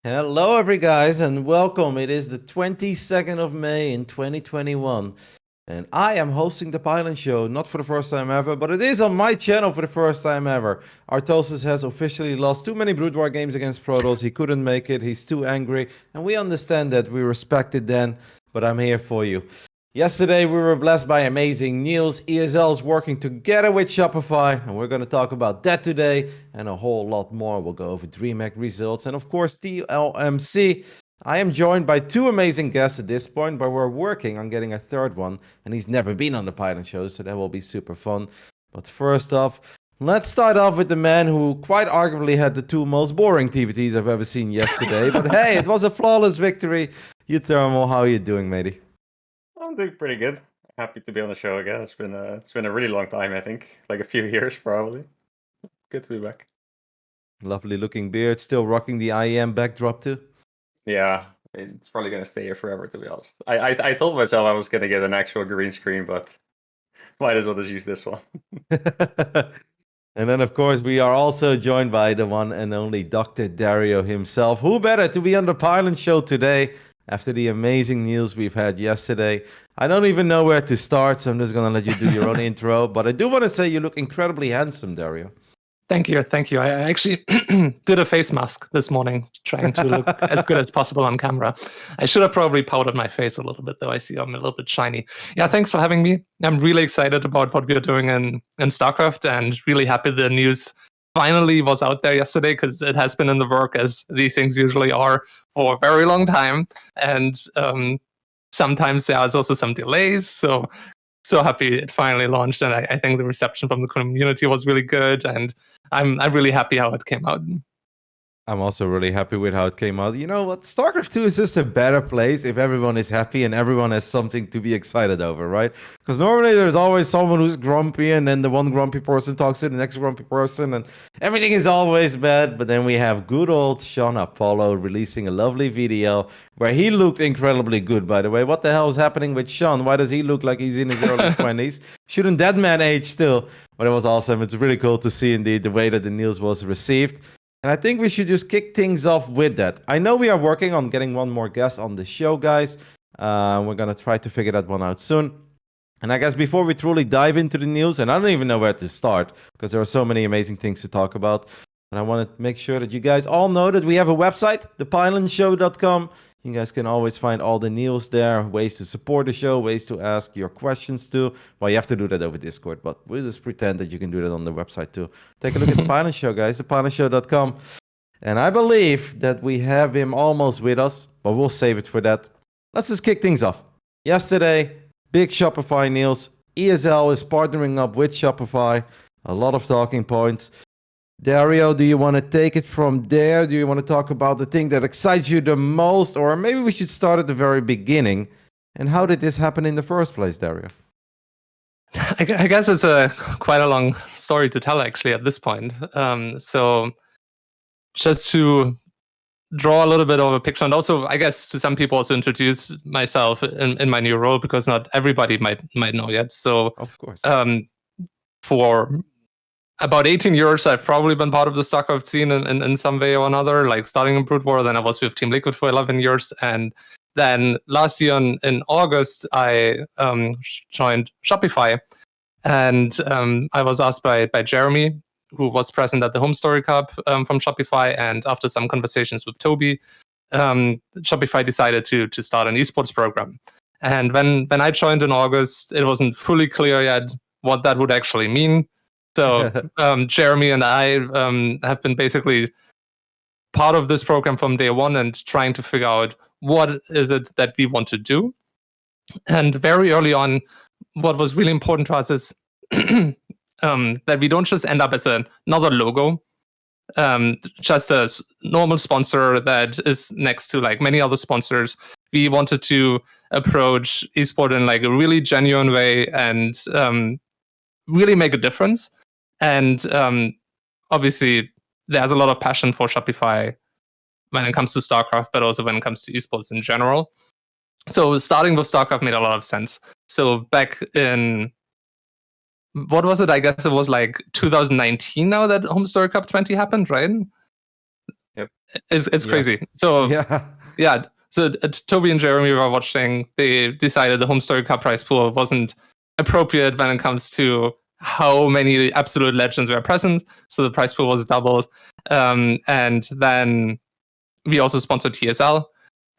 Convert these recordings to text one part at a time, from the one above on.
Hello, every guys, and welcome. It is the 22nd of May in 2021, and I am hosting the Pylon show, not for the first time ever, but it is on my channel for the first time ever. Artosis has officially lost too many Brood War games against Protoss. He couldn't make it. He's too angry, and we understand that. We respect it then, but I'm here for you. Yesterday, we were blessed by amazing news. ESL is working together with Shopify, and we're going to talk about that today and a whole lot more. We'll go over DreamHack results and, of course, TLMC. I am joined by two amazing guests at this point, but we're working on getting a third one, and he's never been on the Pylon show, so that will be super fun. But first off, let's start off with the man who quite arguably had the two most boring TVTs I've ever seen yesterday. But hey, it was a flawless victory. You Thermal, how are you doing, matey? I'm doing pretty good. Happy to be on the show again. It's been a really long time, I think, like a few years probably. Good to be back. Lovely looking beard, still rocking the IEM backdrop too. Yeah, it's probably gonna stay here forever, to be honest. I told myself I was gonna get an actual green screen, but might as well just use this one. And then, of course, we are also joined by the one and only Dr. Dario himself. Who better to be on the Pylon show today after the amazing news we've had yesterday? I don't even know where to start, so I'm just going to let you do your own intro. But I do want to say you look incredibly handsome, Dario. Thank you. I actually did a face mask this morning, trying to look as good as possible on camera. I should have probably powdered my face a little bit, though. I see I'm a little bit shiny. Yeah, thanks for having me. I'm really excited about what we're doing in StarCraft, and really happy the news finally was out there yesterday, because it has been in the work, as these things usually are, for a very long time. And sometimes there's also some delays, so happy it finally launched, and I think the reception from the community was really good, and I'm really happy how it came out. I'm also really happy with how it came out. You know what? StarCraft 2 is just a better place if everyone is happy and everyone has something to be excited over, right? Because normally there's always someone who's grumpy, and then the one grumpy person talks to the next grumpy person, and everything is always bad. But then we have good old Sean Apollo releasing a lovely video where he looked incredibly good, by the way. What the hell is happening with Sean? Why does he look like he's in his early 20s? Shouldn't that man age still? But it was awesome. It's really cool to see, indeed, the way that the news was received. And I think we should just kick things off with that. I know we are working on getting one more guest on the show, guys. We're going to try to figure that one out soon. And I guess before we truly dive into the news, and I don't even know where to start, because there are so many amazing things to talk about. And I want to make sure that you guys all know that we have a website, thepylonshow.com. You guys can always find all the news there, ways to support the show, ways to ask your questions to. Well, you have to do that over Discord, but we'll just pretend that you can do that on the website too. Take a look at the Pylon Show, guys, thepylonshow.com. And I believe that we have him almost with us, but we'll save it for that. Let's just kick things off. Yesterday, big Shopify news. ESL is partnering up with Shopify. A lot of talking points. Dario, do you want to take it from there? Do you want to talk about the thing that excites you the most? Or maybe we should start at the very beginning. And how did this happen in the first place, Dario? I guess it's quite a long story to tell, actually, at this point. So just to draw a little bit of a picture, and also, I guess, to some people also introduce myself in my new role, because not everybody might know yet. So, of course, for about 18 years, I've probably been part of the StarCraft scene in some way or another, like starting in Brood War. Then I was with Team Liquid for 11 years. And then last year in August, I joined Shopify. And I was asked by Jeremy, who was present at the Home Story Cup from Shopify. And after some conversations with Toby, Shopify decided to start an esports program. And when I joined in August, it wasn't fully clear yet what that would actually mean. So Jeremy and I have been basically part of this program from day one, and trying to figure out what is it that we want to do. And very early on, what was really important to us is that we don't just end up as another logo, just a normal sponsor that is next to like many other sponsors. We wanted to approach esport in like a really genuine way, and really make a difference. And obviously, there's a lot of passion for Shopify when it comes to StarCraft, but also when it comes to esports in general. So starting with StarCraft made a lot of sense. So back in, what was it? I guess it was like 2019 now that Home Story Cup 20 happened, right? Yep. It's Yes. crazy. So Yeah. So Toby and Jeremy were watching. They decided the home story cup prize pool wasn't appropriate when it comes to how many absolute legends were present. So the prize pool was doubled. And then we also sponsored TSL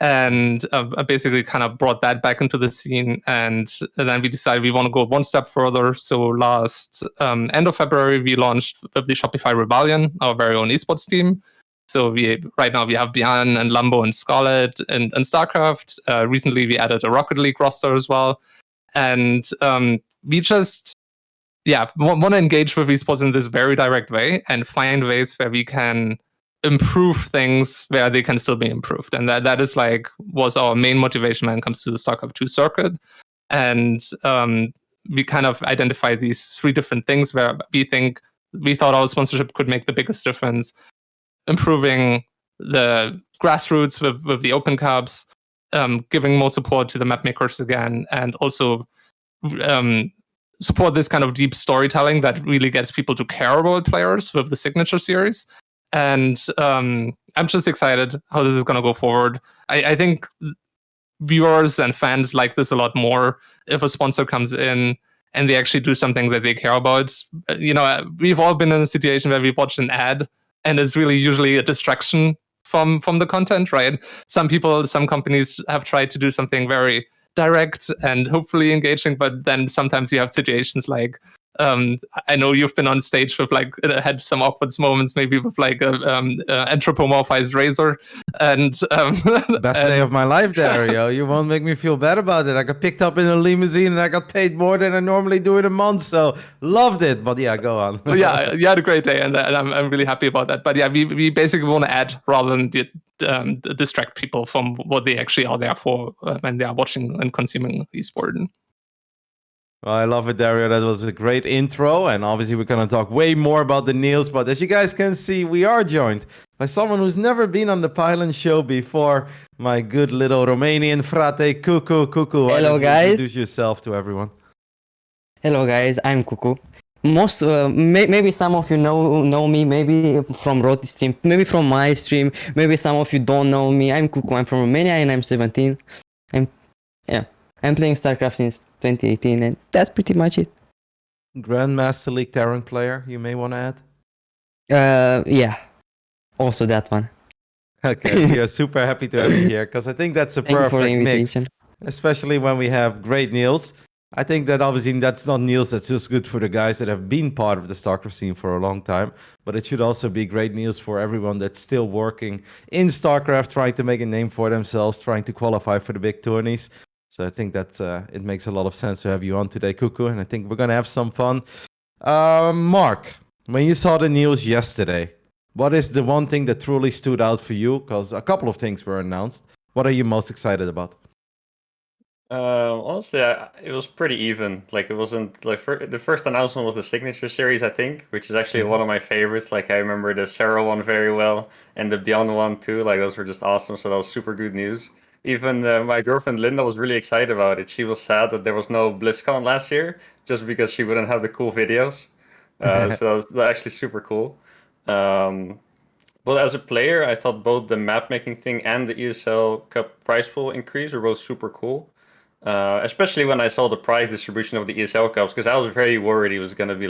and basically kind of brought that back into the scene. And then we decided we want to go one step further. So last end of February, we launched the Shopify Rebellion, our very own esports team. So right now we have Bjorn and Lambo and Scarlet and StarCraft. Recently we added a Rocket League roster as well. And we just want to engage with esports in this very direct way and find ways where we can improve things where they can still be improved. And that is was our main motivation when it comes to the StarCraft 2 circuit. And we kind of identified these 3 different things where we thought our sponsorship could make the biggest difference. Improving the grassroots with the open cups, giving more support to the map makers again, and also support this kind of deep storytelling that really gets people to care about players with the signature series. And I'm just excited how this is going to go forward. I think viewers and fans like this a lot more if a sponsor comes in and they actually do something that they care about. We've all been in a situation where we watch an ad and it's really usually a distraction from the content, right? Some companies have tried to do something very direct and hopefully engaging, but then sometimes you have situations like I know you've been on stage with had some awkward moments, maybe with anthropomorphized razor, and Best day of my life there, yo. You won't make me feel bad about it. I got picked up in a limousine and I got paid more than I normally do in a month, so loved it. But yeah, go on. Yeah, you had a great day, and I'm really happy about that. But yeah, we basically want to add rather than distract people from what they actually are there for when they are watching and consuming esport. Well, I love it, Dario. That was a great intro. And obviously, we're going to talk way more about the Niels. But as you guys can see, we are joined by someone who's never been on the Pylon show before. My good little Romanian frate, Cuku. Cuku, hello, guys. Introduce yourself to everyone. Hello, guys. I'm Cuku. Maybe some of you know me, maybe from Rotti stream, maybe from my stream, maybe some of you don't know me. I'm Cuku. I'm from Romania and I'm 17. I'm playing StarCraft since 2018, and that's pretty much it. Grandmaster League Terran player, you may want to add? Yeah. Also that one. Okay, we are super happy to have you here, because I think that's a perfect mix. Especially when we have great Niels. I think that obviously that's not Niels that's just good for the guys that have been part of the StarCraft scene for a long time, but it should also be great Niels for everyone that's still working in StarCraft, trying to make a name for themselves, trying to qualify for the big tourneys. So I think that it makes a lot of sense to have you on today, Cuku, and I think we're going to have some fun. Mark, when you saw the news yesterday, what is the one thing that truly stood out for you? Because a couple of things were announced. What are you most excited about? Honestly, it was pretty even. It wasn't the first announcement was the signature series, I think, which is actually one of my favorites. I remember the Sarah one very well, and the Beyond one too. Those were just awesome. So that was super good news. Even my girlfriend Linda was really excited about it. She was sad that there was no BlizzCon last year, just because she wouldn't have the cool videos. So that was actually super cool. But as a player, I thought both the map making thing and the ESL Cup prize pool increase were both super cool. Especially when I saw the prize distribution of the ESL Cups, because I was very worried it was going to be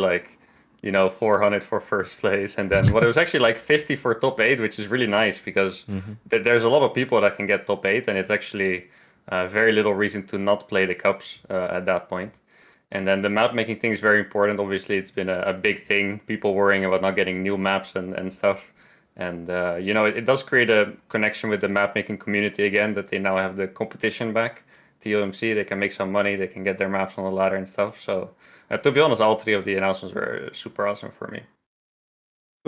400 for first place, and then it was actually 50 for top 8, which is really nice because there's a lot of people that can get top 8, and it's actually very little reason to not play the cups at that point. And then the map making thing is very important. Obviously, it's been a big thing, people worrying about not getting new maps and stuff. And it does create a connection with the map making community again, that they now have the competition back. TLMC, they can make some money, they can get their maps on the ladder and stuff. So to be honest, all 3 of the announcements were super awesome for me.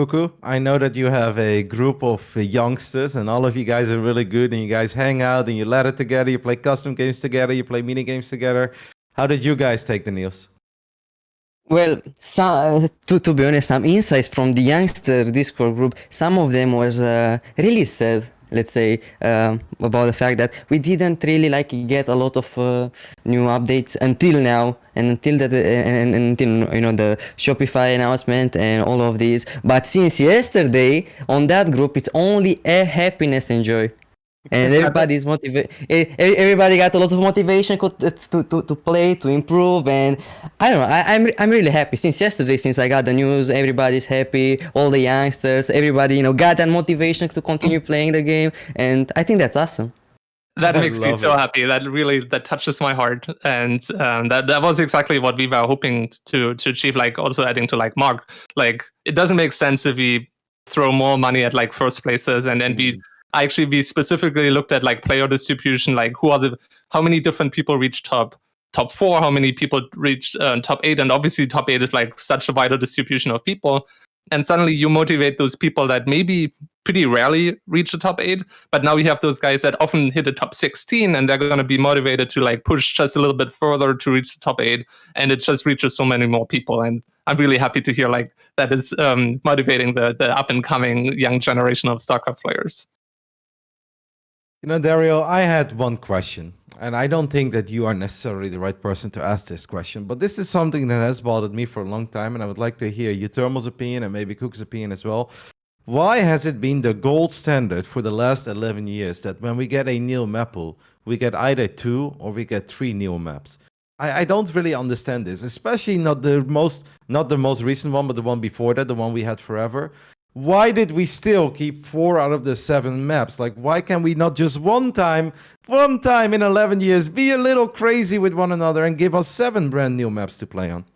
Cuku, I know that you have a group of youngsters and all of you guys are really good and you guys hang out and you ladder together, you play custom games together, you play mini games together. How did you guys take the news? Well, to be honest, some insights from the youngster Discord group, some of them was really sad let's say, about the fact that we didn't really like get a lot of new updates until now, and until that, and until, you know, the Shopify announcement and all of these. But since yesterday on that group, it's only a happiness and joy. And everybody's everybody got a lot of motivation to play, to improve, and I don't know. I'm really happy since yesterday. Since I got the news, everybody's happy. All the youngsters, everybody, you know, got that motivation to continue playing the game, and I think that's awesome. That I makes me love so it. happy. That touches my heart, and that was exactly what we were hoping to achieve. Like, also adding to like Mark, like, it doesn't make sense if we throw more money at like first places, and we specifically looked at like player distribution, like how many different people reach top 4, how many people reach top 8, and obviously top 8 is like such a wider distribution of people. And suddenly you motivate those people that maybe pretty rarely reach the top 8, but now we have those guys that often hit the top 16, and they're going to be motivated to like push just a little bit further to reach the top 8, and it just reaches so many more people. And I'm really happy to hear like that is motivating the up and coming young generation of StarCraft players. You know, Dario, I had one question, and I don't think that you are necessarily the right person to ask this question, but this is something that has bothered me for a long time, and I would like to hear Uthermal's opinion and maybe Cook's opinion as well. Why has it been the gold standard for the last 11 years that when we get a Neo map pool, we get either 2 or we get 3 Neo maps? I don't really understand this, especially not the most recent one, but the one before that, the one we had forever. Why did we still keep 4 out of the 7 maps? Like, why can we not just one time in 11 years be a little crazy with one another and give us 7 brand new maps to play on?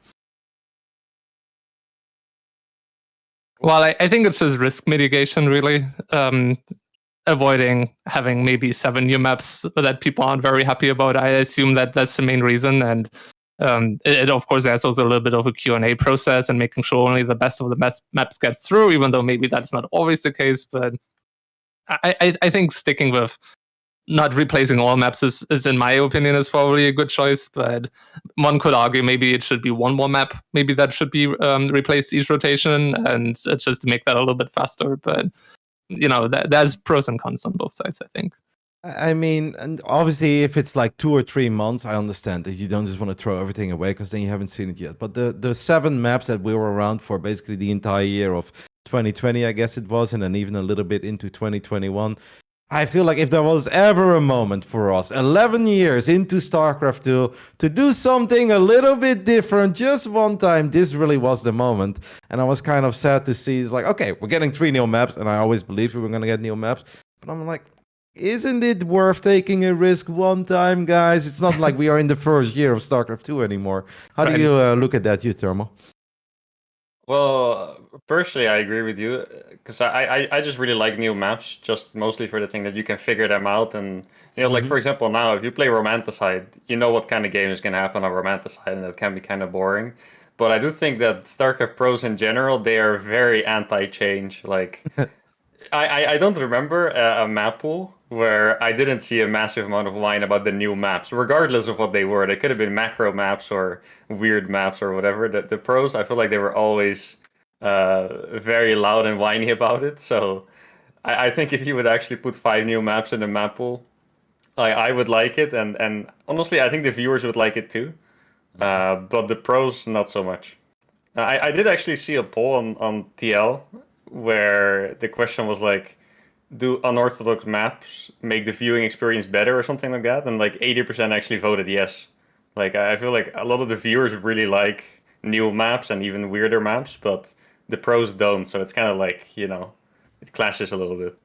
Well, I think it's just risk mitigation, really. Avoiding having maybe 7 new maps that people aren't very happy about. I assume that that's the main reason. And it of course has also a little bit of a Q&A process and making sure only the best of the maps gets through, even though maybe that's not always the case. But I think sticking with not replacing all maps is in my opinion is probably a good choice. But one could argue maybe it should be one more map, maybe that should be replaced each rotation, and it's just to make that a little bit faster. But you know, there's pros and cons on both sides, I think. I mean, and obviously, if it's like 2 or 3 months, I understand that you don't just want to throw everything away because then you haven't seen it yet. But the 7 maps that we were around for basically the entire year of 2020, I guess it was, and then even a little bit into 2021, I feel like if there was ever a moment for us, 11 years into StarCraft 2, to do something a little bit different just one time, this really was the moment. And I was kind of sad to see, it's like, okay, we're getting 3 new maps, and I always believed we were going to get new maps. But I'm like, isn't it worth taking a risk one time, guys? It's not like we are in the first year of StarCraft 2 anymore. How do you look at that, Thermal? Well, personally, I agree with you because I just really like new maps, just mostly for the thing that you can figure them out. And, you know, like, for example, now, if you play Romanticide, you know what kind of game is going to happen on Romanticide, and that can be kind of boring. But I do think that StarCraft pros in general, they are very anti-change. Like, I don't remember a map pool where I didn't see a massive amount of whine about the new maps, regardless of what they were. They could have been macro maps or weird maps or whatever. The pros, I feel like they were always very loud and whiny about it. So I think if you would actually put 5 new maps in the map pool, I would like it. And honestly, I think the viewers would like it too. But the pros, not so much. I did actually see a poll on TL where the question was like, do unorthodox maps make the viewing experience better or something like that? And like 80% actually voted yes. Like, I feel like a lot of the viewers really like new maps and even weirder maps, but the pros don't. So it's kind of like, you know, it clashes a little bit.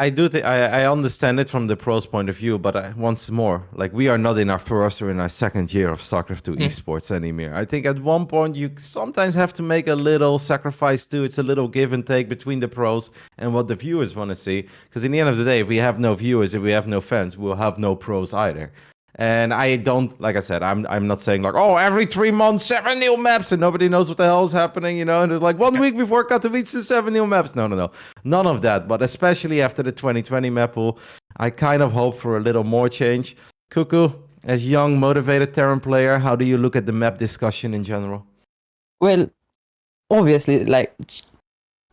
I do think I understand it from the pros point of view, but once more, like, we are not in our first or in our second year of StarCraft 2 esports anymore. I think at one point you sometimes have to make a little sacrifice too. It's a little give and take between the pros and what the viewers want to see. Because in the end of the day, if we have no viewers, if we have no fans, we'll have no pros either. And I don't, like I said, I'm not saying like, oh, every 3 months, 7 new maps and nobody knows what the hell is happening, you know, and it's like 1 week before Katowice, 7 new maps. No. None of that. But especially after the 2020 map pool, I kind of hope for a little more change. Cuku, as young, motivated Terran player, how do you look at the map discussion in general? Well, obviously, like,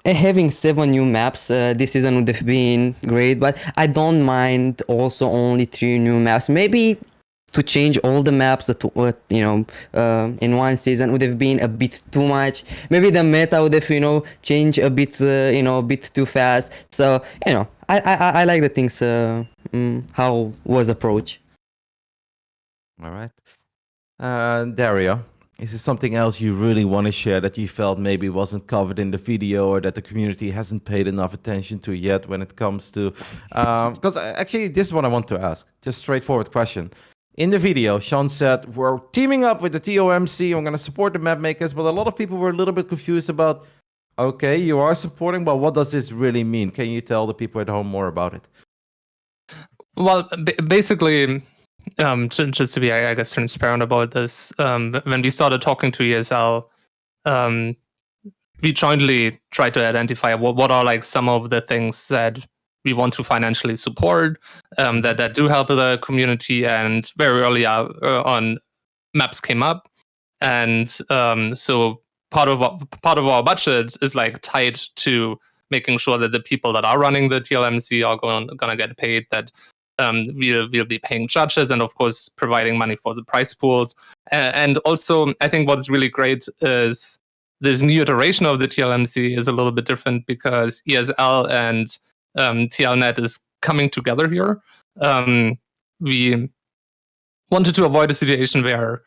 having 7 new maps this season would have been great, but I don't mind also only 3 new maps. Maybe to change all the maps that in one season would have been a bit too much. Maybe the meta would have changed a bit a bit too fast. So I like the things how was approached. All right. Dario, is there something else you really want to share that you felt maybe wasn't covered in the video or that the community hasn't paid enough attention to yet when it comes to... Because actually, this is what I want to ask. Just straightforward question. In the video, Sean said, we're teaming up with the TLMC, we're going to support the map makers, but a lot of people were a little bit confused about, okay, you are supporting, but what does this really mean? Can you tell the people at home more about it? Well, basically, just to be, I guess, transparent about this, when we started talking to ESL, we jointly tried to identify what are like some of the things that we want to financially support, that do help the community. And very early on, maps came up, and so part of our budget is like tied to making sure that the people that are running the TLMC are gonna get paid. That we'll be paying judges, and of course providing money for the prize pools. And also, I think what's really great is this new iteration of the TLMC is a little bit different because ESL and TLNet is coming together here. We wanted to avoid a situation where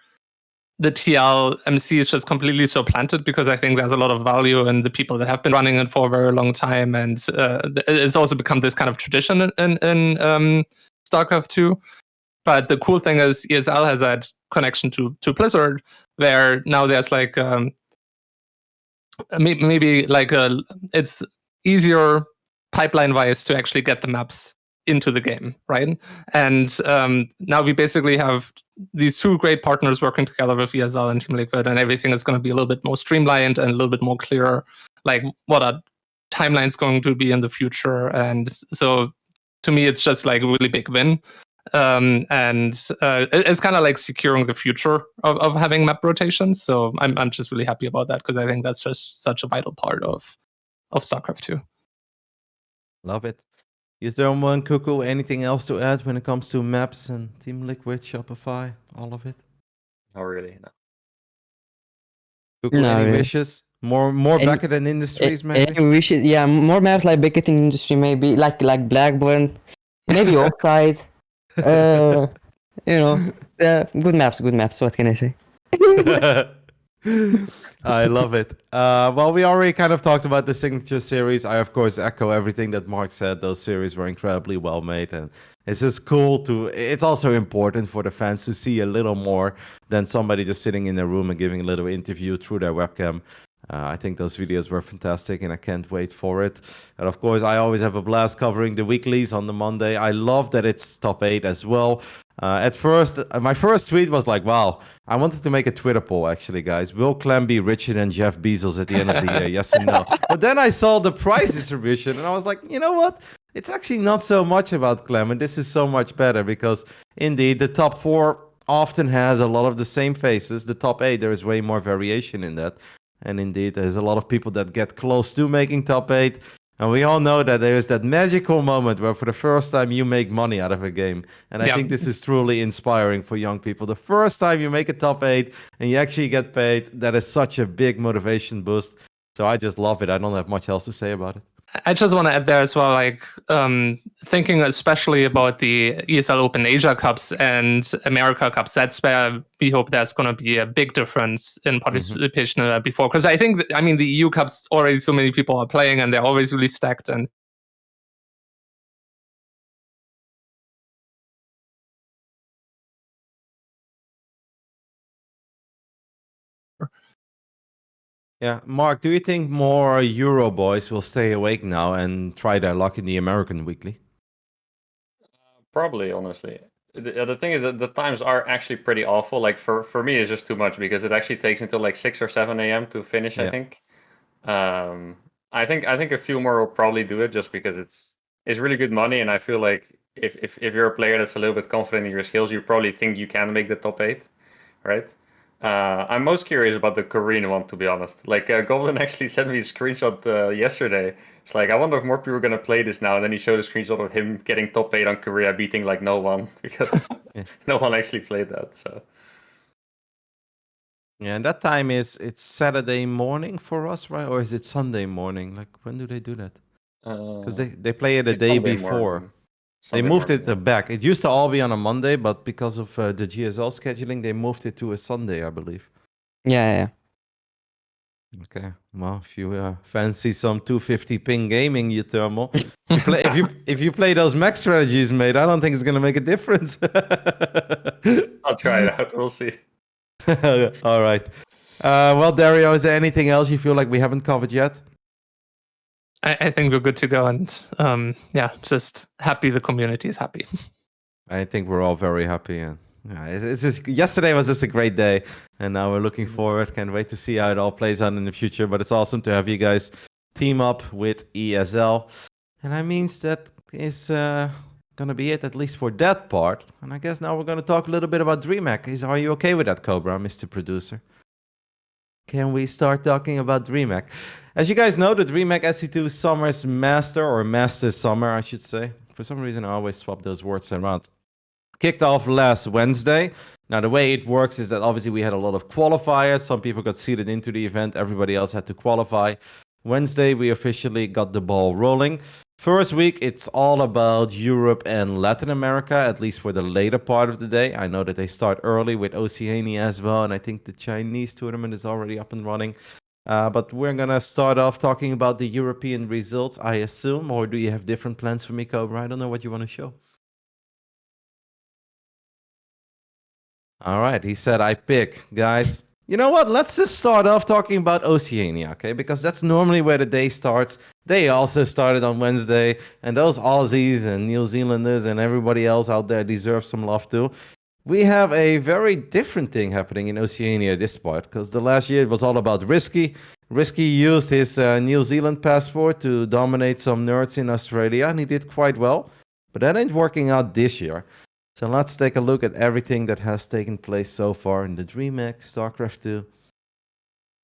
the TLMC is just completely supplanted, because I think there's a lot of value in the people that have been running it for a very long time, and it's also become this kind of tradition in StarCraft 2. But the cool thing is ESL has that connection to Blizzard, where now there's like maybe like it's easier pipeline wise to actually get the maps into the game, right? And now we basically have these two great partners working together with ESL and Team Liquid, and everything is going to be a little bit more streamlined and a little bit more clear, like what are timelines going to be in the future. And so to me, it's just like a really big win. And it's kind of like securing the future of having map rotations. So I'm just really happy about that, because I think that's just such a vital part of StarCraft 2. Love it. You don't want Cuku, anything else to add when it comes to maps and Team Liquid, Shopify, all of it? Not really, no. Cuku, No, any really. wishes? More Beckett and Industries, maybe? Any wishes? Yeah, more maps like Beckett Industry, maybe like Blackburn, maybe Oxide. Good maps. What can I say? I love it. Well, we already kind of talked about the signature series. I, of course, echo everything that Mark said. Those series were incredibly well made, and it's just cool to... It's also important for the fans to see a little more than somebody just sitting in their room and giving a little interview through their webcam. I think those videos were fantastic, and I can't wait for it. And of course, I always have a blast covering the weeklies on the Monday. I love that it's top 8 as well. At first, my first tweet was like, wow, I wanted to make a Twitter poll, actually, guys. Will Clem be richer than Jeff Bezos at the end of the year? Yes or no? But then I saw the prize distribution, and I was like, you know what? It's actually not so much about Clem, and this is so much better, because indeed, the top 4 often has a lot of the same faces. The top 8, there is way more variation in that. And indeed, there's a lot of people that get close to making top 8. And we all know that there's that magical moment where for the first time you make money out of a game. And I think this is truly inspiring for young people. The first time you make a top 8 and you actually get paid, that is such a big motivation boost. So I just love it. I don't have much else to say about it. I just want to add there as well, like thinking especially about the ESL Open Asia Cups and America Cups. That's where we hope there's going to be a big difference in participation before. Because I think, the EU Cups already so many people are playing, and they're always really stacked. And yeah, Mark, do you think more Euro boys will stay awake now and try their luck in the American Weekly? Probably, honestly. The thing is that the times are actually pretty awful. Like for me, it's just too much, because it actually takes until like 6 or 7 a.m. to finish. Yeah. I think. I think a few more will probably do it, just because it's really good money, and I feel like if you're a player that's a little bit confident in your skills, you probably think you can make the top 8, right? I'm most curious about the Korean one, to be honest. Like, Goblin actually sent me a screenshot yesterday. It's like, I wonder if more people are gonna play this now. And then he showed a screenshot of him getting top 8 on Korea, beating like no one because Yeah. no one actually played that. So Yeah, and that time it's Saturday morning for us, right? Or is it Sunday morning? Like, when do they do that? Because they play it a it's day Sunday before. morning. They Sunday moved morning, it back. It used to all be on a Monday, but because of the GSL scheduling, they moved it to a Sunday, I believe. Yeah. Okay. Well, if you fancy some 250 ping gaming, you thermal. If you play those max strategies, mate, I don't think it's gonna make a difference. I'll try it out. We'll see. All right. Well, Dario, is there anything else you feel like we haven't covered yet? I think we're good to go, and just happy the community is happy. I think we're all very happy, and yeah, it's just, yesterday was just a great day, and now we're looking forward. Can't wait to see how it all plays out in the future. But it's awesome to have you guys team up with ESL, and that means that is gonna be it, at least for that part. And I guess now we're gonna talk a little bit about DreamHack. Are you okay with that, Cobra, Mr. Producer? Can we start talking about DreamHack? As you guys know, the DreamHack SC2 Summer's Master, or Master Summer, I should say. For some reason, I always swap those words around. Kicked off last Wednesday. Now, the way it works is that obviously we had a lot of qualifiers. Some people got seeded into the event. Everybody else had to qualify. Wednesday, we officially got the ball rolling. First week, it's all about Europe and Latin America, at least for the later part of the day. I know that they start early with Oceania as well, and I think the Chinese tournament is already up and running. But we're going to start off talking about the European results, I assume, or do you have different plans for me, Cobra? I don't know what you want to show. All right, he said I pick. Guys, you know what? Let's just start off talking about Oceania, okay? Because that's normally where the day starts. They also started on Wednesday, and those Aussies and New Zealanders and everybody else out there deserve some love too. We have a very different thing happening in Oceania this part, because the last year it was all about Risky. Risky used his New Zealand passport to dominate some nerds in Australia, and he did quite well. But that ain't working out this year. So let's take a look at everything that has taken place so far in the DreamHack, StarCraft 2,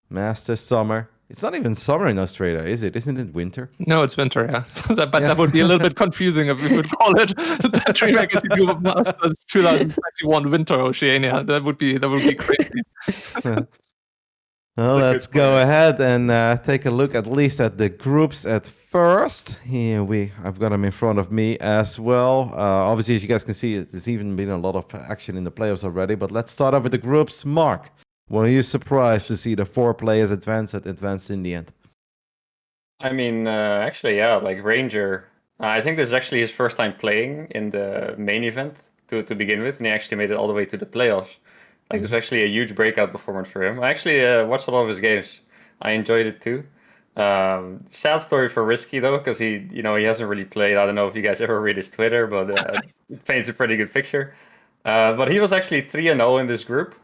Master Summer. It's not even summer in Australia, is it? Isn't it winter? No, it's winter, yeah. That would be a little bit confusing if we would call it the DreamHack SC2 of Masters 2021 Winter Oceania. That would be crazy. Well, let's go ahead and take a look at least at the groups at first. Here I've got them in front of me as well. Obviously, as you guys can see, there's even been a lot of action in the playoffs already. But let's start off with the groups. Mark, were you surprised to see the 4 players advance in the end? I mean, actually, yeah, like Ranger. I think this is actually his first time playing in the main event to begin with, and he actually made it all the way to the playoffs. Like, this was actually a huge breakout performance for him. I actually watched a lot of his games. I enjoyed it too. Sad story for Risky though, because he hasn't really played. I don't know if you guys ever read his Twitter, but it paints a pretty good picture. But he was actually 3-0 in this group,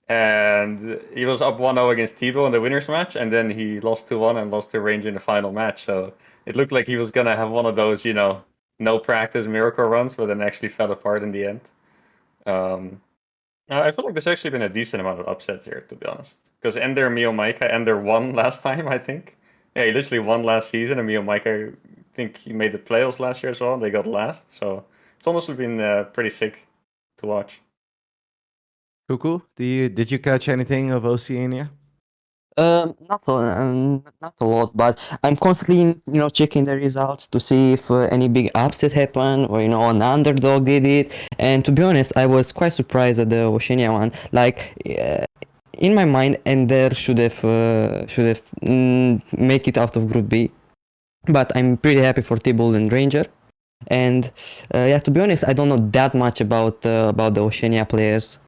and he was up 1-0 against Tebow in the winners match, and then he lost 2-1 and lost to Range in the final match. So it looked like he was gonna have one of those, no practice miracle runs, but then actually fell apart in the end. I feel like there's actually been a decent amount of upsets here, to be honest. Because Ender, Mio Maika, Ender won last time, I think. Yeah, he literally won last season, and Mio Maika, I think he made the playoffs last year as well, and they got last. So it's honestly been pretty sick to watch. Cuku, did you catch anything of Oceania? Not a lot, but I'm constantly, checking the results to see if any big upset happened or an underdog did it. And to be honest, I was quite surprised at the Oceania one. Like, in my mind, Ender should have make it out of Group B. But I'm pretty happy for T-Bull and Ranger. And to be honest, I don't know that much about the Oceania players.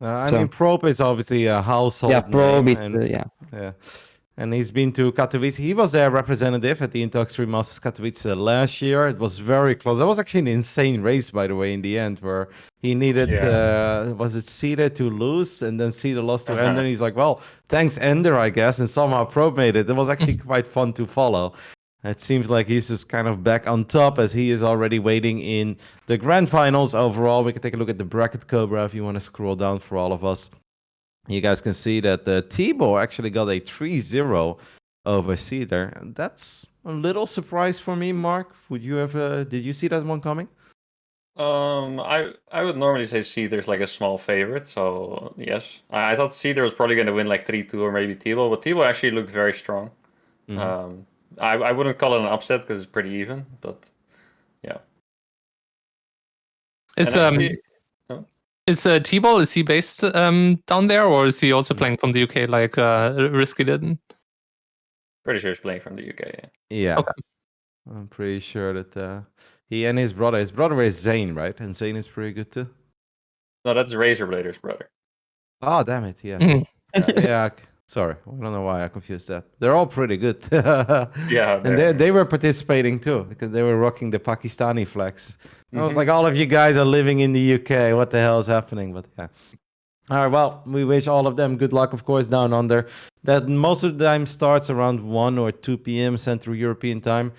I mean, Probe is obviously a household Yeah, Probe, name. yeah. And he's been to Katowice. He was their representative at the Intox Masters Katowice last year. It was very close. That was actually an insane race, by the way, in the end, where he needed, was it Cedar to lose? And then Cedar lost to Ender. And he's like, well, thanks, Ender, I guess. And somehow Probe made it. It was actually quite fun to follow. It seems like he's just kind of back on top as he is already waiting in the grand finals overall. We can take a look at the bracket, Cobra, if you want to scroll down for all of us. You guys can see that T-Bo actually got a 3-0 over Cedar. And that's a little surprise for me, Mark. Would you have? Did you see that one coming? I would normally say Cedar's like a small favorite, so yes. I thought Cedar was probably going to win like 3-2 or maybe T-Bo, but T-Bo actually looked very strong. Mhm. I wouldn't call it an upset because it's pretty even, but yeah. It's And actually, oh, is T-Ball, is he based down there, or is he also playing from the UK like Risky did? pretty sure he's playing from the UK. Yeah. Yeah. Okay. I'm pretty sure that he and his brother is Zane, right? And Zane is pretty good too. No, that's Razorblader's brother. Oh, damn it. Yes. Mhm. Yeah. Sorry. I don't know why I confused that. They're all pretty good. Yeah, And they were participating too because they were rocking the Pakistani flags. I was like, all of you guys are living in the UK. What the hell is happening? But yeah. All right. Well, we wish all of them good luck, of course, down under. That most of the time starts around 1 or 2 p.m. Central European time.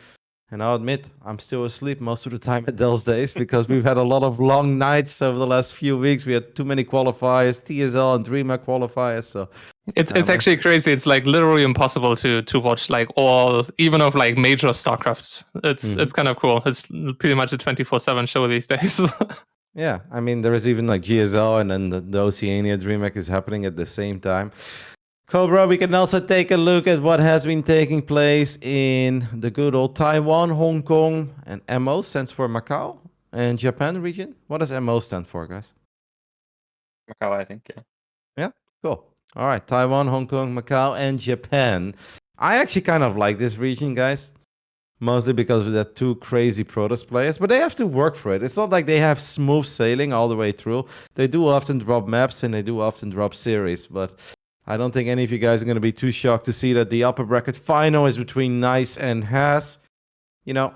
And I'll admit, I'm still asleep most of the time at those days because we've had a lot of long nights over the last few weeks. We had too many qualifiers, TSL and DreamHack qualifiers. So It's actually crazy. It's like literally impossible to watch like all, even of like major StarCraft. It's kind of cool. It's pretty much a 24/7 show these days. yeah, I mean, there is even like GSL and then the Oceania DreamHack is happening at the same time. Cobra, we can also take a look at what has been taking place in the good old Taiwan, Hong Kong, and MO stands for Macau and Japan region. What does MO stand for, guys? Macau, I think, yeah. Yeah, cool. All right, Taiwan, Hong Kong, Macau, and Japan. I actually kind of like this region, guys. Mostly because of the two crazy Protoss players, but they have to work for it. It's not like they have smooth sailing all the way through. They do often drop maps and they do often drop series, but I don't think any of you guys are going to be too shocked to see that the upper bracket final is between Nice and Haas. You know,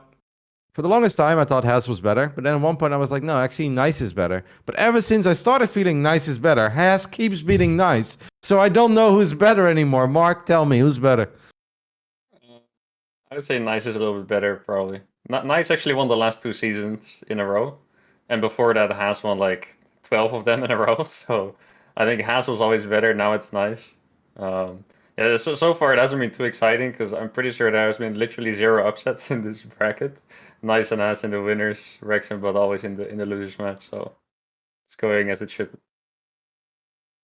for the longest time, I thought Haas was better, but then at one point I was like, no, actually, Nice is better. But ever since I started feeling Nice is better, Haas keeps beating Nice. So I don't know who's better anymore. Mark, tell me, who's better? I would say Nice is a little bit better, probably. Nice actually won the last 2 seasons in a row, and before that, Haas won like 12 of them in a row. So I think Haas was always better. Now it's Nice. Yeah, so far it hasn't been too exciting because I'm pretty sure there has been literally 0 upsets in this bracket. Nice and Haas in the winners, Rex and Bud always in the losers match. So it's going as it should.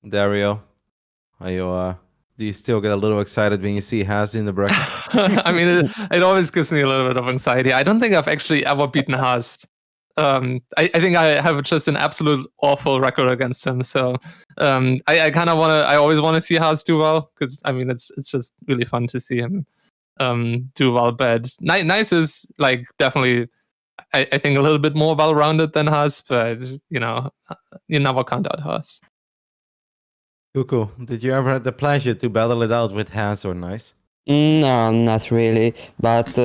Dario, are you, do you still get a little excited when you see Haas in the bracket? I mean, it always gives me a little bit of anxiety. I don't think I've actually ever beaten Haas. I think I have just an absolute awful record against him. So I kind of want to. I always want to see Haas do well because I mean it's just really fun to see him do well. But Nice is like definitely I think a little bit more well rounded than Haas, but you know you never count out Haas. Cuku, did you ever have the pleasure to battle it out with Haas or Nice? No, not really. But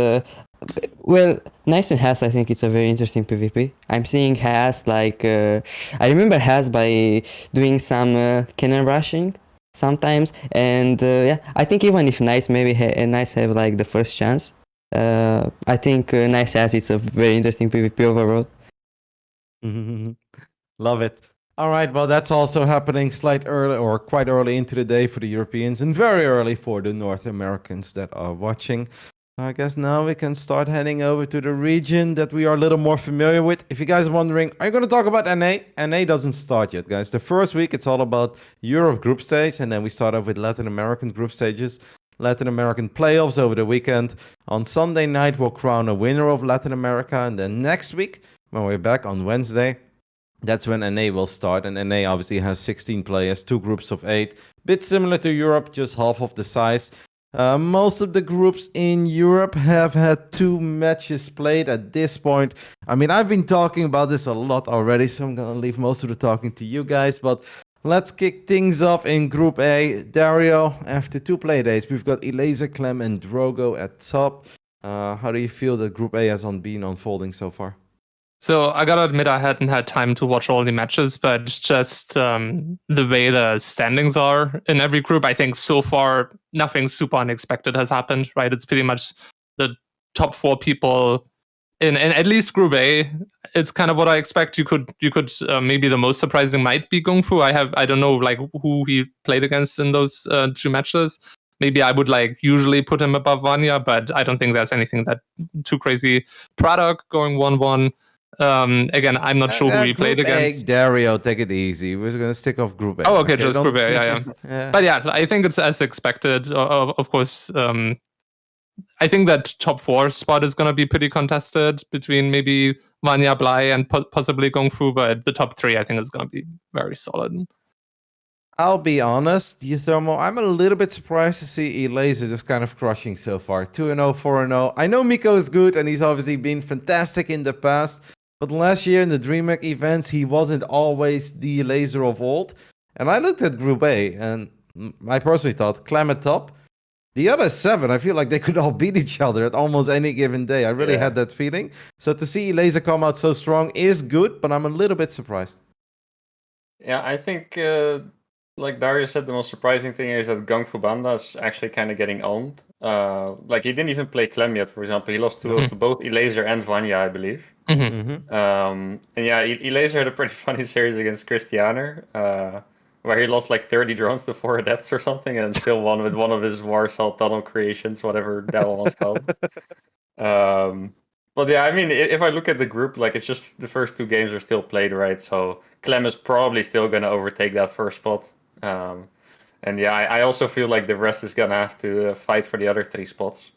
well, Nice and Haas, I think it's a very interesting PvP. I'm seeing Haas like I remember Haas by doing some cannon rushing sometimes, and yeah, I think even if Nice maybe Nice have like the first chance, I think Nice Haas it's a very interesting PvP overall. Love it. All right, well, that's also happening quite early into the day for the Europeans and very early for the North Americans that are watching. I guess now we can start heading over to the region that we are a little more familiar with. If you guys are wondering, are you going to talk about NA? NA doesn't start yet, guys. The first week, it's all about Europe group stage, and then we start off with Latin American group stages. Latin American playoffs over the weekend. On Sunday night, we'll crown a winner of Latin America, and then next week, when we're back on Wednesday, that's when NA will start, and NA obviously has 16 players, 2 groups of 8. Bit similar to Europe, just half of the size. Most of the groups in Europe have had 2 matches played at this point. I mean, I've been talking about this a lot already, so I'm going to leave most of the talking to you guys, but let's kick things off in Group A. Dario, after 2 play days, we've got Elisa, Clem, and Drogo at top. How do you feel that Group A has been unfolding so far? So I gotta admit, I hadn't had time to watch all the matches, but just the way the standings are in every group, I think so far nothing super unexpected has happened. Right, it's pretty much the top 4 people in at least Group A. It's kind of what I expect. You could maybe the most surprising might be Kung Fu. I don't know like who he played against in those 2 matches. Maybe I would like usually put him above Vanya, but I don't think there's anything that too crazy. Product going 1-1. Again, I'm not sure who he played Group A, against. Dario, take it easy. We're gonna stick off Group A. Oh, okay, just Group A, yeah. Yeah. But yeah, I think it's as expected. Of course, I think that top 4 spot is going to be pretty contested between maybe Vanya, Blai, and possibly Kung Fu, but the top 3 I think is going to be very solid. I'll be honest, Thermo, I'm a little bit surprised to see Elaser just kind of crushing so far. 2-0, 4-0. I know Miko is good, and he's obviously been fantastic in the past, but last year in the DreamHack events, he wasn't always the Elaser of old. And I looked at Group A, and I personally thought, Clem at top. The other 7, I feel like they could all beat each other at almost any given day. I really had that feeling. So to see Elaser come out so strong is good, but I'm a little bit surprised. Yeah, I think, like Dario said, the most surprising thing is that Gung Fu Banda is actually kind of getting owned. Like, he didn't even play Clem yet, for example. He lost to both Elaser and Vanya, I believe. And yeah, Elaser had a pretty funny series against Christianer, where he lost like 30 drones to 4 adepts or something, and still won with one of his Warsaw tunnel creations, whatever that one was called. But yeah, I mean, if I look at the group, like, it's just the first 2 games are still played, right? So Clem is probably still going to overtake that first spot. And yeah, I also feel like the rest is going to have to fight for the other 3 spots.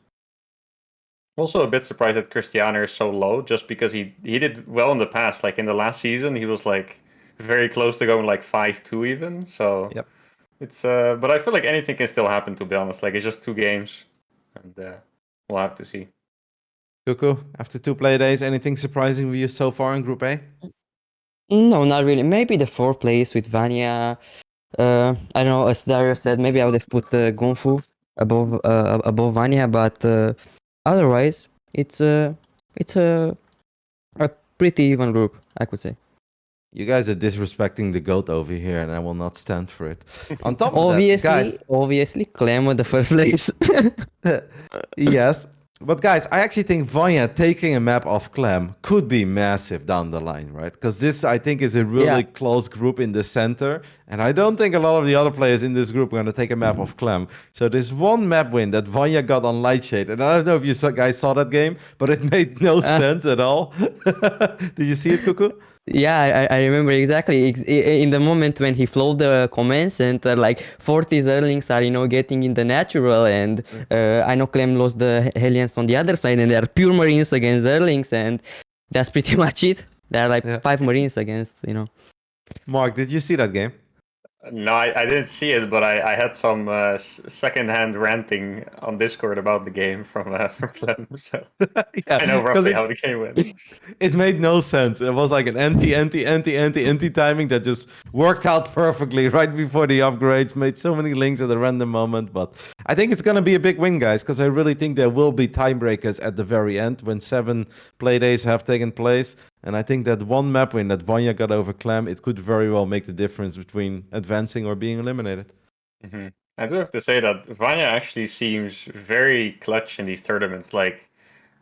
Also a bit surprised that Christianer is so low, just because he did well in the past. Like in the last season, he was like very close to going like 5-2 even. So Yep. It's but I feel like anything can still happen, to be honest. Like, it's just 2 games, and we'll have to see. Cuku, after 2 play days, anything surprising with you so far in Group A? No, not really. Maybe the 4th place with Vanya. I don't know, as Dario said, maybe I would have put Gonfu above Vanya, but otherwise, it's a pretty even group, I could say. You guys are disrespecting the GOAT over here, and I will not stand for it. On top of that, guys, Obviously, Clem at the first place. yes. But guys, I actually think Vanya taking a map off Clem could be massive down the line, right? Because this, I think, is a really close group in the center. And I don't think a lot of the other players in this group are going to take a map off Clem. So this one map win that Vanya got on Lightshade, and I don't know if you guys saw that game, but it made no sense at all. Did you see it, Cuku? Yeah, I remember exactly in the moment when he flowed the comments and like 40 Zerlings are, getting in the natural, and I know Clem lost the Hellions on the other side, and they're pure Marines against Zerlings, and that's pretty much it. They're like 5 Marines against, Mark, did you see that game? No, I didn't see it, but I had some second-hand ranting on Discord about the game from Clem, so I know roughly how the game went. It made no sense. It was like an anti timing that just worked out perfectly right before the upgrades, made so many links at a random moment. But I think it's going to be a big win, guys, because I really think there will be timebreakers at the very end when 7 play days have taken place. And I think that one map win that Vanya got over Clem, it could very well make the difference between advancing or being eliminated. Mm-hmm. I do have to say that Vanya actually seems very clutch in these tournaments. Like,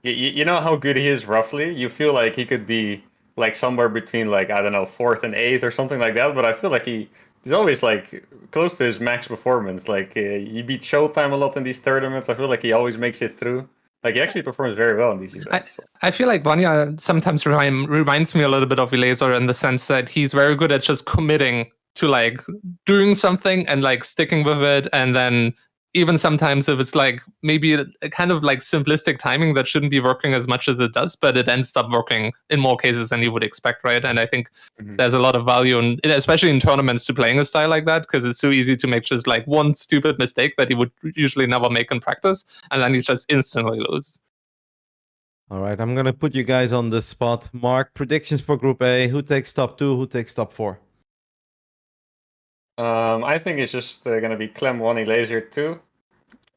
you know how good he is roughly? You feel like he could be like somewhere between, like, I don't know, 4th and 8th or something like that. But I feel like he's always like close to his max performance. Like, he beats Showtime a lot in these tournaments. I feel like he always makes it through. Like, he actually performs very well in these events. I feel like Vanya sometimes reminds me a little bit of Elaser in the sense that he's very good at just committing to like doing something and like sticking with it, and then even sometimes if it's like maybe a kind of like simplistic timing that shouldn't be working as much as it does, but it ends up working in more cases than you would expect, right? And I think there's a lot of value in, especially in tournaments, to playing a style like that, because it's so easy to make just like one stupid mistake that you would usually never make in practice, and then you just instantly lose. All right, I'm going to put you guys on the spot. Mark, predictions for Group A. Who takes top 2? Who takes top 4? I think it's just going to be Clem 1, Elaser 2.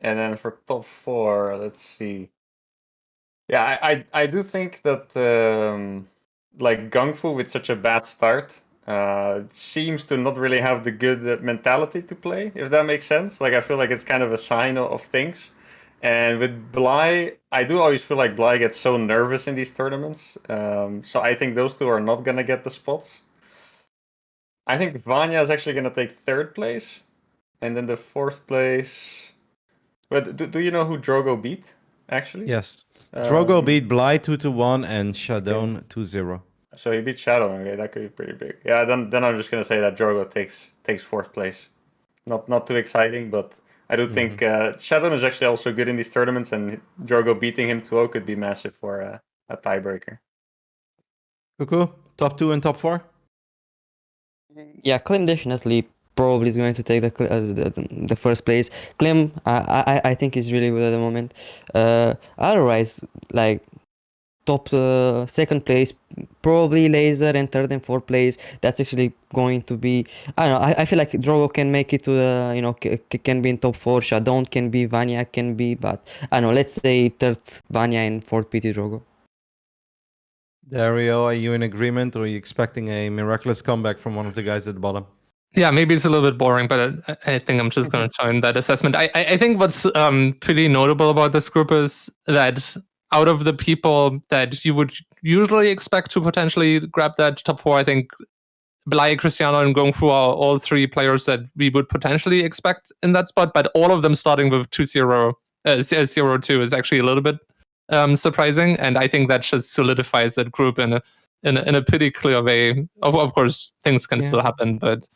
And then for top 4, let's see. Yeah, I do think that like Gung Fu with such a bad start seems to not really have the good mentality to play, if that makes sense. Like, I feel like it's kind of a sign of things. And with Bly, I do always feel like Bly gets so nervous in these tournaments. So I think those two are not gonna get the spots. I think Vanya is actually gonna take third place, and then the fourth place. But do you know who Drogo beat? Actually, Yes. Drogo beat Bly 2-1 and okay. Shadone 2-0. So he beat Shadow. Okay, that could be pretty big. Yeah, then I'm just gonna say that Drogo takes fourth place. Not too exciting, but I do think Shadow is actually also good in these tournaments, and Drogo beating him 2-0 could be massive for a tiebreaker. Cuku, top 2 and top 4? Yeah, Clem definitely probably is going to take the first place. Clem, I think is really good at the moment. Otherwise, like top second place, probably Laser, and third and fourth place. That's actually going to be. I don't know. I feel like Drogo can make it to the can be in top 4. Shadon can be, Vanya can be, but I don't know. Let's say third Vanya and fourth PT Drogo. Dario, are you in agreement, or are you expecting a miraculous comeback from one of the guys at the bottom? Yeah, maybe it's a little bit boring, but I think I'm just going to join that assessment. I think what's pretty notable about this group is that out of the people that you would usually expect to potentially grab that top 4, I think Bly, Cristiano, and going through all 3 players that we would potentially expect in that spot, but all of them starting with 2-0, 0-2 is actually a little bit surprising, and I think that just solidifies that group in a pretty clear way. Of course, things can still happen, but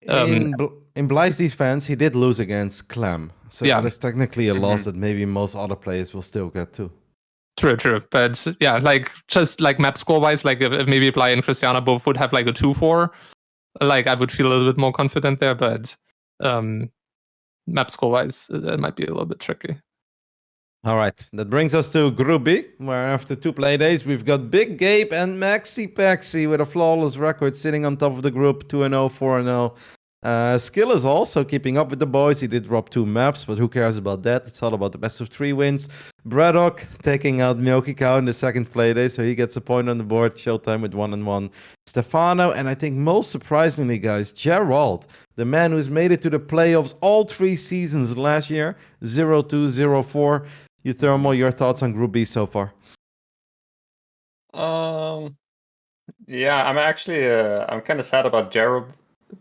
in Bly's defense, he did lose against Clem, so Yeah. that is technically a loss that maybe most other players will still get to. True. But yeah, like just like map score wise, like if maybe Bly and Cristiano both would have like a 2-4, like I would feel a little bit more confident there. But map score wise, it might be a little bit tricky. All right, that brings us to Group B, where after 2 play days, we've got Big Gabe and Maxi Paxi with a flawless record sitting on top of the group, 2-0, 4-0. Skill is also keeping up with the boys. He did drop 2 maps, but who cares about that? It's all about the best of 3 wins. Braddock taking out Milky Cow in the second play day, so he gets a point on the board. Showtime with 1-1. Stefano, and I think most surprisingly, guys, Gerald, the man who's made it to the playoffs all 3 seasons last year, 0-2, 0-4. Thermal, your thoughts on Group B so far? Yeah, I'm actually I'm kind of sad about Gerald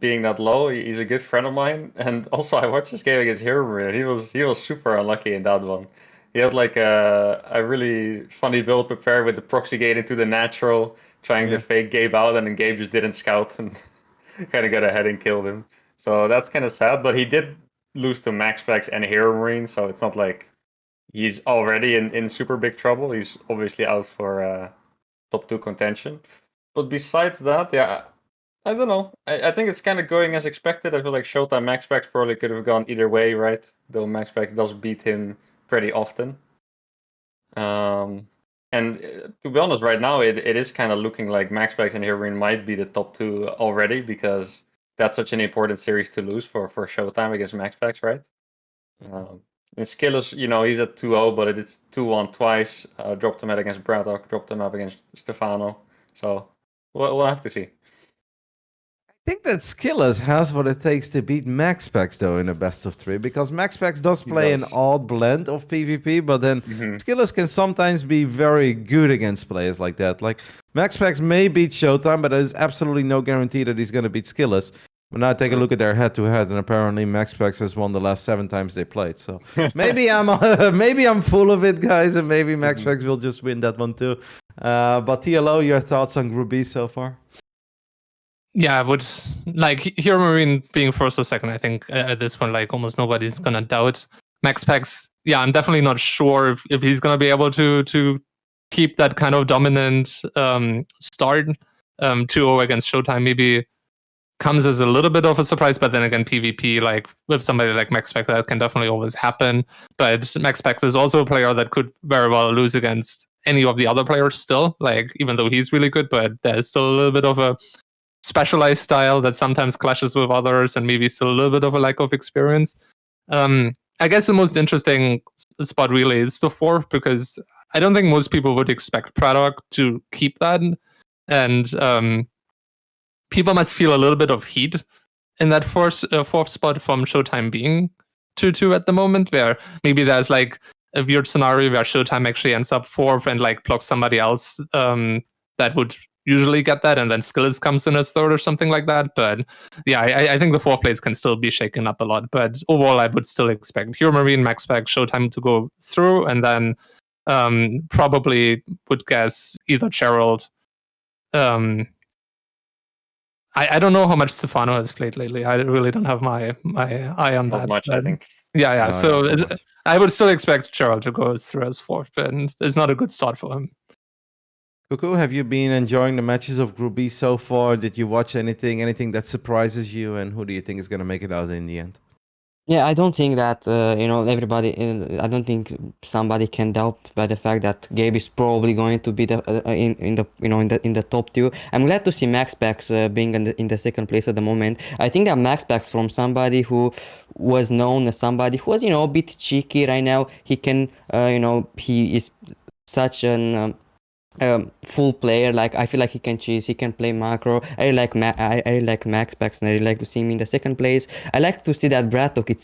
being that low. He's a good friend of mine, and also I watched this game against Hero. He was super unlucky in that one. He had like a really funny build prepared with the proxy gate into the natural, trying to fake Gabe out, and then Gabe just didn't scout and kind of got ahead and killed him. So that's kind of sad. But he did lose to Max Specs and Hero Marine, so it's not like he's already in super big trouble. He's obviously out for top 2 contention. But besides that, yeah, I don't know. I think it's kind of going as expected. I feel like Showtime Max Specs probably could have gone either way, right? Though Max Specs does beat him pretty often. And to be honest, right now it is kind of looking like Max Specs and Heroine might be the top 2 already, because that's such an important series to lose for Showtime against Max Specs, right? And Skill is, he's at 2-0, but it's 2-1 twice. Dropped him out against Braddock, dropped him up against Stefano. So we'll have to see. I think that Skillers has what it takes to beat MaxPax, though, in a best of 3, because MaxPax does play an odd blend of PvP, but then Skillers can sometimes be very good against players like that. Like, MaxPax may beat Showtime, but there's absolutely no guarantee that he's going to beat Skillers. But now take a look at their head-to-head, and apparently MaxPax has won the last 7 times they played. So maybe I'm full of it, guys, and maybe MaxPax will just win that one too. But TLO, your thoughts on Group B so far? Yeah, I would like Hero Marine being first or second. I think at this point, like almost nobody's gonna doubt Max Pax. Yeah, I'm definitely not sure if he's gonna be able to keep that kind of dominant start. 2-0 against Showtime maybe comes as a little bit of a surprise, but then again, PvP, like with somebody like Max Pax, that can definitely always happen. But Max Pax is also a player that could very well lose against any of the other players still, like even though he's really good, but there's still a little bit of a specialized style that sometimes clashes with others, and maybe still a little bit of a lack of experience. I guess the most interesting spot really is the 4th, because I don't think most people would expect Braddock to keep that, and people must feel a little bit of heat in that 4th spot from Showtime being 2-2 at the moment, where maybe there's like a weird scenario where Showtime actually ends up fourth and like blocks somebody else that would usually get that, and then Skillets comes in as third or something like that. But yeah, I think the fourth place can still be shaken up a lot. But overall, I would still expect Hero Marine, Max Pack, Showtime to go through, and then probably would guess either Gerald. I don't know how much Stefano has played lately. I really don't have my eye on Not that. much, I think. Yeah. No, So not much. I would still expect Gerald to go through as fourth, but it's not a good start for him. Cuku, have you been enjoying the matches of Group B so far? Did you watch anything that surprises you, and who do you think is going to make it out in the end? Yeah, I don't think that everybody. I don't think somebody can doubt by the fact that Gabe is probably going to be the in the top two. I'm glad to see Max Pax being in the second place at the moment. I think that Max Pax, from somebody who was known as somebody who was a bit cheeky right now, he can he is such an full player. Like, I feel like he can cheese, he can play macro. I like Max Pax, and I like to see him in the second place. I like to see that Bratok, it's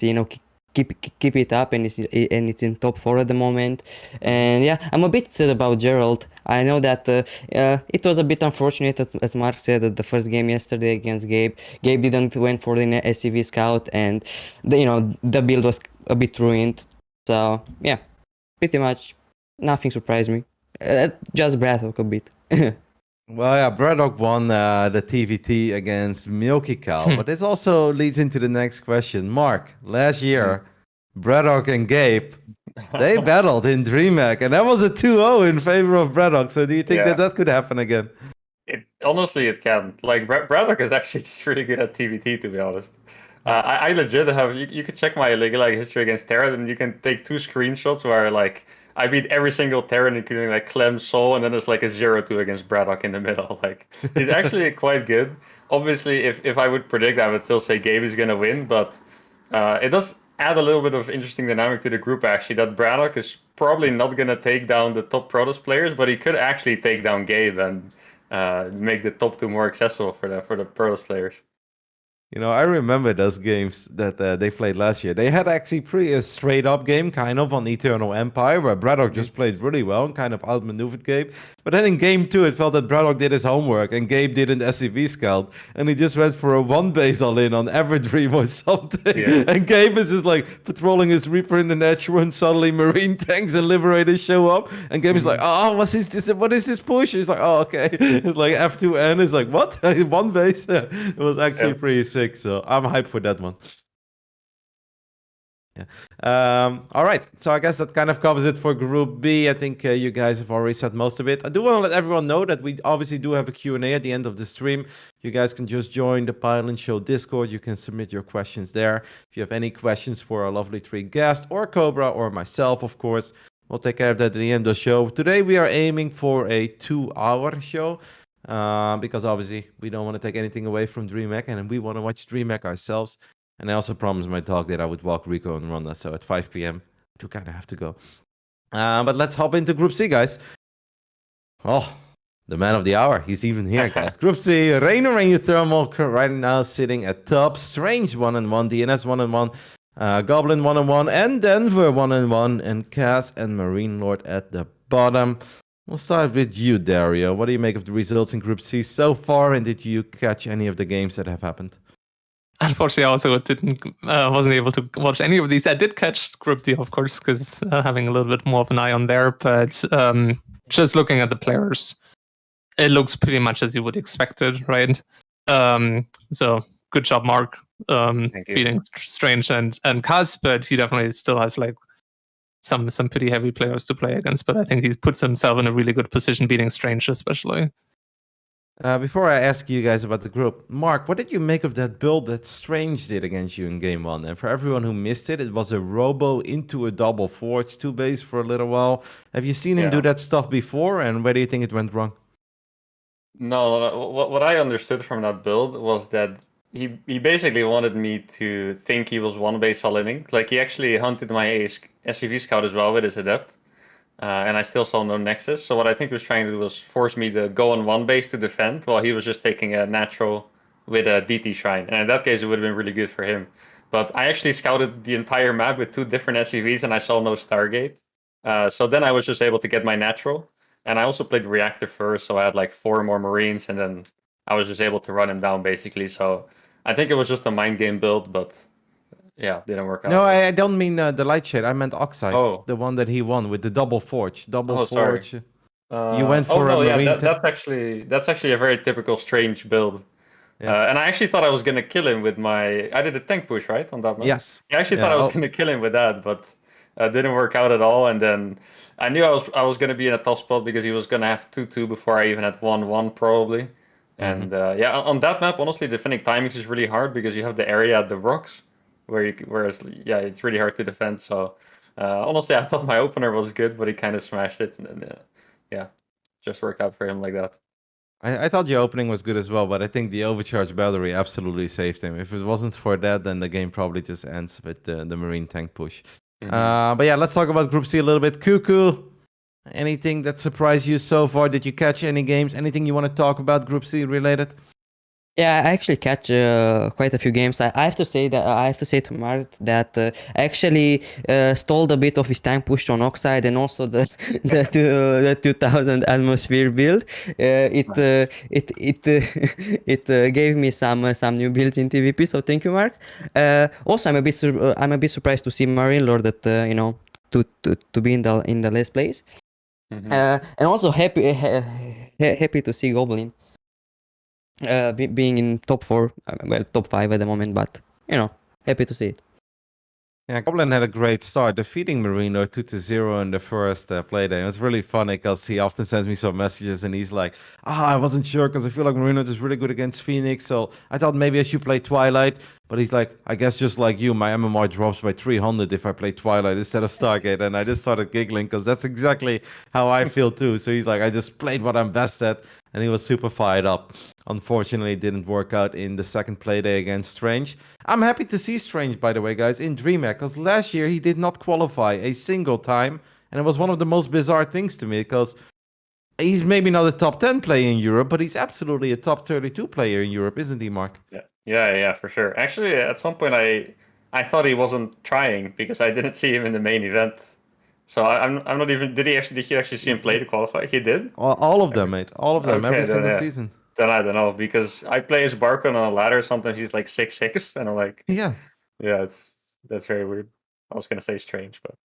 keep it up, and it's in top 4 at the moment. And yeah, I'm a bit sad about Gerald. I know that it was a bit unfortunate, as Mark said, at the first game yesterday against Gabe. Gabe didn't went for the SCV scout, and the build was a bit ruined. So yeah, pretty much nothing surprised me. Just Bratok a bit. Well, yeah, Braddock won the TVT against Milky Cow, but this also leads into the next question. Mark, last year, Braddock and Gabe, they battled in DreamHack, and that was a 2-0 in favor of Braddock. So do you think that could happen again? Honestly, it can. Like, Braddock is actually just really good at TVT, to be honest. I legit have, you could check my like history against Terran, and you can take 2 screenshots where like I beat every single Terran, including like Clem, Soul, and then there's like a 0-2 against Braddock in the middle. Like, he's actually quite good. Obviously, if I would predict, I would still say Gabe is gonna win, but it does add a little bit of interesting dynamic to the group, actually, that Braddock is probably not gonna take down the top Protoss players, but he could actually take down Gabe and make the top 2 more accessible for the Protoss players. I remember those games that they played last year. They had actually pretty straight up game, kind of, on Eternal Empire, where Braddock just played really well and kind of outmaneuvered Gabe. But then in game 2, it felt that Braddock did his homework and Gabe didn't SCV scout, and he just went for a 1 base all in on Everdream or something. Yeah. And Gabe is just like patrolling his Reaper in the natural, and suddenly Marine tanks and Liberators show up, and Gabe is like, "Oh, what is this push?" He's like, "Oh, okay." It's like F2N is like, "What? 1 base?" It was actually pretty sick. So I'm hyped for that one. Yeah. All right. So I guess that kind of covers it for Group B. I think you guys have already said most of it. I do want to let everyone know that we obviously do have a Q&A at the end of the stream. You guys can just join the Pylon Show Discord. You can submit your questions there. If you have any questions for our lovely 3 guests, or Cobra, or myself, of course, we'll take care of that at the end of the show. Today we are aiming for a 2-hour show. Because obviously we don't want to take anything away from DreamHack, and we want to watch DreamHack ourselves. And I also promised my dog that I would walk Rico and Ronda, so at 5 p.m. I do kind of have to go. But let's hop into Group C, guys. Oh, the man of the hour. He's even here, guys. Group C, Rain Thermal right now sitting at top. Strange 1-1, DNS 1-1, Goblin 1-1, and Denver 1-1, and Cass and Marine Lord at the bottom. We'll start with you, Dario. What do you make of the results in Group C so far, and did you catch any of the games that have happened? Unfortunately, I also wasn't able to watch any of these. I did catch Group D, of course, because having a little bit more of an eye on there. But just looking at the players, it looks pretty much as you would expect it, right? So good job, Mark, beating Strange and Kaz, but he definitely still has like some pretty heavy players to play against. But I think he puts himself in a really good position, beating Strange especially. Before I ask you guys about the group, Mark, what did you make of that build that Strange did against you in Game 1? And for everyone who missed it, it was a Robo into a double forge 2 base for a little while. Have you seen him do that stuff before, and where do you think it went wrong? No, what I understood from that build was that he basically wanted me to think he was 1 base all inning. Like, he actually hunted my SCV scout as well with his Adept. And I still saw no Nexus. So what I think he was trying to do was force me to go on 1 base to defend, while he was just taking a natural with a DT Shrine. And in that case, it would have been really good for him. But I actually scouted the entire map with 2 different SCVs, and I saw no Stargate. So then I was just able to get my natural, and I also played reactor first, so I had like 4 more Marines, and then I was just able to run him down basically. So I think it was just a mind game build, but yeah, didn't work out. No, I don't mean the light shade. I meant Oxide, Oh. the one that he won with the double forge. Oh, sorry. Forge. You went for no, a yeah, Marine. that's actually a very typical strange build. Yeah. And I actually thought I was gonna kill him with my. I did a tank push, right, on that map. Yes. I actually Yeah, thought I was oh. gonna kill him with that, but didn't work out at all. And then I knew I was gonna be in a tough spot because he was gonna have 2-2 before I even had 1-1 probably. And yeah, on that map, honestly, defending timings is really hard because you have the area at the rocks, whereas yeah, it's really hard to defend. So honestly, I thought my opener was good, but he kind of smashed it, and then yeah, just worked out for him like that. I thought your opening was good as well, but I think the overcharged battery absolutely saved him. If it wasn't for that, then the game probably just ends with the Marine tank push. But yeah, let's talk about Group C a little bit. Cuku, anything that surprised you so far? Did you catch any games? Anything you want to talk about Group C related? Yeah, I actually catch quite a few games. I have to say to Mark that I actually stole a bit of his tank push on Oxide and also the the 2000 atmosphere build. It gave me some new builds in TVP. So thank you, Mark. Also, I'm a bit surprised to see Marine Lord that to be in the last place. And also happy to see Goblin. Being in top 4, well, top 5 at the moment, but happy to see it. Yeah, Goblin had a great start, defeating Marino 2-0 in the first play day. It was really funny because he often sends me some messages and he's like, I wasn't sure because I feel like Marino is really good against Phoenix, so I thought maybe I should play Twilight. But he's like, I guess just like you, my MMR drops by 300 if I play Twilight instead of Stargate. And I just started giggling because that's exactly how I feel too. So he's like, I just played what I'm best at. And he was super fired up. Unfortunately, it didn't work out in the second play day against Strange. I'm happy to see Strange, by the way, guys, in DreamHack, because last year he did not qualify a single time. And it was one of the most bizarre things to me, because he's maybe not a top 10 player in Europe, but he's absolutely a top 32 player in Europe, isn't he, Mark? Yeah, for sure. Actually, at some point, I thought he wasn't trying because I didn't see him in the main event. So I'm not even. Did you actually see him play to qualify? He did. All of them, mate. All of them, Okay, every single yeah. season. Then I don't know because I play as Barco on a ladder. Sometimes he's like 6'6", and I'm like, Yeah. That's very weird. I was gonna say strange, but.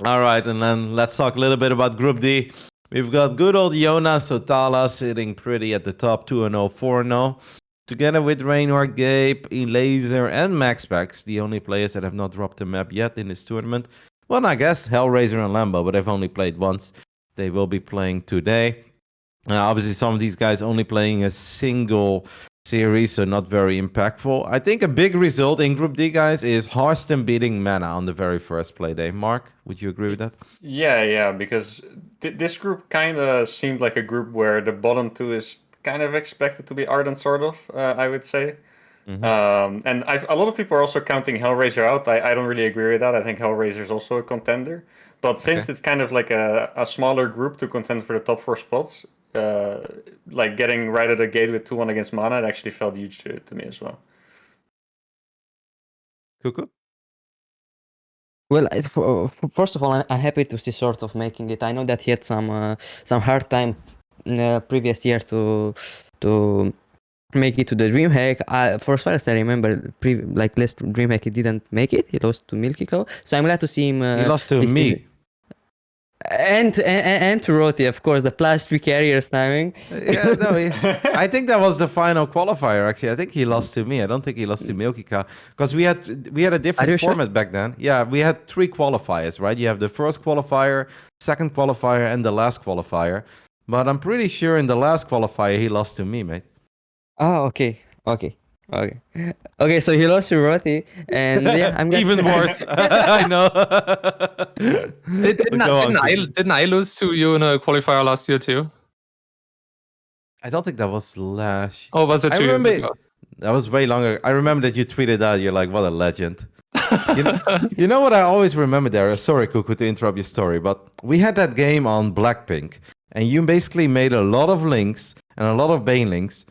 All right, and then let's talk a little bit about Group D. We've got good old Jonas Sotala sitting pretty at the top, 2-0, 4-0. Together with Raynor, Gabe, Elaser, and MaxPax, the only players that have not dropped the map yet in this tournament. Well, I guess Hellraiser and Lambo, but they've only played once. They will be playing today. Obviously, some of these guys only playing a single series, so not very impactful. I think a big result in Group D, guys, is Harston beating Mana on the very first play day. Mark, would you agree with that? Yeah, because this group kind of seemed like a group where the bottom 2 is kind of expected to be Ardent, sort of, I would say. And a lot of people are also counting Hellraiser out. I don't really agree with that. I think Hellraiser is also a contender. But since it's kind of like a smaller group to contend for the top 4 spots, like getting right at the gate with 2-1 against Mana, it actually felt huge to me as well. Cuku? Well, first of all, I'm happy to see sort of making it. I know that he had some hard time previous year to make it to the DreamHack. For as far as I remember, last DreamHack he didn't make it. He lost to Milky Cow. So I'm glad to see him. He lost to me. And to Rotti, of course, the +3 carriers timing. Yeah, no, I think that was the final qualifier. Actually, I think he lost to me. I don't think he lost to Milky Cow because we had a different format back then. Yeah, we had 3 qualifiers, right? You have the first qualifier, second qualifier, and the last qualifier. But I'm pretty sure in the last qualifier he lost to me, mate. Oh, okay. So he lost to Rotti, and yeah, I'm even worse. I know. Didn't I lose to you in a qualifier last year too? I don't think that was last. Oh, was it 2 years ago? That was way longer. I remember that you tweeted out. You're like, what a legend. You know what I always remember there? Sorry, Cuku, to interrupt your story, but we had that game on Blackpink, and you basically made a lot of links and a lot of Bane links.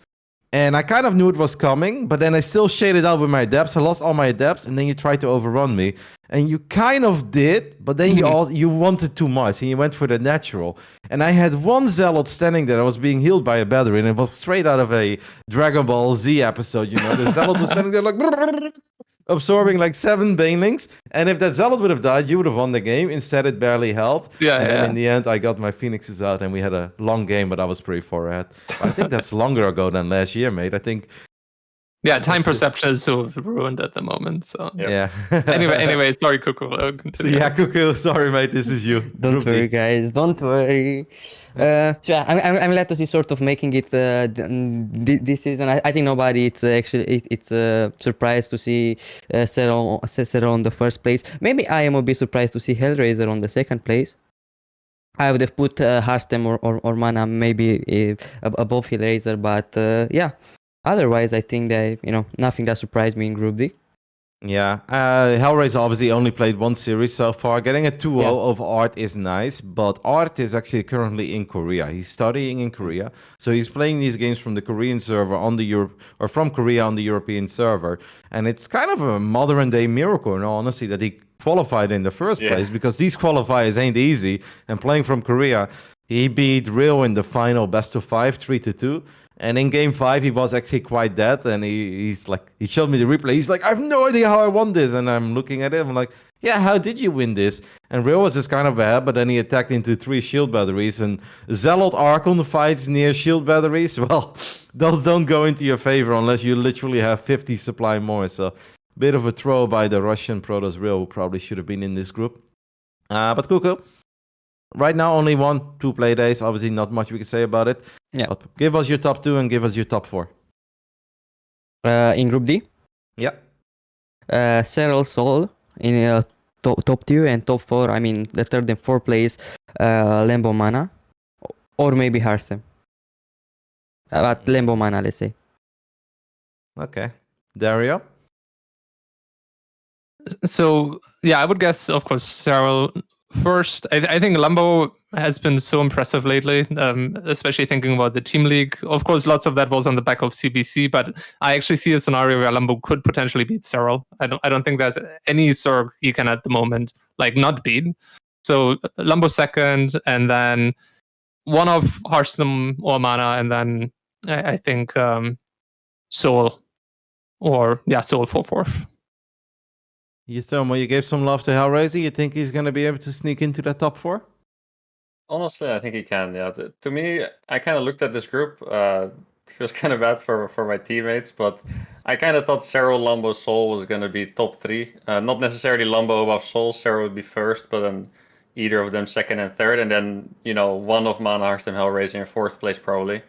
And I kind of knew it was coming, but then I still shaded out with my adepts. I lost all my adepts, and then you tried to overrun me. And you kind of did, but then you wanted too much, and you went for the natural. And I had one zealot standing there. I was being healed by a battery, and it was straight out of a Dragon Ball Z episode, you know? The zealot was standing there like... absorbing like 7 banelings, and if that zealot would have died, you would have won the game. Instead, it barely held. And then in the end, I got my phoenixes out, and we had a long game, but I was pretty far ahead. But I think that's longer ago than last year, mate. I think. Yeah, time perception is so ruined at the moment. So yeah. anyway, sorry, Cuku. So yeah, Cuku, sorry, mate. This is you. Don't worry, guys. Don't worry. So yeah, I'm glad to see sort of making it this season. I think nobody it's surprised to see Cero on the first place. Maybe I am a bit surprised to see Hellraiser on the second place. I would have put Hearthstone or Mana maybe above Hellraiser, but yeah. Otherwise, I think that nothing that surprised me in Group D. Yeah, Hellraiser obviously only played one series so far. Getting a 2-0 of Art is nice, but Art is actually currently in Korea. He's studying in Korea, so he's playing these games from the Korean server on the from Korea on the European server, and it's kind of a modern day miracle, in all honesty, that he qualified in the first place, because these qualifiers ain't easy. And playing from Korea, he beat Real in the final best of 5, 3-2. And in game 5, he was actually quite dead. And he's like, he showed me the replay. He's like, I have no idea how I won this. And I'm looking at it. I'm like, yeah, how did you win this? And Real was just kind of ahead, but then he attacked into 3 shield batteries. And Zealot Archon fights near shield batteries. Well, those don't go into your favor unless you literally have 50 supply more. So, bit of a throw by the Russian Protoss Real, who probably should have been in this group. But Cuku. Right now, only 1-2 play days. Obviously, not much we can say about it. Yeah. But give us your top 2 and give us your top 4. In Group D? Yeah. Cyril Sol in top 2 and top 4. I mean, the third and fourth place, Lambo Mana. Or maybe Hearthstone. But Lambo Mana, let's say. Okay. Dario? So, yeah, I would guess, of course, Cyril first. I think Lambo has been so impressive lately, especially thinking about the Team League. Of course, lots of that was on the back of CBC, but I actually see a scenario where Lambo could potentially beat Cyril. I don't think there's any Zerg he can at the moment not beat. So Lambo second, and then one of Hearthstone or Mana, and then I think Soul Soul for fourth. You gave some love to Hellraiser. You think he's going to be able to sneak into that top 4? Honestly, I think he can. Yeah. To me, I kind of looked at this group. Feels kind of bad for my teammates, but I kind of thought Cero, Lambo, Soul was going to be top 3. Not necessarily Lambo above Soul. Cero would be first, but then either of them second and third, and then one of Mana, Hearthstone, Hellraiser in fourth place probably.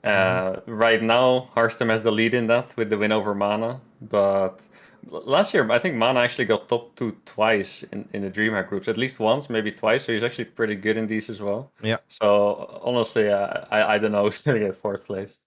Right now, Hearthstone has the lead in that with the win over Mana, but last year I think Mana actually got top 2 twice in the DreamHack groups, at least once, maybe twice. So he's actually pretty good in these as well. Yeah. So honestly, I don't know who's gonna get fourth place.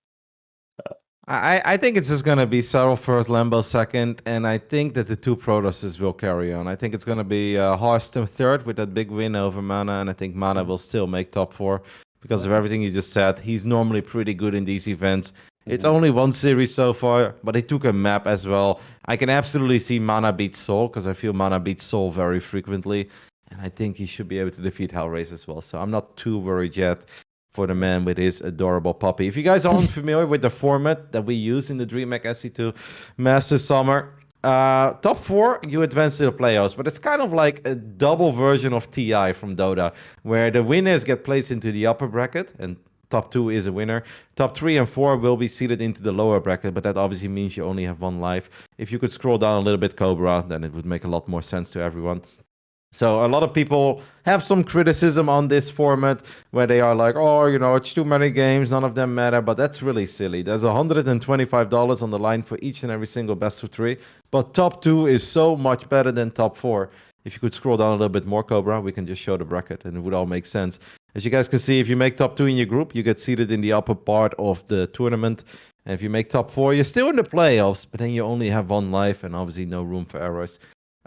I think it's just going to be Cyril first, Lambo second, and I think that the 2 Protosses will carry on. I think it's going to be Hearthstone third with that big win over Mana, and I think Mana will still make top 4 because of everything you just said. He's normally pretty good in these events. It's only one series so far, but they took a map as well. I can absolutely see Mana beat Soul, because I feel Mana beats Soul very frequently, and I think he should be able to defeat Hellraiser as well. So I'm not too worried yet for the man with his adorable puppy. If you guys are unfamiliar with the format that we use in the DreamHack SC2 Master Summer, top 4, you advance to the playoffs, but it's kind of like a double version of TI from Dota, where the winners get placed into the upper bracket, and top 2 is a winner. Top 3 and 4 will be seated into the lower bracket, but that obviously means you only have 1 life. If you could scroll down a little bit, Cobra, then it would make a lot more sense to everyone. So a lot of people have some criticism on this format where they are like, oh, it's too many games, none of them matter, but that's really silly. There's $125 on the line for each and every single best of 3, but top 2 is so much better than top 4. If you could scroll down a little bit more, Cobra, we can just show the bracket and it would all make sense. As you guys can see, if you make top 2 in your group, you get seated in the upper part of the tournament. And if you make top 4, you're still in the playoffs, but then you only have 1 life and obviously no room for errors.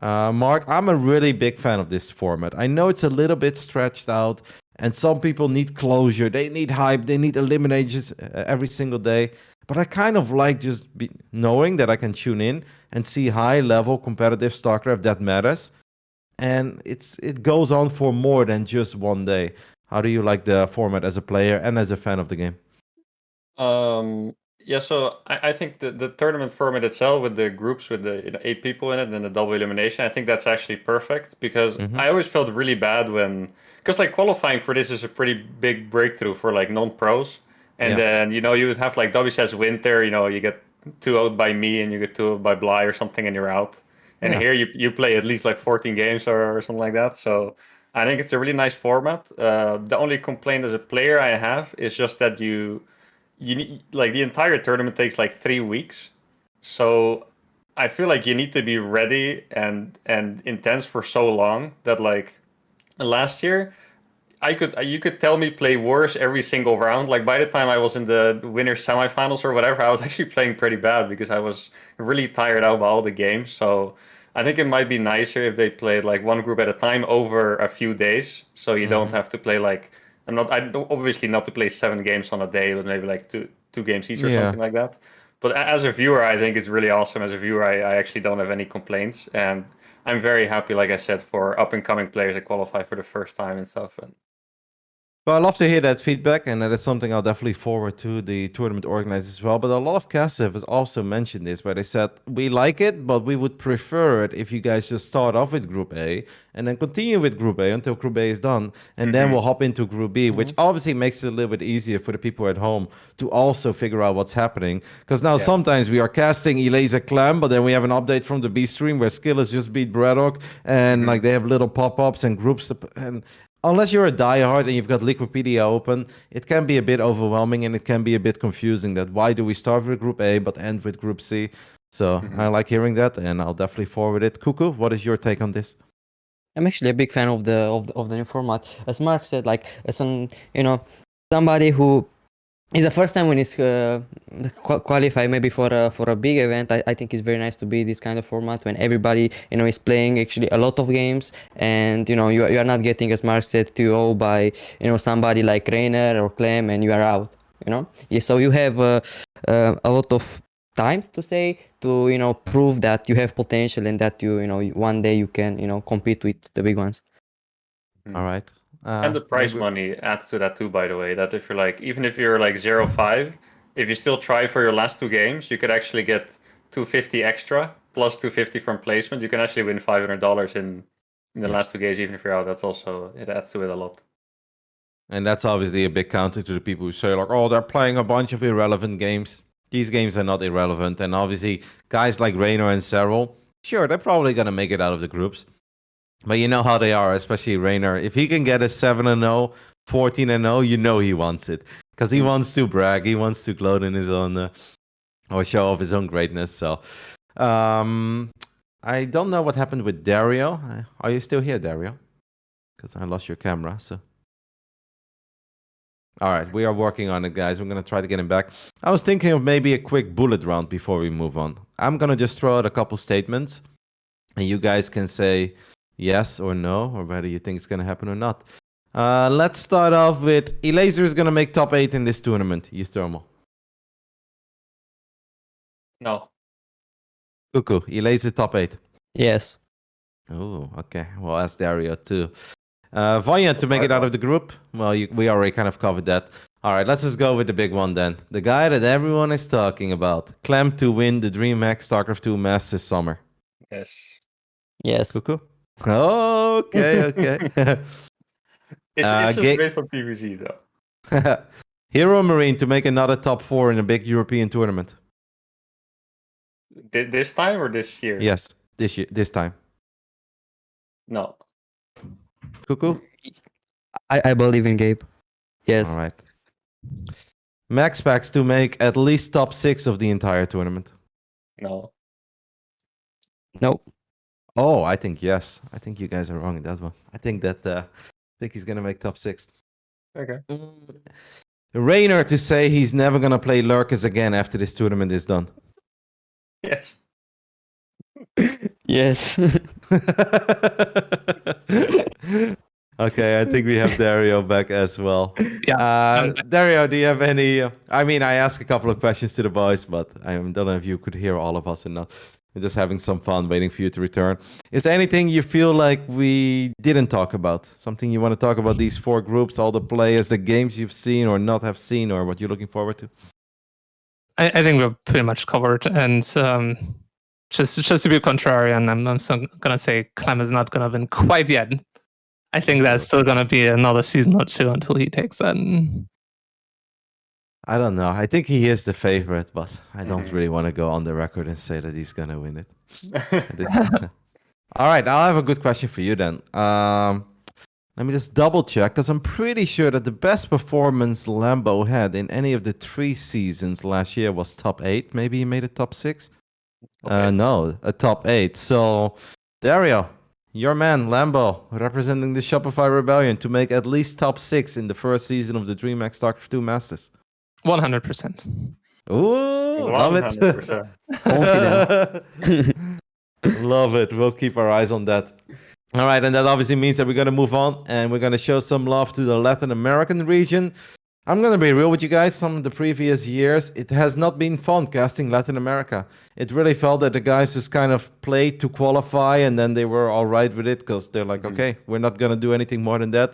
Mark, I'm a really big fan of this format. I know it's a little bit stretched out, and some people need closure. They need hype. They need eliminations every single day. But I kind of like just knowing that I can tune in and see high level competitive StarCraft that matters. And it goes on for more than just one day. How do you like the format as a player and as a fan of the game? Yeah, so I think the tournament format itself with the groups with the 8 people in it and the double elimination, I think that's actually perfect because I always felt really bad because like qualifying for this is a pretty big breakthrough for like non-pros. And Yeah. then, you would have like WCS Winter, you get 2-0 by me and you get 2-0 by Bly or something and you're out. And Yeah. here you play at least like 14 games or something like that. So I think it's a really nice format. The only complaint as a player I have is just that you need like the entire tournament takes like 3 weeks, so I feel like you need to be ready and intense for so long that like last year you could tell me play worse every single round. Like by the time I was in the winner semifinals or whatever, I was actually playing pretty bad because I was really tired out by all the games. So I think it might be nicer if they played like one group at a time over a few days, so you don't have to play like I don't obviously not to play 7 games on a day, but maybe like two games each or Yeah. something like that. But as a viewer, I think it's really awesome. As a viewer, I actually don't have any complaints, and I'm very happy, like I said, for up and coming players that qualify for the first time and stuff. And Well, I love to hear that feedback, and that is something I'll definitely forward to the tournament organizers as well. But a lot of casters have also mentioned this, where they said, we like it, but we would prefer it if you guys just start off with Group A and then continue with Group A until Group A is done. And then we'll hop into Group B, which obviously makes it a little bit easier for the people at home to also figure out what's happening. Because now sometimes we are casting Elaser Clam, but then we have an update from the B stream where Skillers just beat Braddock, and like they have little pop-ups and groups, and unless you're a diehard and you've got Liquipedia open, it can be a bit overwhelming and it can be a bit confusing that why do we start with Group A but end with Group C? So I like hearing that, and I'll definitely forward it. Cuku, what is your take on this? I'm actually a big fan of the new format. As Mark said, like somebody who is the first time when he's qualify maybe for a big event. I think it's very nice to be this kind of format when everybody is playing actually a lot of games, and you are not getting, as Mark said, 2-0 by somebody like Rainer or Clem, and you are out. Yeah, so you have a lot of time to say to prove that you have potential and that one day you can compete with the big ones. All right. And the prize money adds to that too, by the way. That if you're like, even if you're like 0-5, if you still try for your last 2 games, you could actually get 250 extra plus 250 from placement. You can actually win $500 in the last 2 games, even if you're out. That's also, it adds to it a lot. And that's obviously a big counter to the people who say like, oh, they're playing a bunch of irrelevant games. These games are not irrelevant. And obviously, guys like Rainer and Cyril, sure, they're probably going to make it out of the groups. But you know how they are, especially Rainer. If he can get a 7-0, 14-0, you know he wants it. Because he wants to brag. He wants to gloat in his own, or show off his own greatness. So, I don't know what happened with Dario. Are you still here, Dario? Because I lost your camera, so. All right, we are working on it, guys. We're going to try to get him back. I was thinking of maybe a quick bullet round before we move on. I'm going to just throw out a couple statements, and you guys can say yes or no, or whether you think it's going to happen or not. Let's start off with Elaser is going to make top 8 in this tournament. Euthermal. No. Cuku, Elaser top 8. Yes. Oh, okay. Well, ask Dario too. Vanya to make it out of the group. Well, we already kind of covered that. All right, let's just go with the big one then. The guy that everyone is talking about. Clem to win the DreamHack StarCraft 2 Masters Summer. Yes. Yes. Cuku? Okay. It's just based on PvZ though. Hero Marine to make another top 4 in a big European tournament. This time or this year? Yes, this time. No. Cuku? I believe in Gabe. Yes. All right. Max Packs to make at least top 6 of the entire tournament. No. No. Oh, I think yes. I think you guys are wrong in that one. I think he's gonna make top 6. Okay. Rainer to say he's never gonna play Lurkers again after this tournament is done. Yes. Yes. Okay, I think we have Dario back as well. Yeah. Dario, do you have any? I mean, I asked a couple of questions to the boys, but I don't know if you could hear all of us or not. We're just having some fun waiting for you to return. Is there anything you feel like we didn't talk about? Something you want to talk about these 4 groups, all the players, the games you've seen or not have seen, or what you're looking forward to? I think we're pretty much covered. And just to be contrarian, I'm still gonna say Clem is not gonna win quite yet. I think that's still gonna be another season or 2 until he takes that. I don't know. I think he is the favorite, but I don't really want to go on the record and say that he's going to win it. All right, I'll have a good question for you then. Let me just double check, because I'm pretty sure that the best performance Lambo had in any of the 3 seasons last year was top 8. Maybe he made a top 6? Okay. No, a top 8. So, Dario, your man, Lambo, representing the Shopify Rebellion to make at least top 6 in the first season of the DreamHack StarCraft 2 Masters. 100%. Ooh, love it. 100%. Confident. Love it. We'll keep our eyes on that. All right, and that obviously means that we're going to move on and we're going to show some love to the Latin American region. I'm going to be real with you guys. Some of the previous years, it has not been fun casting Latin America. It really felt that the guys just kind of played to qualify and then they were all right with it because they're like, okay, we're not going to do anything more than that.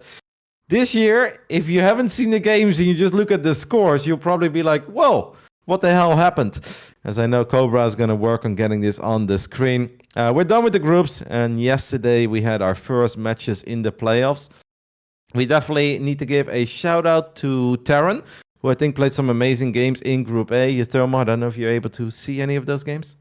This year, if you haven't seen the games and you just look at the scores, you'll probably be like, whoa, what the hell happened? As I know Cobra is going to work on getting this on the screen. We're done with the groups, and yesterday we had our first matches in the playoffs. We definitely need to give a shout out to Terran, who I think played some amazing games in Group A. Yathermo, I don't know if you're able to see any of those games.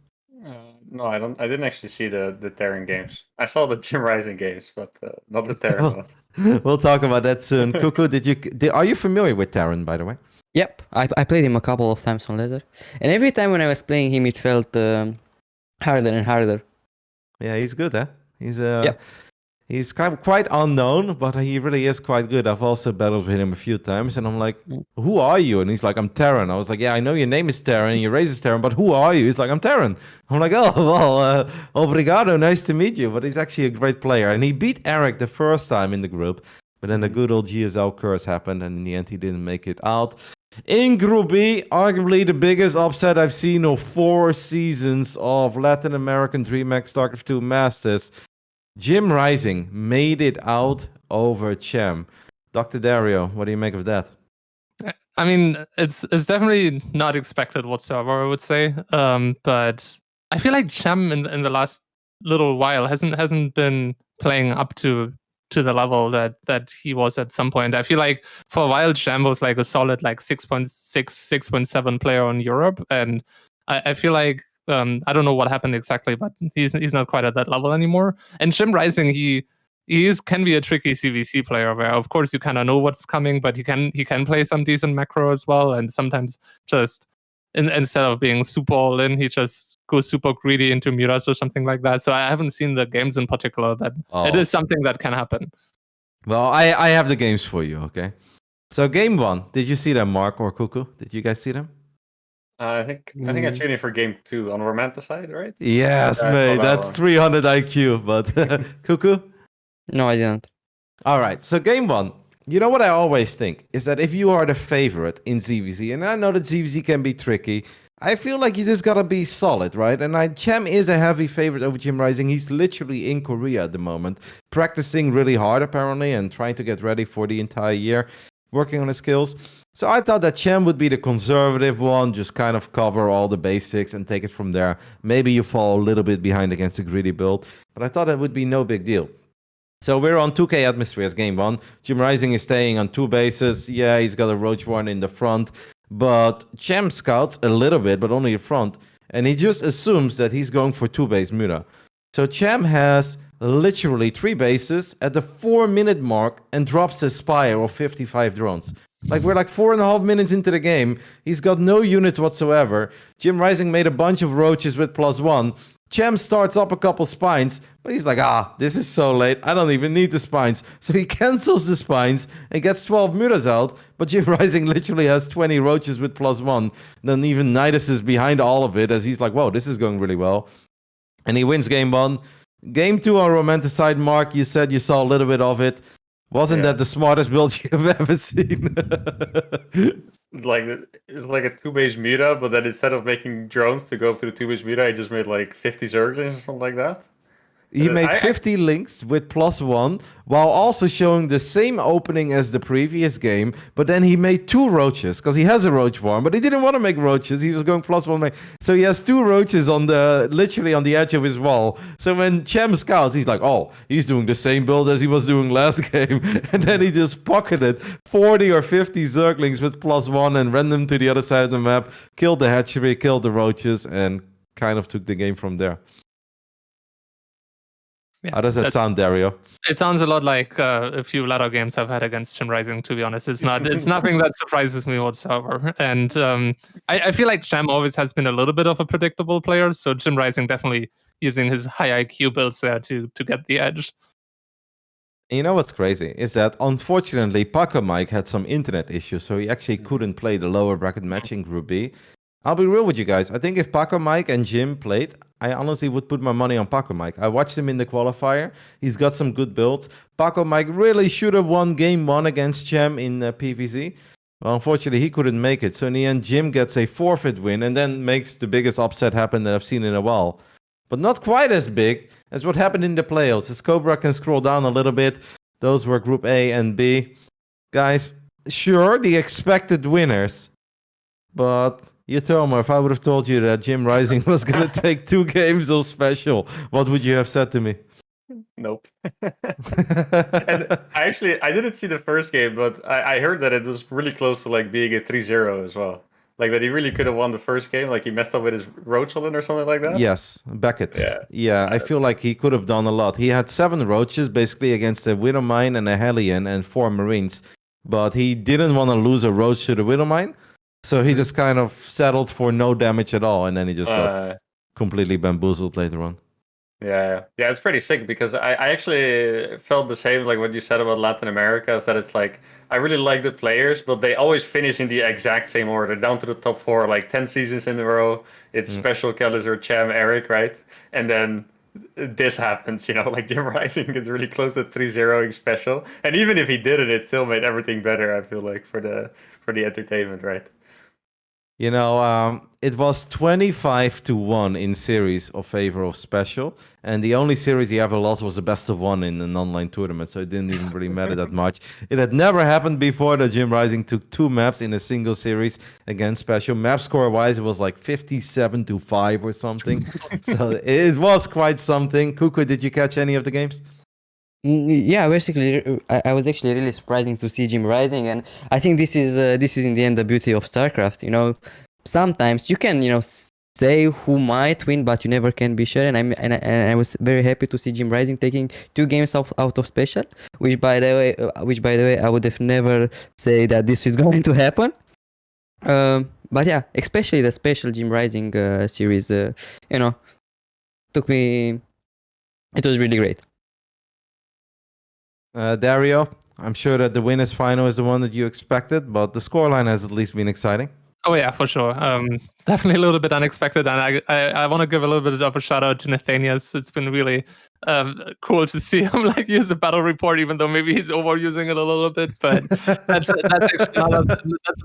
No, I don't. I didn't actually see the Terran games. I saw the Gym Rising games, but not the Terran ones. We'll talk about that soon. Cuku, are you familiar with Terran, by the way? Yep, I played him a couple of times on ladder, and every time when I was playing him, it felt harder and harder. Yeah, he's good, huh? Yep. He's quite unknown, but he really is quite good. I've also battled with him a few times, and I'm like, who are you? And he's like, I'm Terran. I was like, yeah, I know your name is Terran, and your race is Terran, but who are you? He's like, I'm Terran. I'm like, oh, well, obrigado, nice to meet you. But he's actually a great player. And he beat Eric the first time in the group, but then the good old GSL curse happened, and in the end, he didn't make it out. In Group B, arguably the biggest upset I've seen of 4 seasons of Latin American DreamHack StarCraft 2 Masters. Gym Rising made it out over Chem. Dr. Dario, what do you make of that? I mean, it's definitely not expected whatsoever, I would say. But I feel like Chem in the last little while hasn't been playing up to the level that he was at some point. I feel like for a while Chem was like a solid like 6.6, 6.7 player in Europe, and I feel like I don't know what happened exactly, but he's not quite at that level anymore. And Gym Rising, he can be a tricky CVC player where of course you kind of know what's coming, but he can play some decent macro as well, and sometimes just instead of being super all in, he just goes super greedy into mutas or something like that. So I haven't seen the games in particular, but it is something that can happen. Well, I have the games for you, okay? So game 1, did you see them, Mark or Cuku? Did you guys see them? I think I tuned in for game 2 on Romanticide, right? Yes, Yeah, mate. That's one. 300 IQ, but Cuku? No, I didn't. All right, so game 1. You know what I always think is that if you are the favorite in ZVZ, and I know that ZVZ can be tricky, I feel like you just gotta be solid, right? And Chem is a heavy favorite over Gym Rising. He's literally in Korea at the moment, practicing really hard apparently, and trying to get ready for the entire year, working on his skills. So I thought that Chem would be the conservative one, just kind of cover all the basics and take it from there. Maybe you fall a little bit behind against a greedy build, but I thought that would be no big deal. So we're on 2K Atmospheres game 1. Gym Rising is staying on 2 bases. Yeah, he's got a Roach one in the front, but Chem scouts a little bit, but only in front, and he just assumes that he's going for 2 base muta. So Chem has literally 3 bases at the 4-minute mark and drops a Spire of 55 drones. Like, we're like 4.5 minutes into the game. He's got no units whatsoever. Gym Rising made a bunch of Roaches with +1. Chem starts up a couple spines, but he's like, this is so late. I don't even need the spines. So he cancels the spines and gets 12 mutas out, but Gym Rising literally has 20 Roaches with +1. Then even Nidus is behind all of it, as he's like, whoa, this is going really well. And he wins game 1. Game 2 on Romanticide, Mark, you said you saw a little bit of it. Wasn't Yeah. that the smartest build you've ever seen? Like it's like a 2-base meta, but then instead of making drones to go up to the 2-base meta, I just made like 50 Zerglings or something like that. He And made 50 links with +1 while also showing the same opening as the previous game, but then he made 2 roaches because he has a roach farm, but he didn't want to make roaches. He was going +1. So he has 2 roaches literally on the edge of his wall. So when Chem scouts, he's like, oh, he's doing the same build as he was doing last game. And then he just pocketed 40 or 50 Zerglings with +1 and ran them to the other side of the map, killed the hatchery, killed the roaches, and kind of took the game from there. Yeah, How does that sound, Dario? It sounds a lot like a few Ladder games I've had against Jim Rising. To be honest, it's nothing that surprises me whatsoever. And I feel like Jam always has been a little bit of a predictable player. So Jim Rising definitely using his high IQ builds there to get the edge. You know what's crazy is that unfortunately Paco Mike had some internet issues, so he actually couldn't play the lower bracket matching Group B. I'll be real with you guys. I think if Paco Mike and Jim played, I honestly would put my money on Paco Mike. I watched him in the qualifier. He's got some good builds. Paco Mike really should have won game 1 against Chem in PVZ. Well, unfortunately, he couldn't make it. So in the end, Jim gets a forfeit win and then makes the biggest upset happen that I've seen in a while. But not quite as big as what happened in the playoffs. As Cobra can scroll down a little bit, those were Group A and B. Guys, sure, the expected winners. But you tell me, if I would have told you that Jim Rising was going to take 2 games of special, what would you have said to me? Nope. And I didn't see the first game, but I heard that it was really close to like being a 3-0 as well. Like that he really could have won the first game. Like he messed up with his roach on it or something like that. Yes, Beckett. Yeah. I feel like he could have done a lot. He had 7 roaches basically against a Widowmine and a Hellion and 4 Marines. But he didn't want to lose a roach to the Widowmine. So he just kind of settled for no damage at all. And then he just got completely bamboozled later on. Yeah, it's pretty sick because I actually felt the same like what you said about Latin America, is that it's like I really like the players, but they always finish in the exact same order, down to the top 4, like 10 seasons in a row. It's Special, Kelliser, Cham, Eric, right? And then this happens, like Jim Rising gets really close to 3-0ing Special. And even if he did it still made everything better, I feel like, for the entertainment, right? It was 25-1 in series of favor of Special, and the only series he ever lost was the best of 1 in an online tournament, so it didn't even really matter that much. It had never happened before that Jim Rising took 2 maps in a single series against Special. Map score-wise, it was like 57-5 or something, so it was quite something. Cuku, did you catch any of the games? Yeah, basically, I was actually really surprising to see Jim Rising, and I think this is in the end the beauty of StarCraft. Sometimes you can say who might win, but you never can be sure. And I was very happy to see Jim Rising taking 2 games out of special, which by the way I would have never say that this is going to happen. But yeah, especially the special Jim Rising series, took me. It was really great. Dario, I'm sure that the winners final is the one that you expected, but the scoreline has at least been exciting. Oh yeah, for sure. Definitely a little bit unexpected, and I want to give a little bit of a shout out to Nathanias. It's been really cool to see him use the battle report, even though maybe he's overusing it a little bit. But that's actually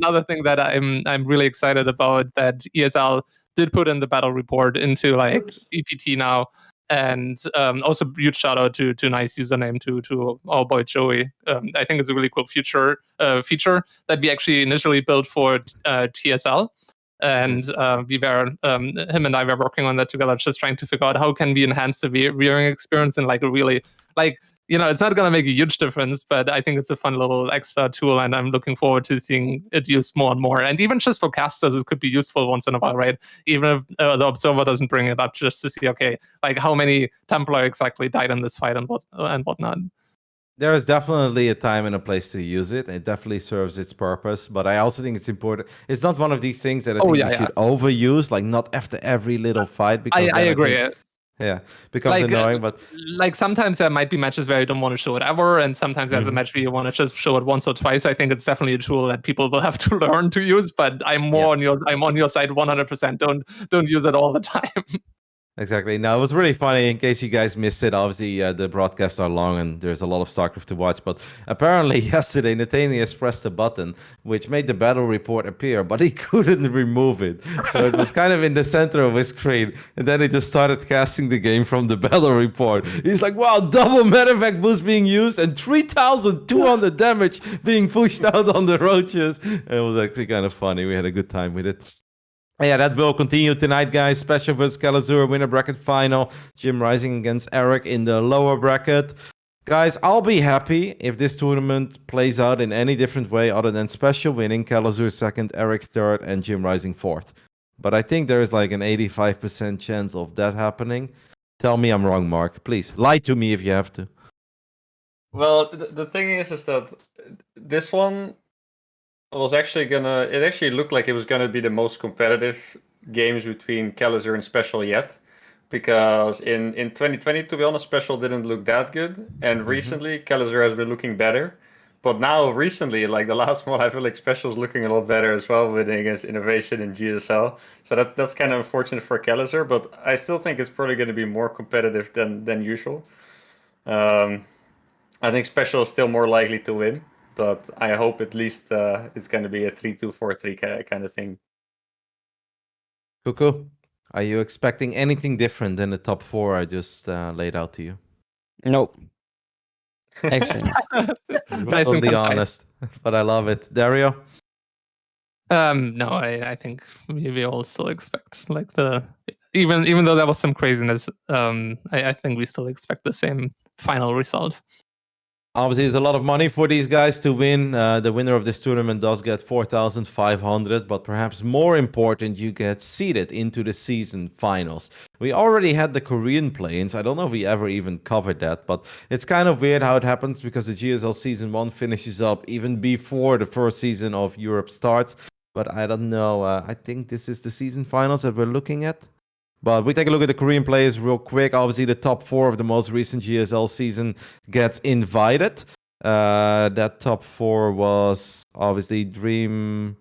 another thing that I'm really excited about, that ESL did put in the battle report into EPT now. And also huge shout out to nice username to our boy Joey. I think it's a really cool feature that we actually initially built for TSL, and we were him and I were working on that together, just trying to figure out how can we enhance the viewing experience in a really it's not going to make a huge difference, but I think it's a fun little extra tool, and I'm looking forward to seeing it used more and more. And even just for casters, it could be useful once in a while, right? Even if the observer doesn't bring it up, just to see, okay, how many Templar exactly died in this fight and whatnot. There is definitely a time and a place to use it. It definitely serves its purpose, but I also think it's important. It's not one of these things that I think you should overuse, not after every little fight. Because I agree. Becomes annoying, but sometimes there might be matches where you don't want to show it ever, and sometimes there's a match where you want to just show it once or twice. I think it's definitely a tool that people will have to learn to use, but I'm on your side 100%. Don't use it all the time. Exactly. Now, it was really funny, in case you guys missed it. Obviously, the broadcasts are long and there's a lot of StarCraft to watch. But apparently, yesterday, NeosteelEnthusiast pressed a button which made the battle report appear, but he couldn't remove it. So it was kind of in the center of his screen. And then he just started casting the game from the battle report. He's like, wow, double medevac boost being used and 3,200 damage being pushed out on the roaches. And it was actually kind of funny. We had a good time with it. Yeah, that will continue tonight, guys. Special vs. Calazur, winner bracket final. Jim Rising against Eric in the lower bracket. Guys, I'll be happy if this tournament plays out in any different way other than Special winning, Calazur second, Eric third, and Jim Rising fourth. But I think there is like an 85% chance of that happening. Tell me I'm wrong, Mark. Please, lie to me if you have to. Well, the thing is that this one was actually it actually looked like it was gonna be the most competitive games between Calazur and Special yet. Because in 2020, to be honest, Special didn't look that good. And recently, Calazur has been looking better. But now, recently, like the last one, I feel like Special is looking a lot better as well, winning against Innovation and GSL. So that's kind of unfortunate for Calazur, but I still think it's probably going to be more competitive than usual. I think Special is still more likely to win, but I hope at least it's going to be a 3-2, 4-3 kind of thing. Cuku, are you expecting anything different than the top four I just laid out to you? Nope. Actually, Nice and Totally concise. honest, but I love it. Dario? No, I think we all still expect like even though there was some craziness, I think we still expect the same final result. Obviously, there's a lot of money for these guys to win. The winner of this tournament does get 4,500, but perhaps more important, you get seeded into the season finals. We already had the Korean play-ins. I don't know if we ever even covered that, but it's kind of weird how it happens because the GSL Season 1 finishes up even before the first season of Europe starts. But I don't know. I think this is the season finals that we're looking at. But we take a look at the Korean players real quick. Obviously, the top four of the most recent GSL season gets invited. That top four was obviously Dream,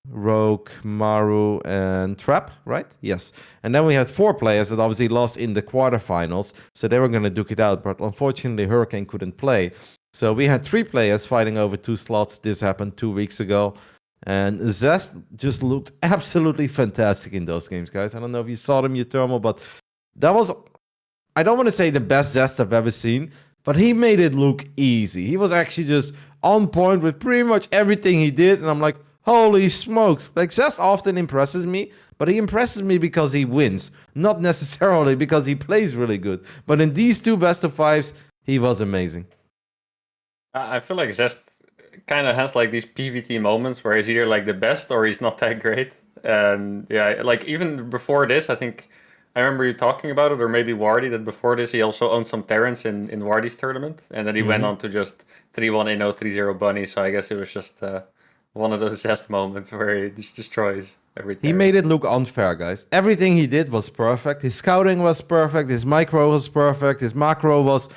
Rogue, Maru, and Trap, right? Yes. And then we had four players that obviously lost in the quarterfinals. So they were going to duke it out. But unfortunately, Hurricane couldn't play. So we had three players fighting over two slots. This happened 2 weeks ago. And Zest just looked absolutely fantastic in those games, guys. I don't know if you saw them, Uthermal, but that was, I don't want to say the best Zest I've ever seen, but he made it look easy. He was actually just on point with pretty much everything he did. And I'm like, holy smokes. Like, Zest often impresses me, but he impresses me because he wins, not necessarily because he plays really good. But in these two best of fives, he was amazing. I feel like Zest kind of has like these PvT moments where he's either like the best or he's not that great. And yeah, like even before this, I think I remember you talking about it, or maybe Wardy, that before this he also owned some Terrans in Wardy's tournament, and then he went on to just 3-1 Inno 3-0 Bunny. So I guess it was just one of those Zest moments where he just destroys everything. He made it look unfair, guys. Everything he did was perfect. His scouting was perfect. His micro was perfect. His macro was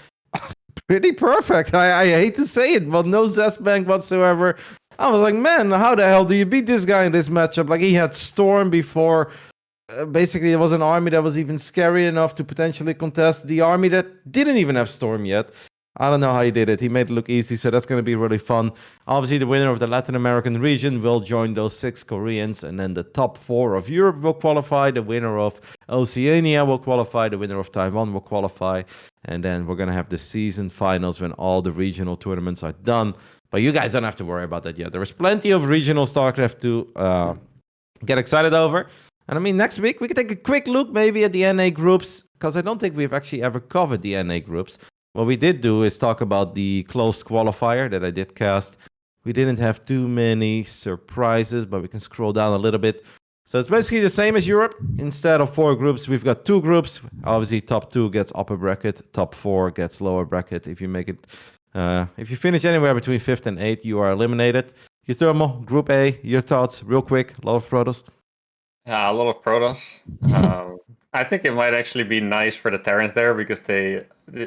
pretty perfect. I hate to say it, but no Zest bank whatsoever. I was like, man, how the hell do you beat this guy in this matchup? Like, he had Storm before. Basically, it was an army that was even scary enough to potentially contest the army that didn't even have Storm yet. I don't know how he did it. He made it look easy, so that's going to be really fun. Obviously, the winner of the Latin American region will join those 6 Koreans, and then the top 4 of Europe will qualify. The winner of Oceania will qualify. The winner of Taiwan will qualify. And then we're going to have the season finals when all the regional tournaments are done. But you guys don't have to worry about that yet. There is plenty of regional StarCraft to get excited over. And I mean, next week, we can take a quick look maybe at the NA groups, because I don't think we've actually ever covered the NA groups. What we did do is talk about the closed qualifier that I did cast. We didn't have too many surprises, but we can scroll down a little bit. So it's basically the same as Europe. Instead of 4 groups, we've got 2 groups. Obviously, top 2 gets upper bracket, top 4 gets lower bracket. If you make it, if you finish anywhere between 5th and 8th, you are eliminated. Uthermal, Group A, your thoughts, real quick. A lot of Protoss. Yeah, a lot of Protoss. I think it might actually be nice for the Terrans there because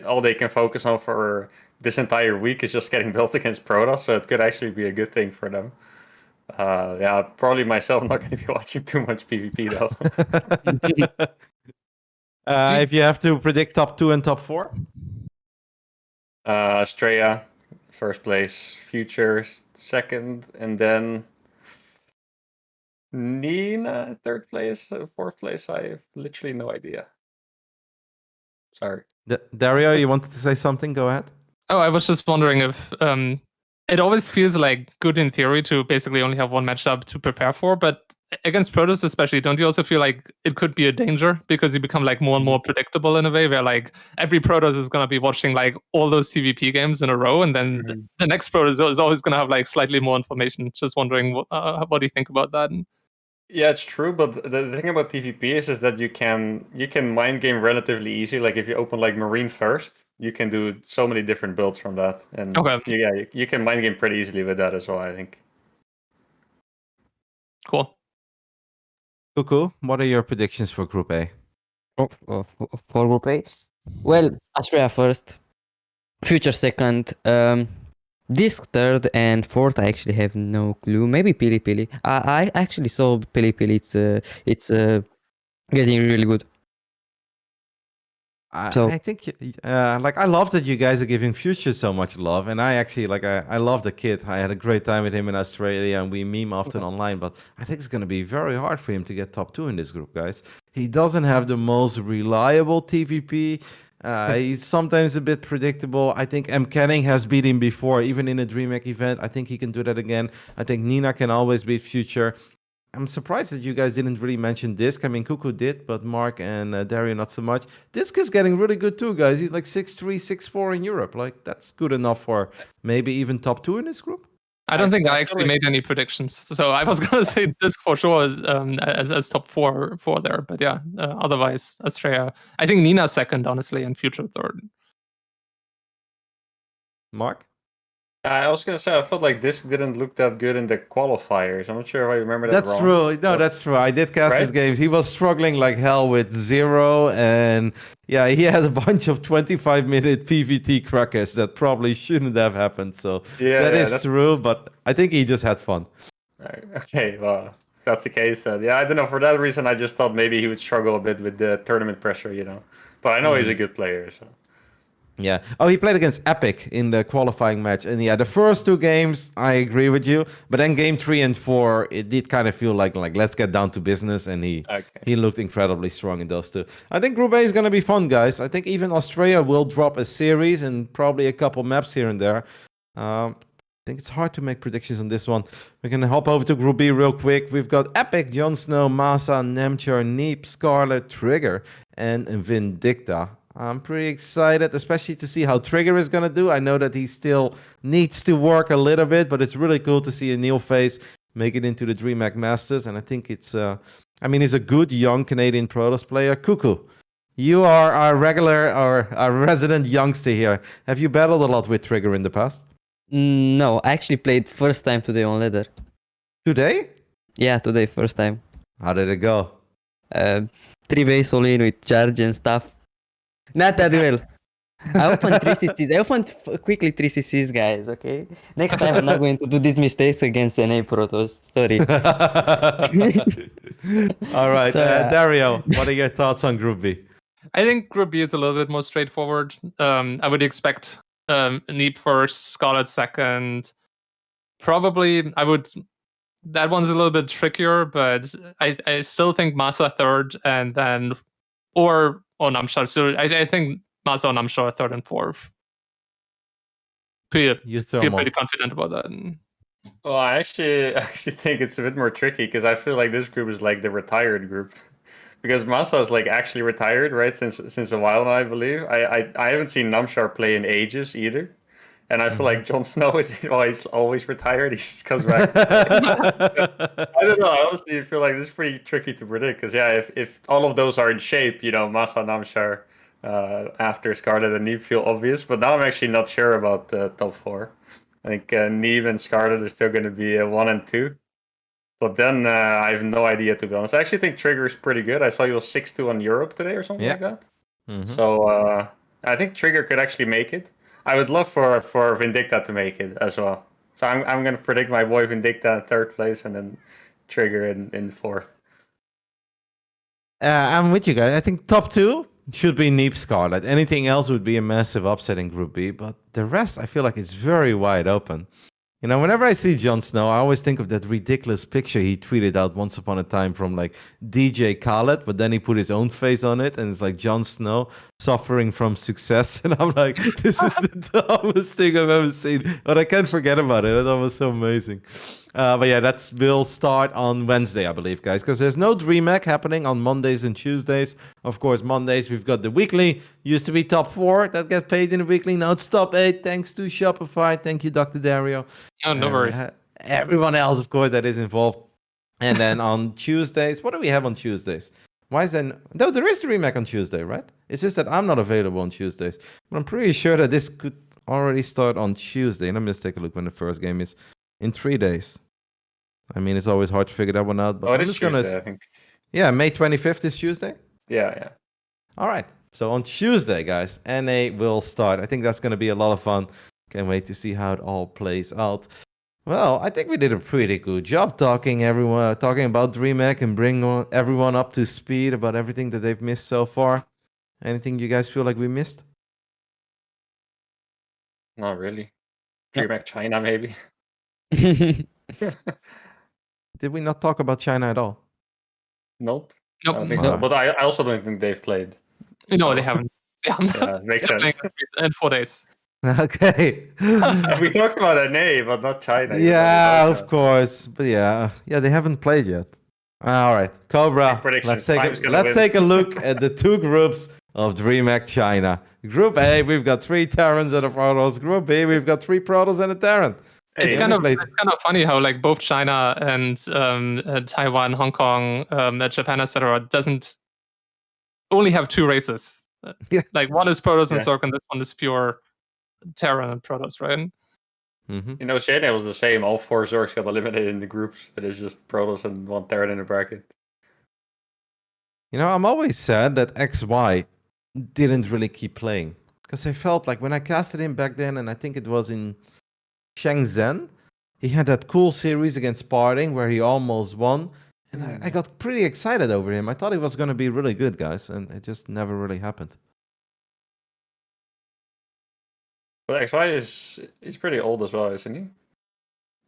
all they can focus on for this entire week is just getting built against Protoss, so it could actually be a good thing for them. Yeah, probably myself not going to be watching too much PvP though. If you have to predict top 2 and top 4? Australia, first place. Futures, second, and then Nina, third place. Fourth place, I have literally no idea. Sorry. Dario, you wanted to say something? Go ahead. Oh, I was just wondering if it always feels like good in theory to basically only have one matchup to prepare for, but against Protoss especially, don't you also feel like it could be a danger because you become like more and more predictable in a way where like every Protoss is going to be watching like all those TVP games in a row, and then the next Protoss is always going to have like slightly more information. Just wondering what do you think about that? Yeah, it's true, but the thing about TVP is that you can mind game relatively easy. Like if you open like Marine first, you can do so many different builds from that, and Okay. you can mind game pretty easily with that as well, I think. Cool. Cuku, what are your predictions for Group A? For Group A? Well, Australia first, Future second, Disc third, and fourth I actually have no clue. Maybe Pili Pili. I actually saw Pili Pili. It's getting really good. So I think, like, I love that you guys are giving Future so much love, and I actually, like, I love the kid. I had a great time with him in Australia, and we meme often online, but I think it's going to be very hard for him to get top 2 in this group, guys. He doesn't have the most reliable TVP. He's sometimes a bit predictable. I think M. Canning has beat him before, even in a DreamHack event. I think he can do that again. I think Nina can always beat Future. I'm surprised that you guys didn't really mention Disc. I mean, Cuku did, but Mark and Dario not so much. Disc is getting really good too, guys. He's like 6'3", 6'4" in Europe. Like, that's good enough for maybe even top 2 in this group. I don't think I feel actually like- made any predictions, so I was gonna say Disc for sure as top four there, but yeah, otherwise Australia. I think Nina second, honestly, and Future third. Mark? I was gonna say I felt like this didn't look that good in the qualifiers. I'm not sure if I remember that That's wrong. true. No, that's true. I did cast his Right? games. He was struggling like hell with 0, and yeah, he had a bunch of 25-minute PVT crackers that probably shouldn't have happened. So that is that's true, but I think he just had fun. right. Okay, well, if that's the case then. Yeah, I don't know. For that reason, I just thought maybe he would struggle a bit with the tournament pressure. But I know he's a good player, so. Yeah. Oh, he played against Epic in the qualifying match. And yeah, the first 2 games, I agree with you. But then game 3 and 4, it did kind of feel like let's get down to business. And he looked incredibly strong in those 2. I think Group A is going to be fun, guys. I think even Australia will drop a series and probably a couple maps here and there. I think it's hard to make predictions on this one. We're going to hop over to Group B real quick. We've got Epic, Jon Snow, Masa, Nemchar, Neep, Scarlet, Trigger, and Vindicta. I'm pretty excited, especially to see how Trigger is going to do. I know that he still needs to work a little bit, but it's really cool to see a Neil face make it into the DreamHack Masters. And I think he's a good young Canadian Protoss player. Cuku, you are our our resident youngster here. Have you battled a lot with Trigger in the past? no, I actually played first time today on ladder. Today? Yeah, today first time. How did it go? 3 base all in with charge and stuff. Not that well. I opened 3 CCs. I opened quickly 3 CCs, guys, okay? Next time I'm not going to do these mistakes against NA Protoss. Sorry. All right. So, Dario, what are your thoughts on Group B? I think Group B is a little bit more straightforward. I would expect Neep first, Scarlet second. Probably, that one's a little bit trickier, but I still think Masa third, and then or Namshar. So I think Masa and Namshar are third and fourth. Feel pretty confident about that. Well, I actually think it's a bit more tricky because I feel like this group is like the retired group. Because Masa is like actually retired, right? Since a while now, I believe. I haven't seen Namshar play in ages either. And I feel like Jon Snow is always retired. He just comes back. I don't know. I honestly feel like this is pretty tricky to predict because yeah, if all of those are in shape, Masa, Namshar, after Scarlet and Neeb feel obvious. But now I'm actually not sure about the top 4. I think Neeb and Scarlet are still going to be 1 and 2. But then I have no idea, to be honest. I actually think Trigger is pretty good. I saw he was 6-2 on Europe today or something like that. So I think Trigger could actually make it. I would love for Vindicta to make it as well. So I'm going to predict my boy Vindicta in 3rd place and then Trigger in 4th. I'm with you guys. I think top 2, should be Neep Scarlet. Anything else would be a massive upset in Group B, but the rest, I feel like it's very wide open. You know, whenever I see Jon Snow, I always think of that ridiculous picture he tweeted out once upon a time from like DJ Khaled, but then he put his own face on it, and it's like Jon Snow suffering from success. And I'm like, this is the dumbest thing I've ever seen. But I can't forget about it. That was so amazing. But yeah, will start on Wednesday, I believe, guys, because there's no DreamHack happening on Mondays and Tuesdays. Of course, Mondays we've got the weekly. Used to be top 4 that get paid in the weekly. Now it's top 8, thanks to Shopify. Thank you, Dr. Dario. Oh, no worries. Everyone else, of course, that is involved. And then on Tuesdays, what do we have on Tuesdays? Why is there no, there is DreamHack on Tuesday, right? It's just that I'm not available on Tuesdays. But I'm pretty sure that this could already start on Tuesday. Let me just take a look when the first game is. In 3 days. I mean, it's always hard to figure that one out. But Oh, it I'm is just gonna. Tuesday, I think. Yeah, May 25th is Tuesday. Yeah. All right. So on Tuesday, guys, NA will start. I think that's going to be a lot of fun. Can't wait to see how it all plays out. Well, I think we did a pretty good job talking about DreamHack and bring everyone up to speed about everything that they've missed so far. Anything you guys feel like we missed? Not really. DreamHack China, maybe. Did we not talk about China at all? Nope. Nope. I don't think so. But I also don't think they've played. No, they haven't. Yeah, makes sense. In 4 days. Okay. We talked about NA, but not China. Yeah, of course. But yeah, they haven't played yet. All right, Cobra. Let's take a look at the 2 groups of DreamHack China. Group A, we've got 3 Terrans and a Protoss. Group B, we've got 3 Protoss and a Terran. It's kind of funny how like both China and Taiwan, Hong Kong, Japan, etc. doesn't only have 2 races. Yeah. Like one is Protoss and Zerg, and this one is pure Terran and Protoss, right? Mm-hmm. You know, Oceania was the same. All 4 Zergs got eliminated in the groups. It is just Protoss and 1 Terran in the bracket. You know, I'm always sad that XY didn't really keep playing. Because I felt like when I casted him back then, and I think it was in Shenzhen, he had that cool series against Parting where he almost won. And I got pretty excited over him. I thought he was going to be really good, guys. And it just never really happened. But XY is pretty old as well, isn't he?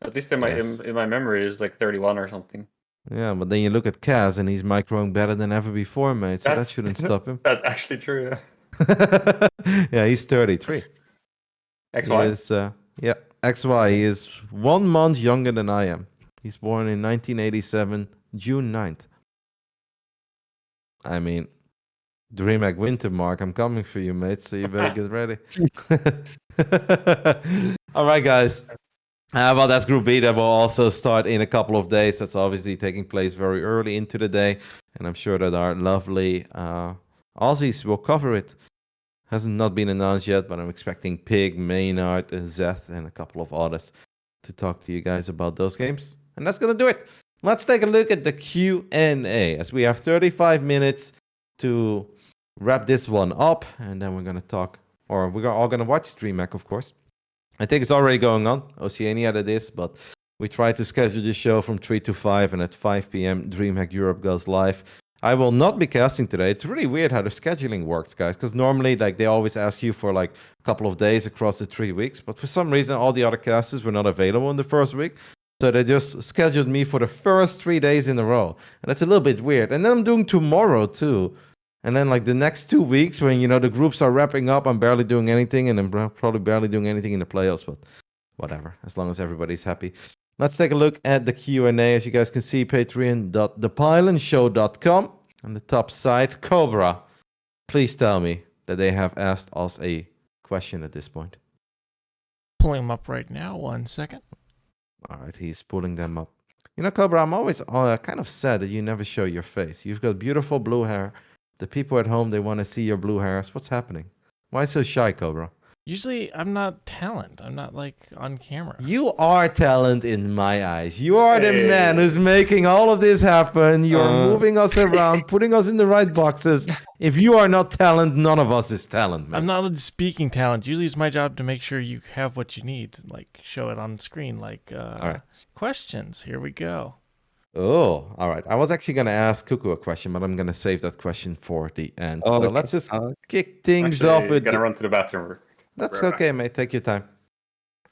At least in my memory, is like 31 or something. Yeah, but then you look at Kaz and he's microing better than ever before, mate. So that shouldn't stop him. That's actually true. Yeah, yeah, he's 33. XY? He is, XY. He is 1 month younger than I am. He's born in 1987, June 9th. I mean, DreamHack Winter Mark, I'm coming for you, mate, so you better get ready. All right, guys. Well, that's Group B. That will also start in a couple of days. That's obviously taking place very early into the day. And I'm sure that our lovely Aussies will cover it. Hasn't not been announced yet, but I'm expecting Pig, Maynard, Zeth, and a couple of others to talk to you guys about those games. And that's going to do it. Let's take a look at the Q&A, as we have 35 minutes to wrap this one up. And then we're going to talk, or we're all going to watch DreamHack, of course. I think it's already going on, Oceania that is, but we try to schedule this show from 3 to 5, and at 5 p.m. DreamHack Europe goes live. I will not be casting today. It's really weird how the scheduling works, guys, because normally like they always ask you for like a couple of days across the 3 weeks, but for some reason all the other casters were not available in the first week, so they just scheduled me for the first 3 days in a row, and that's a little bit weird. And then I'm doing tomorrow too. And then, like, the next 2 weeks when, you know, the groups are wrapping up, I'm barely doing anything, and I'm probably barely doing anything in the playoffs, but whatever, as long as everybody's happy. Let's take a look at the Q&A. As you guys can see, patreon.thepylonshow.com. On the top side, Cobra, please tell me that they have asked us a question at this point. Pulling them up right now. 1 second. All right, he's pulling them up. You know, Cobra, I'm always kind of sad that you never show your face. You've got beautiful blue hair. The people at home, they want to see your blue hairs. What's happening? Why so shy, Cobra? Usually, I'm not talent. I'm not, like, on camera. You are talent in my eyes. You are the man who's making all of this happen. You're moving us around, putting us in the right boxes. If you are not talent, none of us is talent, man. I'm not speaking talent. Usually, it's my job to make sure you have what you need. Like, show it on screen. Like, all right. Questions. Here we go. Oh, all right. I was actually going to ask Cuku a question, but I'm going to save that question for the end. Oh, So okay. let's just Oh, kick things off Actually, with gonna run to the bathroom. That's Right back. okay, mate. Take your time.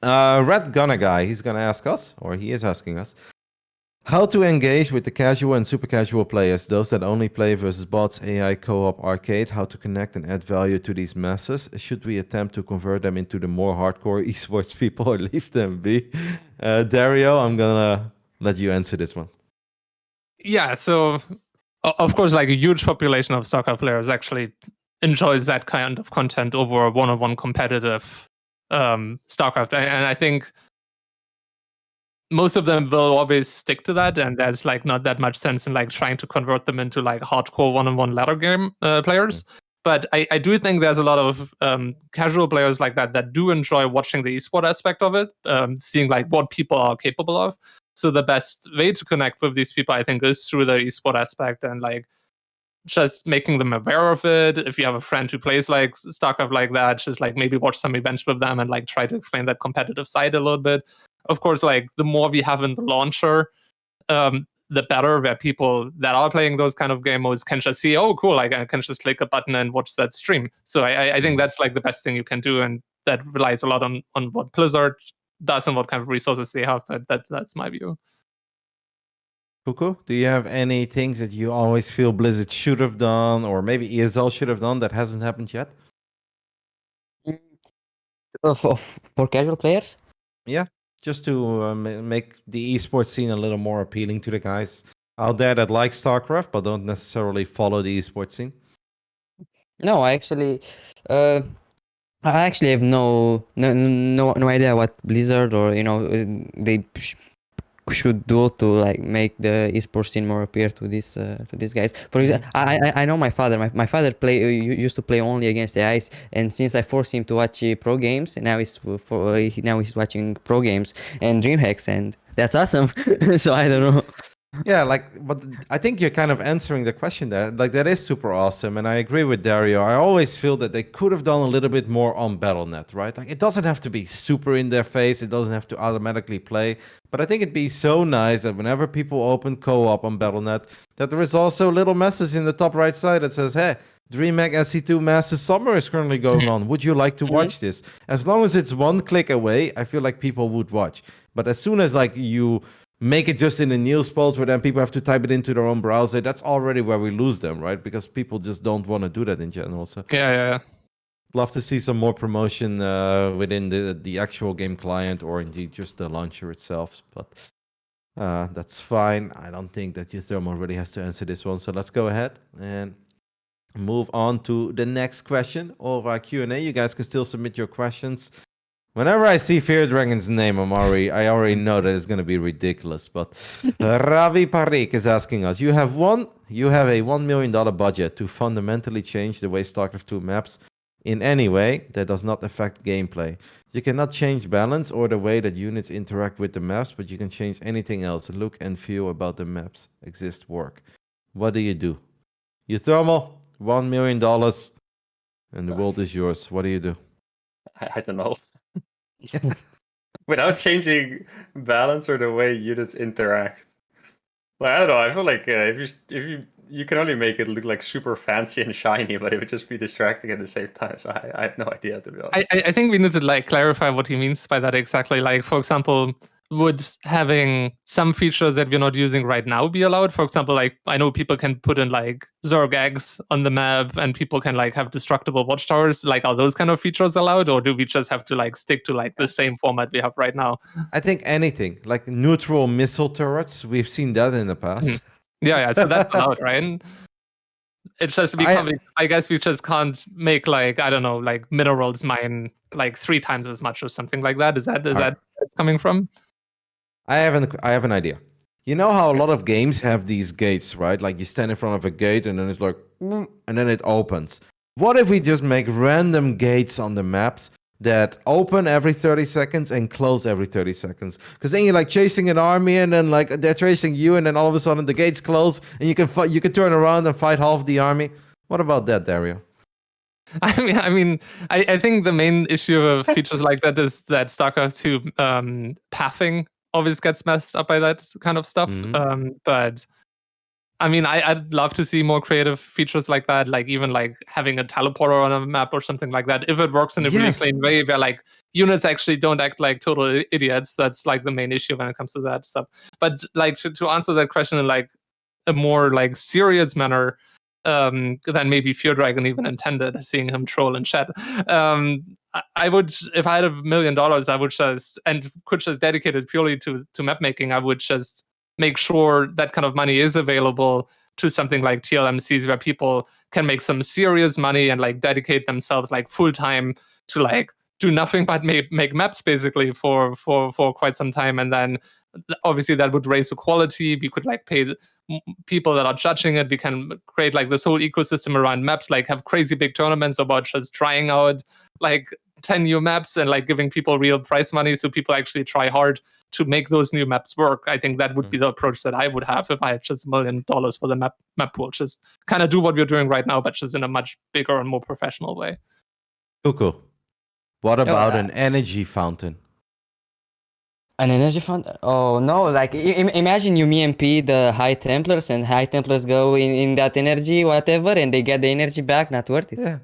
Red Gunner guy, he's going to ask us, or he is asking us, how to engage with the casual and super casual players, those that only play versus bots, AI, co-op, arcade, how to connect and add value to these masses. Should we attempt to convert them into the more hardcore esports people or leave them be? Dario, I'm going to let you answer this one. Yeah, so of course, like a huge population of StarCraft players actually enjoys that kind of content over a one-on-one competitive StarCraft, and I think most of them will always stick to that, and there's like not that much sense in like trying to convert them into like hardcore one-on-one ladder game players. But I do think there's a lot of casual players like that do enjoy watching the esport aspect of it, seeing like what people are capable of. So the best way to connect with these people, I think, is through the esport aspect and like just making them aware of it. If you have a friend who plays like StarCraft like that, just like maybe watch some events with them and like try to explain that competitive side a little bit. Of course, like the more we have in the launcher, the better, where people that are playing those kind of game modes can just see, oh, cool, like I can just click a button and watch that stream. So I think that's like the best thing you can do, and that relies a lot on what Blizzard does and what kind of resources they have. But that's my view. Cuku, do you have any things that you always feel Blizzard should have done, or maybe ESL should have done that hasn't happened yet? for casual players? Yeah, just to make the esports scene a little more appealing to the guys out there that like StarCraft but don't necessarily follow the esports scene. No, I actually have no idea what Blizzard or they should do to like make the esports scene more appear to these guys. For example, I know my father. My father used to play only against AIs, and since I forced him to watch pro games, now he's watching pro games and DreamHacks, and that's awesome. So I don't know. Yeah, but I think you're kind of answering the question there. Like, that is super awesome, and I agree with Dario. I always feel that they could have done a little bit more on Battle.net, right? Like, it doesn't have to be super in their face. It doesn't have to automatically play. But I think it'd be so nice that whenever people open co-op on Battle.net, that there is also a little message in the top right side that says, hey, DreamHack SC2 Masters Summer is currently going on. Would you like to watch this? As long as it's one click away, I feel like people would watch. But as soon as like you make it just in the news post where then people have to type it into their own browser, that's already where we lose them, right? Because people just don't want to do that in general. So Yeah. love to see some more promotion within the actual game client, or indeed just the launcher itself. But that's fine. I don't think that Euthermal really has to answer this one. So let's go ahead and move on to the next question of our Q&A. You guys can still submit your questions. Whenever I see Fear Dragon's name, I already know that it's going to be ridiculous. But Ravi Parikh is asking us, you have a $1 million budget to fundamentally change the way StarCraft 2 maps in any way that does not affect gameplay. You cannot change balance or the way that units interact with the maps, but you can change anything else. Look and feel about the maps exist work. What do you do? Euthermal, $1 million, and the world is yours. What do you do? I don't know. Without changing balance or the way units interact. Like, I don't know. I feel like if you can only make it look like super fancy and shiny, but it would just be distracting at the same time. So I have no idea, to be honest. I think we need to like clarify what he means by that exactly. Like, for example, would having some features that we're not using right now be allowed? For example, like I know people can put in like Zerg eggs on the map, and people can like have destructible watchtowers. Like, are those kind of features allowed, or do we just have to like stick to like the same format we have right now? I think anything like neutral missile turrets. We've seen that in the past. Yeah. So that's allowed, right? It's just I guess we just can't make like, I don't know, like minerals mine like 3 times as much or something like that. Is that where it's coming from? I have an idea. You know how a lot of games have these gates, right? Like you stand in front of a gate and then it's like, and then it opens. What if we just make random gates on the maps that open every 30 seconds and close every 30 seconds? Because then you're like chasing an army and then like they're chasing you and then all of a sudden the gates close and you can turn around and fight half the army. What about that, Dario? I mean, I think the main issue of features like that is that StarCraft 2 pathing always gets messed up by that kind of stuff. But I mean, I'd love to see more creative features like that, like even like having a teleporter on a map or something like that. If it works in a really Yes. clean way, where like units actually don't act like total idiots, that's like the main issue when it comes to that stuff. But like to answer that question in like a more like serious manner than maybe Fear Dragon even intended, seeing him troll in chat. I would, if I had $1 million, I would just, and could just dedicate it purely to map making, I would just make sure that kind of money is available to something like TLMCs, where people can make some serious money and like dedicate themselves like full time to like do nothing but make maps basically for quite some time. And then obviously that would raise the quality. We could like pay people that are judging it. We can create like this whole ecosystem around maps, like have crazy big tournaments about just trying out like 10 new maps and like giving people real prize money, so people actually try hard to make those new maps work. I think that would be the approach that I would have if I had just $1 million for the map pool. Just kind of do what we're doing right now, but just in a much bigger and more professional way. Cuku, what about an energy fountain? An energy fountain? Oh no! Like imagine you MP the High Templars, and High Templars go in that energy, whatever, and they get the energy back. Not worth it. Yeah.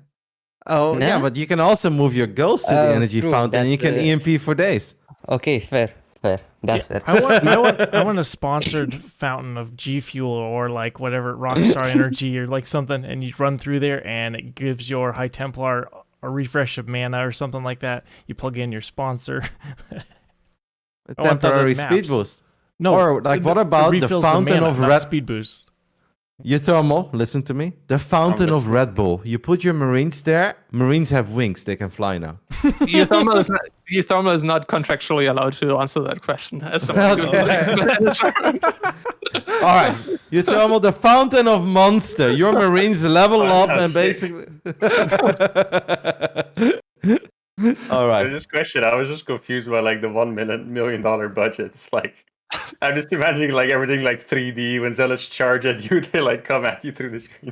Oh, No? yeah, but you can also move your ghost to the energy true, fountain, and you that's, can EMP for days. Okay, fair. That's fair. I want a sponsored fountain of G Fuel or like whatever Rockstar Energy or like something, and you run through there, and it gives your High Templar a refresh of mana or something like that. You plug in your sponsor. A temporary speed maps. boost. No, Or like, what about the refills fountain mana, of not Red? speed boost. Thermal, listen to me. The fountain of Red Bull. You put your Marines there. Marines have wings; they can fly now. Thermal is not contractually allowed to answer that question. As someone who's an ex-manager. All right, Thermal, the fountain of Monster. Your Marines level up and basically. All right. This question, I was just confused by like the $1 million budget. It's like, I'm just imagining like everything like 3D. When zealots charge at you, they like come at you through the screen.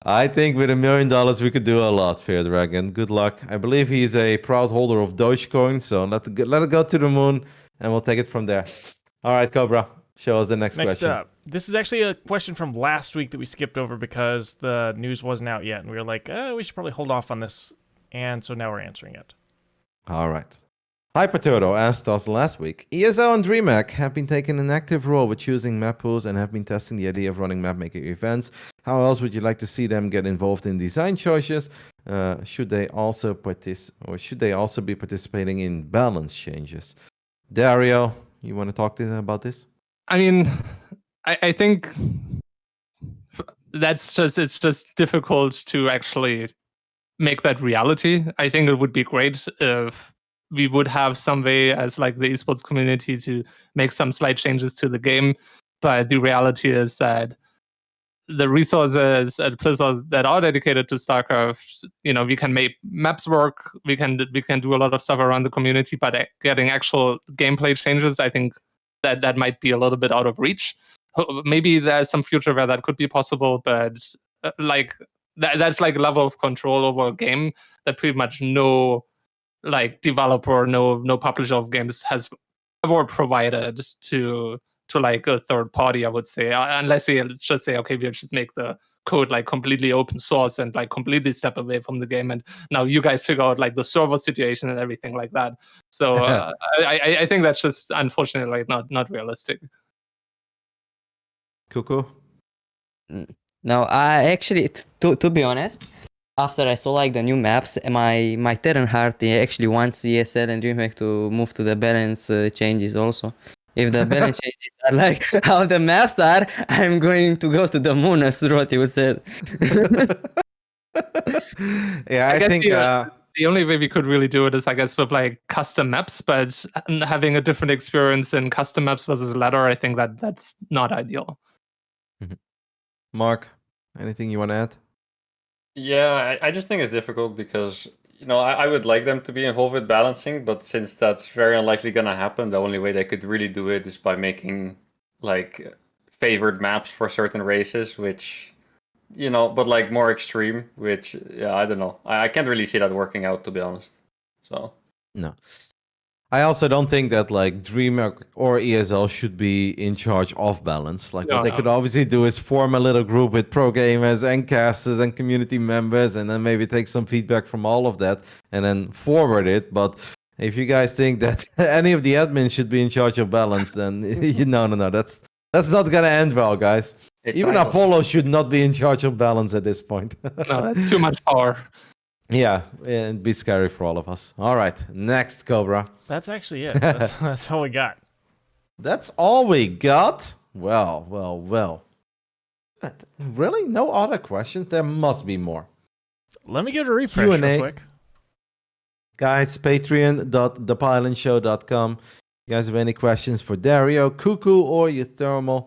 I think with $1 million we could do a lot, Fear Dragon. Good luck. I believe he's a proud holder of Dogecoin, so let it go to the moon, and we'll take it from there. All right, Cobra, show us the next question. Next up, this is actually a question from last week that we skipped over because the news wasn't out yet, and we were like, we should probably hold off on this, and so now we're answering it. All right. Hyperturtle asked us last week, ESL and DreamHack have been taking an active role with choosing map pools and have been testing the idea of running mapmaker events. How else would you like to see them get involved in design choices? Should they also be participating in balance changes? Dario, you want to talk about this? I mean, I think it's just difficult to actually make that reality. I think it would be great if we would have some way as like the esports community to make some slight changes to the game. But the reality is that the resources at Blizzard that are dedicated to StarCraft, we can make maps work. We can do a lot of stuff around the community, but getting actual gameplay changes, I think that might be a little bit out of reach. Maybe there's some future where that could be possible, but like that's like a level of control over a game that pretty much no like developer, no publisher of games has ever provided to like a third party, I would say, unless they just say, okay, we'll just make the code like completely open source and like completely step away from the game, and now you guys figure out like the server situation and everything like that. So I think that's just unfortunately not realistic. Cuku? No, I actually, to be honest, after I saw like the new maps, my Terran heart actually wants ESL and DreamHack to move to the balance changes also. If the balance changes are like how the maps are, I'm going to go to the moon, as Rotti would say. Yeah, I think the only way we could really do it is, I guess, with like custom maps, but having a different experience in custom maps versus ladder, I think that's not ideal. Mark, anything you want to add? Yeah, I just think it's difficult because, I would like them to be involved with balancing, but since that's very unlikely going to happen, the only way they could really do it is by making like favored maps for certain races, which, but like more extreme, which, I don't know. I can't really see that working out, to be honest. So. No. I also don't think that like DreamHack or ESL should be in charge of balance. Like what they could obviously do is form a little group with pro gamers and casters and community members, and then maybe take some feedback from all of that and then forward it. But if you guys think that any of the admins should be in charge of balance, then no, that's not gonna end well, guys. Even Apollo should not be in charge of balance at this point. No, that's too much power. Yeah, it'd be scary for all of us. All right, next, Cobra. That's actually it. That's all we got. That's all we got? Well. But really? No other questions? There must be more. Let me give it a refresh Q&A. real quick. Guys, patreon.thepylonShow.com. You guys have any questions for Dario, Cuku, or Euthermal,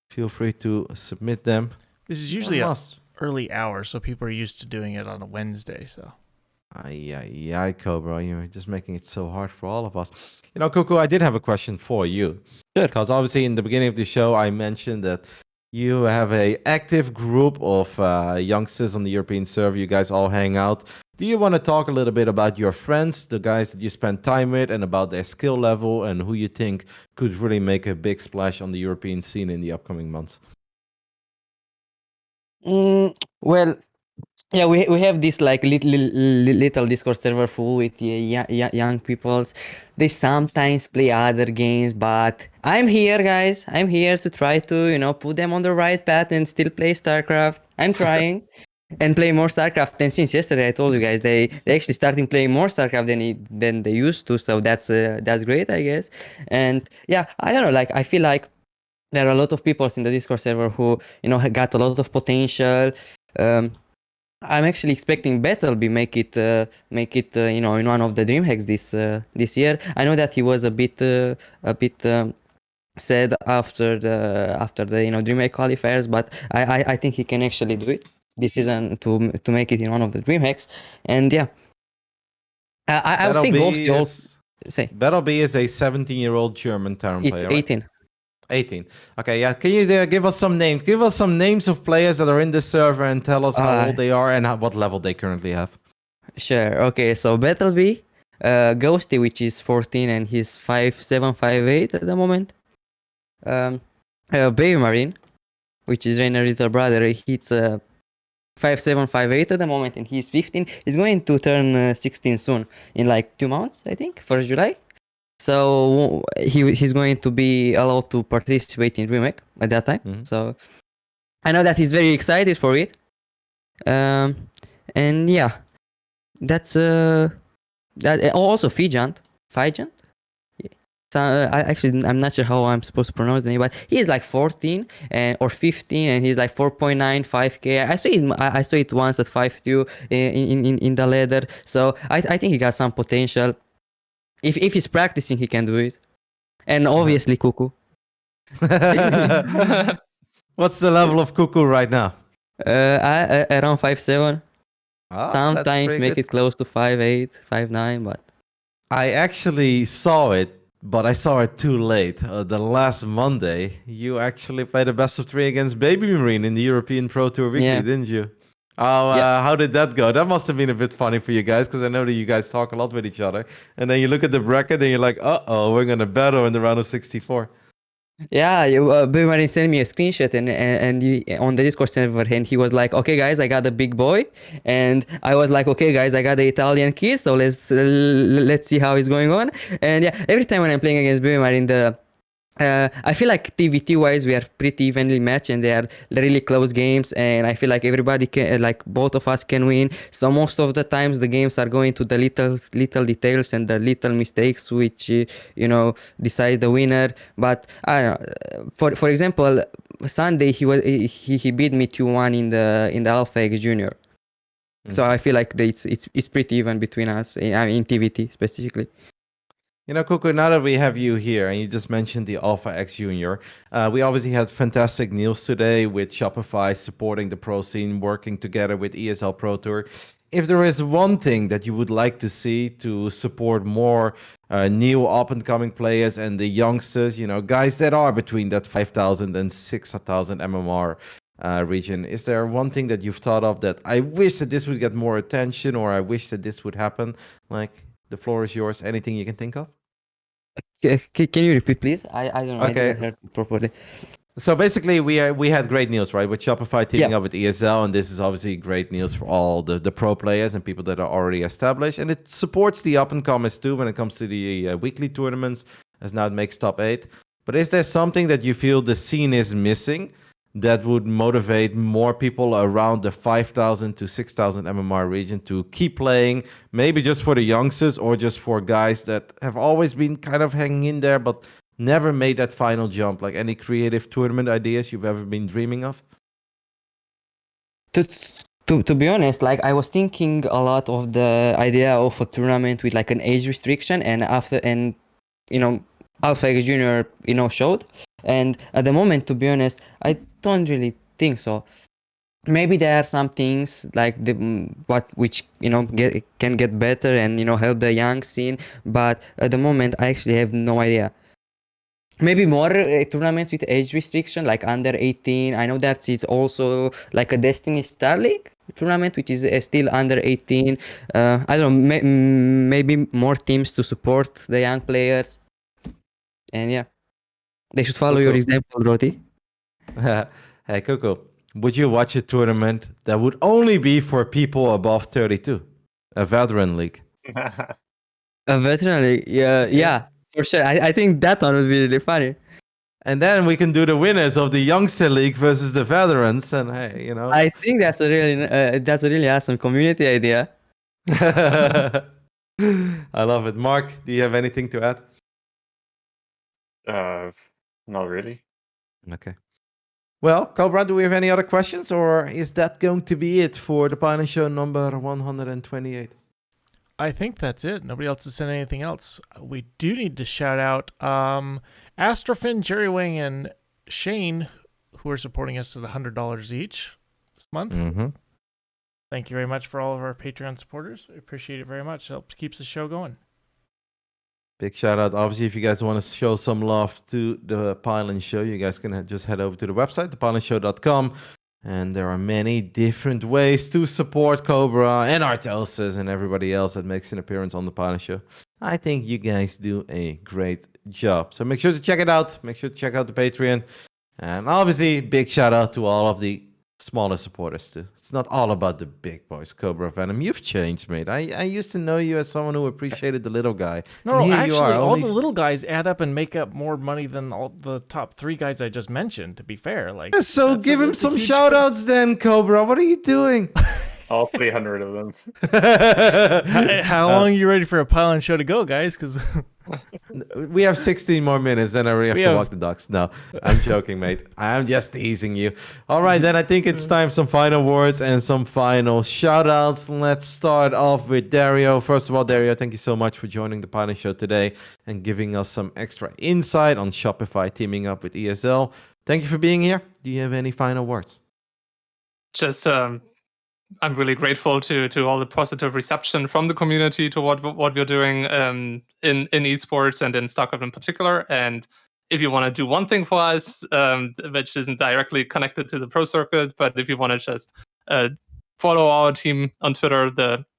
feel free to submit them. This is usually an early hour, so people are used to doing it on a Wednesday. So, Cobra, you're just making it so hard for all of us. You know, Cuku, I did have a question for you. Because obviously in the beginning of the show, I mentioned that you have a active group of youngsters on the European server. You guys all hang out. Do you want to talk a little bit about your friends, the guys that you spend time with, and about their skill level, and who you think could really make a big splash on the European scene in the upcoming months? Well, yeah, we have this like little Discord server full with young peoples. They sometimes play other games, but I'm here, guys. I'm here to try to put them on the right path and still play StarCraft. I'm trying. And play more StarCraft. And since yesterday, I told you guys they actually starting playing more StarCraft than they used to. So that's great, I guess. And yeah, I don't know. Like I feel like there are a lot of people in the Discord server who got a lot of potential. I'm actually expecting Battleby make it in one of the DreamHacks this year. I know that he was a bit sad after the DreamHack qualifiers, but I think he can actually do it this season to make it in one of the DreamHacks. And yeah, I would say Ghosty. Battleby is a 17-year-old German Terran player. It's 18. Right? 18. Okay, yeah. Can you give us some names? Give us some names of players that are in this server and tell us how old they are and what level they currently have. Sure. Okay, so Battleby, Ghosty, which is 14 and he's 5'7", 5'8" at the moment. Baby Marine, which is Rainer's little brother, he's 5'7", 5'8" at the moment, and he's 15. He's going to turn 16 soon, in like 2 months, I think, 1st July. So he's going to be allowed to participate in DreamHack at that time. Mm-hmm. So I know that he's very excited for it. And yeah, that's that. Also Fijant. So I'm not sure how I'm supposed to pronounce the name, but he's like 14 or 15, and he's like 4.9, 5K. I saw it once at 5.2 in the ladder. So I think he got some potential. If he's practicing, he can do it. And obviously Cuku. What's the level of Cuku right now? Around 5'7". Sometimes make it close to 5'8", 5'9", but I actually saw it, but I saw it too late. The last Monday, you actually played a best of 3 against Baby Marine in the European Pro Tour Weekly, didn't you? Oh, how did that go? That must have been a bit funny for you guys, because I know that you guys talk a lot with each other. And then you look at the bracket and you're like, uh-oh, we're going to battle in the round of 64. Yeah, Baby Marine sent me a screenshot and on the Discord server, and he was like, "Okay, guys, I got a big boy," and I was like, "Okay, guys, I got the Italian kid, so let's see how it's going on." And yeah, every time when I'm playing against Baby Marine, I feel like TVT wise we are pretty evenly matched, and they are really close games, and I feel like everybody can, like both of us can win. So most of the times the games are going to the little details and the little mistakes which decide the winner. But I don't know, for example, Sunday he beat me 2-1 in the Alpha X Junior. So I feel like it's pretty even between us in TVT specifically. You know, Cuku, now that we have you here, and you just mentioned the Alpha X Junior, we obviously had fantastic news today with Shopify supporting the pro scene, working together with ESL Pro Tour. If there is one thing that you would like to see to support more new up-and-coming players and the youngsters, guys that are between that 5,000 and 6,000 MMR region, is there one thing that you've thought of that I wish that this would get more attention, or I wish that this would happen? Like, the floor is yours. Anything you can think of? Can you repeat, please? I don't know. I Okay. didn't hear properly. So basically, we had great news, right? With Shopify teaming Yeah. up with ESL, and this is obviously great news for all the pro players and people that are already established. And it supports the up and comers too when it comes to the weekly tournaments, as now it makes top 8. But is there something that you feel the scene is missing that would motivate more people around the 5,000 to 6,000 MMR region to keep playing? Maybe just for the youngsters or just for guys that have always been kind of hanging in there, but never made that final jump. Like any creative tournament ideas you've ever been dreaming of? To be honest, like I was thinking a lot of the idea of a tournament with like an age restriction, and Alpha X Junior showed, and at the moment, to be honest, I don't really think so. Maybe there are some things like which can get better and help the young scene, but at the moment I actually have no idea. Maybe more tournaments with age restriction, like under 18. I know that it's also like a Destiny Star League tournament, which is still under 18. I don't know, maybe more teams to support the young players. And yeah, they should follow your example, Rotti. Hey, Cuku, would you watch a tournament that would only be for people above 32? A veteran league. A veteran league, yeah, for sure. I think that one would be really funny. And then we can do the winners of the youngster league versus the veterans. And hey, I think that's a really awesome community idea. I love it. Mark, do you have anything to add? Not really. Okay. Well, Cobra, do we have any other questions, or is that going to be it for the Pylon Show number 128? I think that's it. Nobody else has said anything else. We do need to shout out Astrofin, Jerry Wing, and Shane, who are supporting us at $100 each this month. Mm-hmm. Thank you very much for all of our Patreon supporters. We appreciate it very much. It helps keeps the show going. Big shout out. Obviously, if you guys want to show some love to the Pylon Show, you guys can just head over to the website, thepylonshow.com. And there are many different ways to support Cobra and Artosis and everybody else that makes an appearance on the Pylon Show. I think you guys do a great job. So make sure to check it out. Make sure to check out the Patreon. And obviously, big shout out to all of the smaller supporters too. It's not all about the big boys, Cobra Venom. You've changed, mate. I used to know you as someone who appreciated the little guy. No, actually, all the little guys add up and make up more money than all the top 3 guys I just mentioned, to be fair. So give him some shout outs then, Cobra. What are you doing? All 300 of them. How long are you ready for a Pylon Show to go, guys? Because we have 16 more minutes, then I really have to walk the dogs. No, I'm joking, mate. I'm just teasing you. All right, then I think it's time some final words and some final shout outs. Let's start off with Dario. First of all, Dario, thank you so much for joining the Pylon Show today and giving us some extra insight on Shopify teaming up with ESL. Thank you for being here. Do you have any final words? Just I'm really grateful to all the positive reception from the community to what we're doing in esports and in StarCraft in particular. And if you want to do one thing for us, which isn't directly connected to the pro circuit, but if you want to just follow our team on Twitter,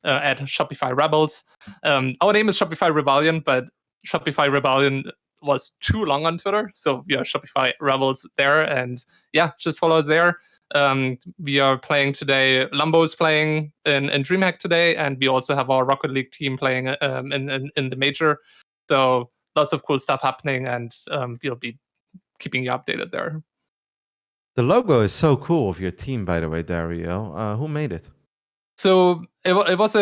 at Shopify Rebels. Our name is Shopify Rebellion, but Shopify Rebellion was too long on Twitter, so we are Shopify Rebels there, and yeah, just follow us there. We are playing today. Lambo's playing in DreamHack today, and we also have our Rocket League team playing in the major. So lots of cool stuff happening, and we'll be keeping you updated there. The logo is so cool of your team, by the way, Dario. Who made it? So it was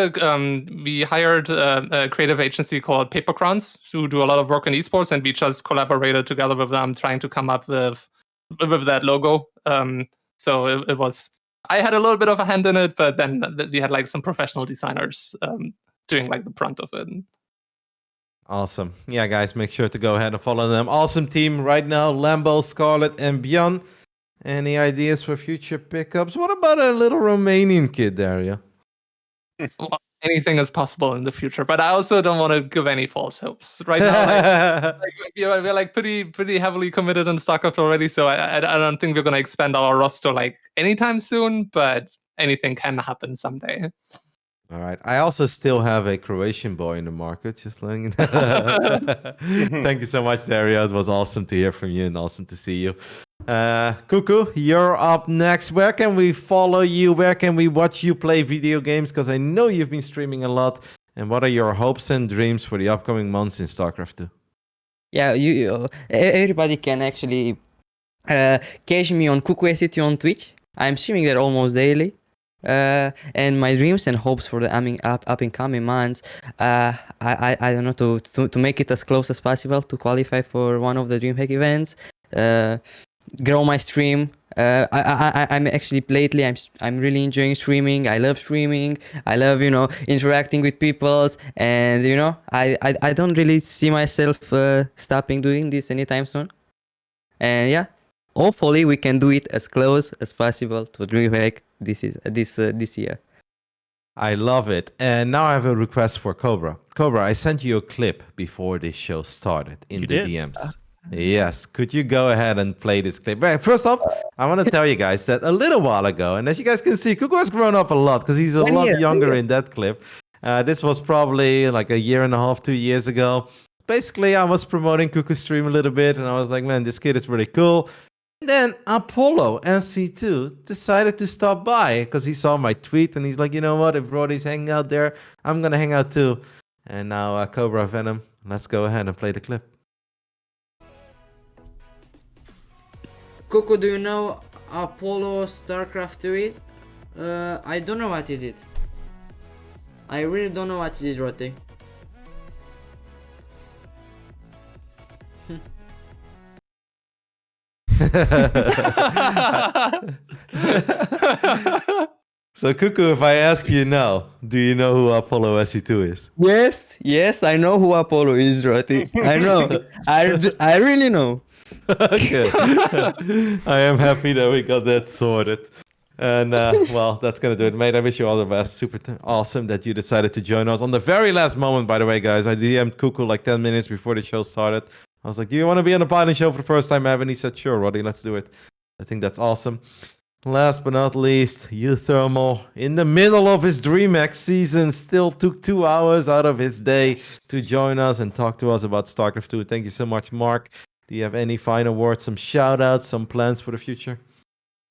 we hired a creative agency called Paper Crowns who do a lot of work in esports, and we just collaborated together with them trying to come up with that logo. So it was, I had a little bit of a hand in it, but then we had some professional designers doing the front of it. Awesome. Yeah, guys, make sure to go ahead and follow them. Awesome team right now, Lambo, Scarlet, and Beyond. Any ideas for future pickups? What about a little Romanian kid, Dario? Well, anything is possible in the future, but I also don't want to give any false hopes. Right now, we're pretty heavily committed on StarCraft already, so I don't think we're going to expand our roster anytime soon, but anything can happen someday. All right. I also still have a Croatian boy in the market, just letting you know. Thank you so much, Dario. It was awesome to hear from you and awesome to see you. Cuku, you're up next. Where can we follow you? Where can we watch you play video games? Because I know you've been streaming a lot. And what are your hopes and dreams for the upcoming months in StarCraft 2? Yeah, everybody can actually catch me on Cuku SCT on Twitch. I'm streaming there almost daily. And my dreams and hopes for the up and coming months, I don't know, to make it as close as possible to qualify for one of the DreamHack events, grow my stream. I'm actually lately I'm really enjoying streaming. I love streaming. I love interacting with people, and I don't really see myself stopping doing this anytime soon. And yeah, hopefully we can do it as close as possible to DreamHack this year. I love it. And now I have a request for Cobra. Cobra, I sent you a clip before this show started in the DMs. Yes. Could you go ahead and play this clip? But first off, I want to tell you guys that a little while ago, and as you guys can see, Cuku has grown up a lot because he's a lot younger in that clip. This was probably like a year and a half, 2 years ago. Basically, I was promoting Cuku's stream a little bit, and I was like, man, this kid is really cool. And then Apollo NC2 decided to stop by because he saw my tweet and he's like, you know what? If Rotti's hanging out there, I'm going to hang out too. And now Cobra Venom, let's go ahead and play the clip. Cuku, do you know Apollo StarCraft 2 is? I don't know what is it. I really don't know what is it, Rotti. So Cuku, if I ask you now, do you know who Apollo SC2 is? Yes, I know who Apollo is, Rotti. I know. I really know. Okay. I am happy that we got that sorted. And well, that's gonna do it, mate. I wish you all the best. Super awesome that you decided to join us on the very last moment, by the way, guys. I DM'd Cuku like 10 minutes before the show started. I was like, do you want to be on the Pylon show for the first time, Evan? He said, sure, Rotti, let's do it. I think that's awesome. Last but not least, Thermal, in the middle of his DreamHack season, still took 2 hours out of his day to join us and talk to us about StarCraft 2. Thank you so much, Mark. Do you have any final words, some shout-outs, some plans for the future?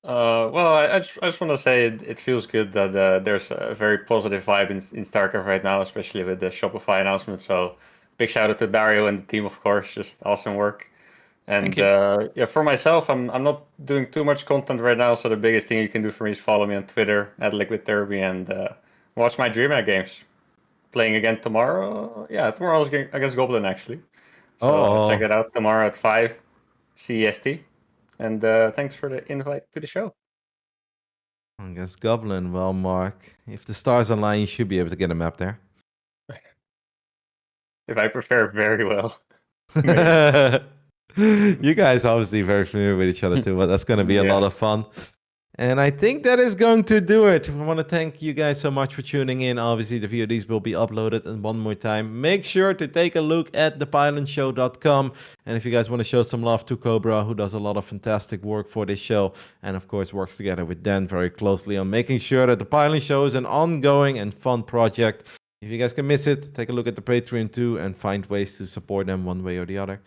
Well, I just want to say it feels good that there's a very positive vibe in StarCraft right now, especially with the Shopify announcement. So big shout out to Dario and the team, of course. Just awesome work. And yeah, for myself, I'm not doing too much content right now. So the biggest thing you can do for me is follow me on Twitter at LiquidTherapy and watch my DreamHack games. Playing again tomorrow. Yeah, tomorrow's against Goblin actually. So check it out tomorrow at 5 CEST. And thanks for the invite to the show. I guess Goblin. Well, Mark, if the stars align, you should be able to get a map there. If I prepare very well. You guys obviously very familiar with each other too, but that's going to be a lot of fun. And I think that is going to do it. I want to thank you guys so much for tuning in. Obviously, the VODs will be uploaded. And one more time, make sure to take a look at thepylonshow.com. And if you guys want to show some love to Cobra, who does a lot of fantastic work for this show, and of course works together with Dan very closely on making sure that the Pylon Show is an ongoing and fun project. If you guys can miss it, take a look at the Patreon too and find ways to support them one way or the other.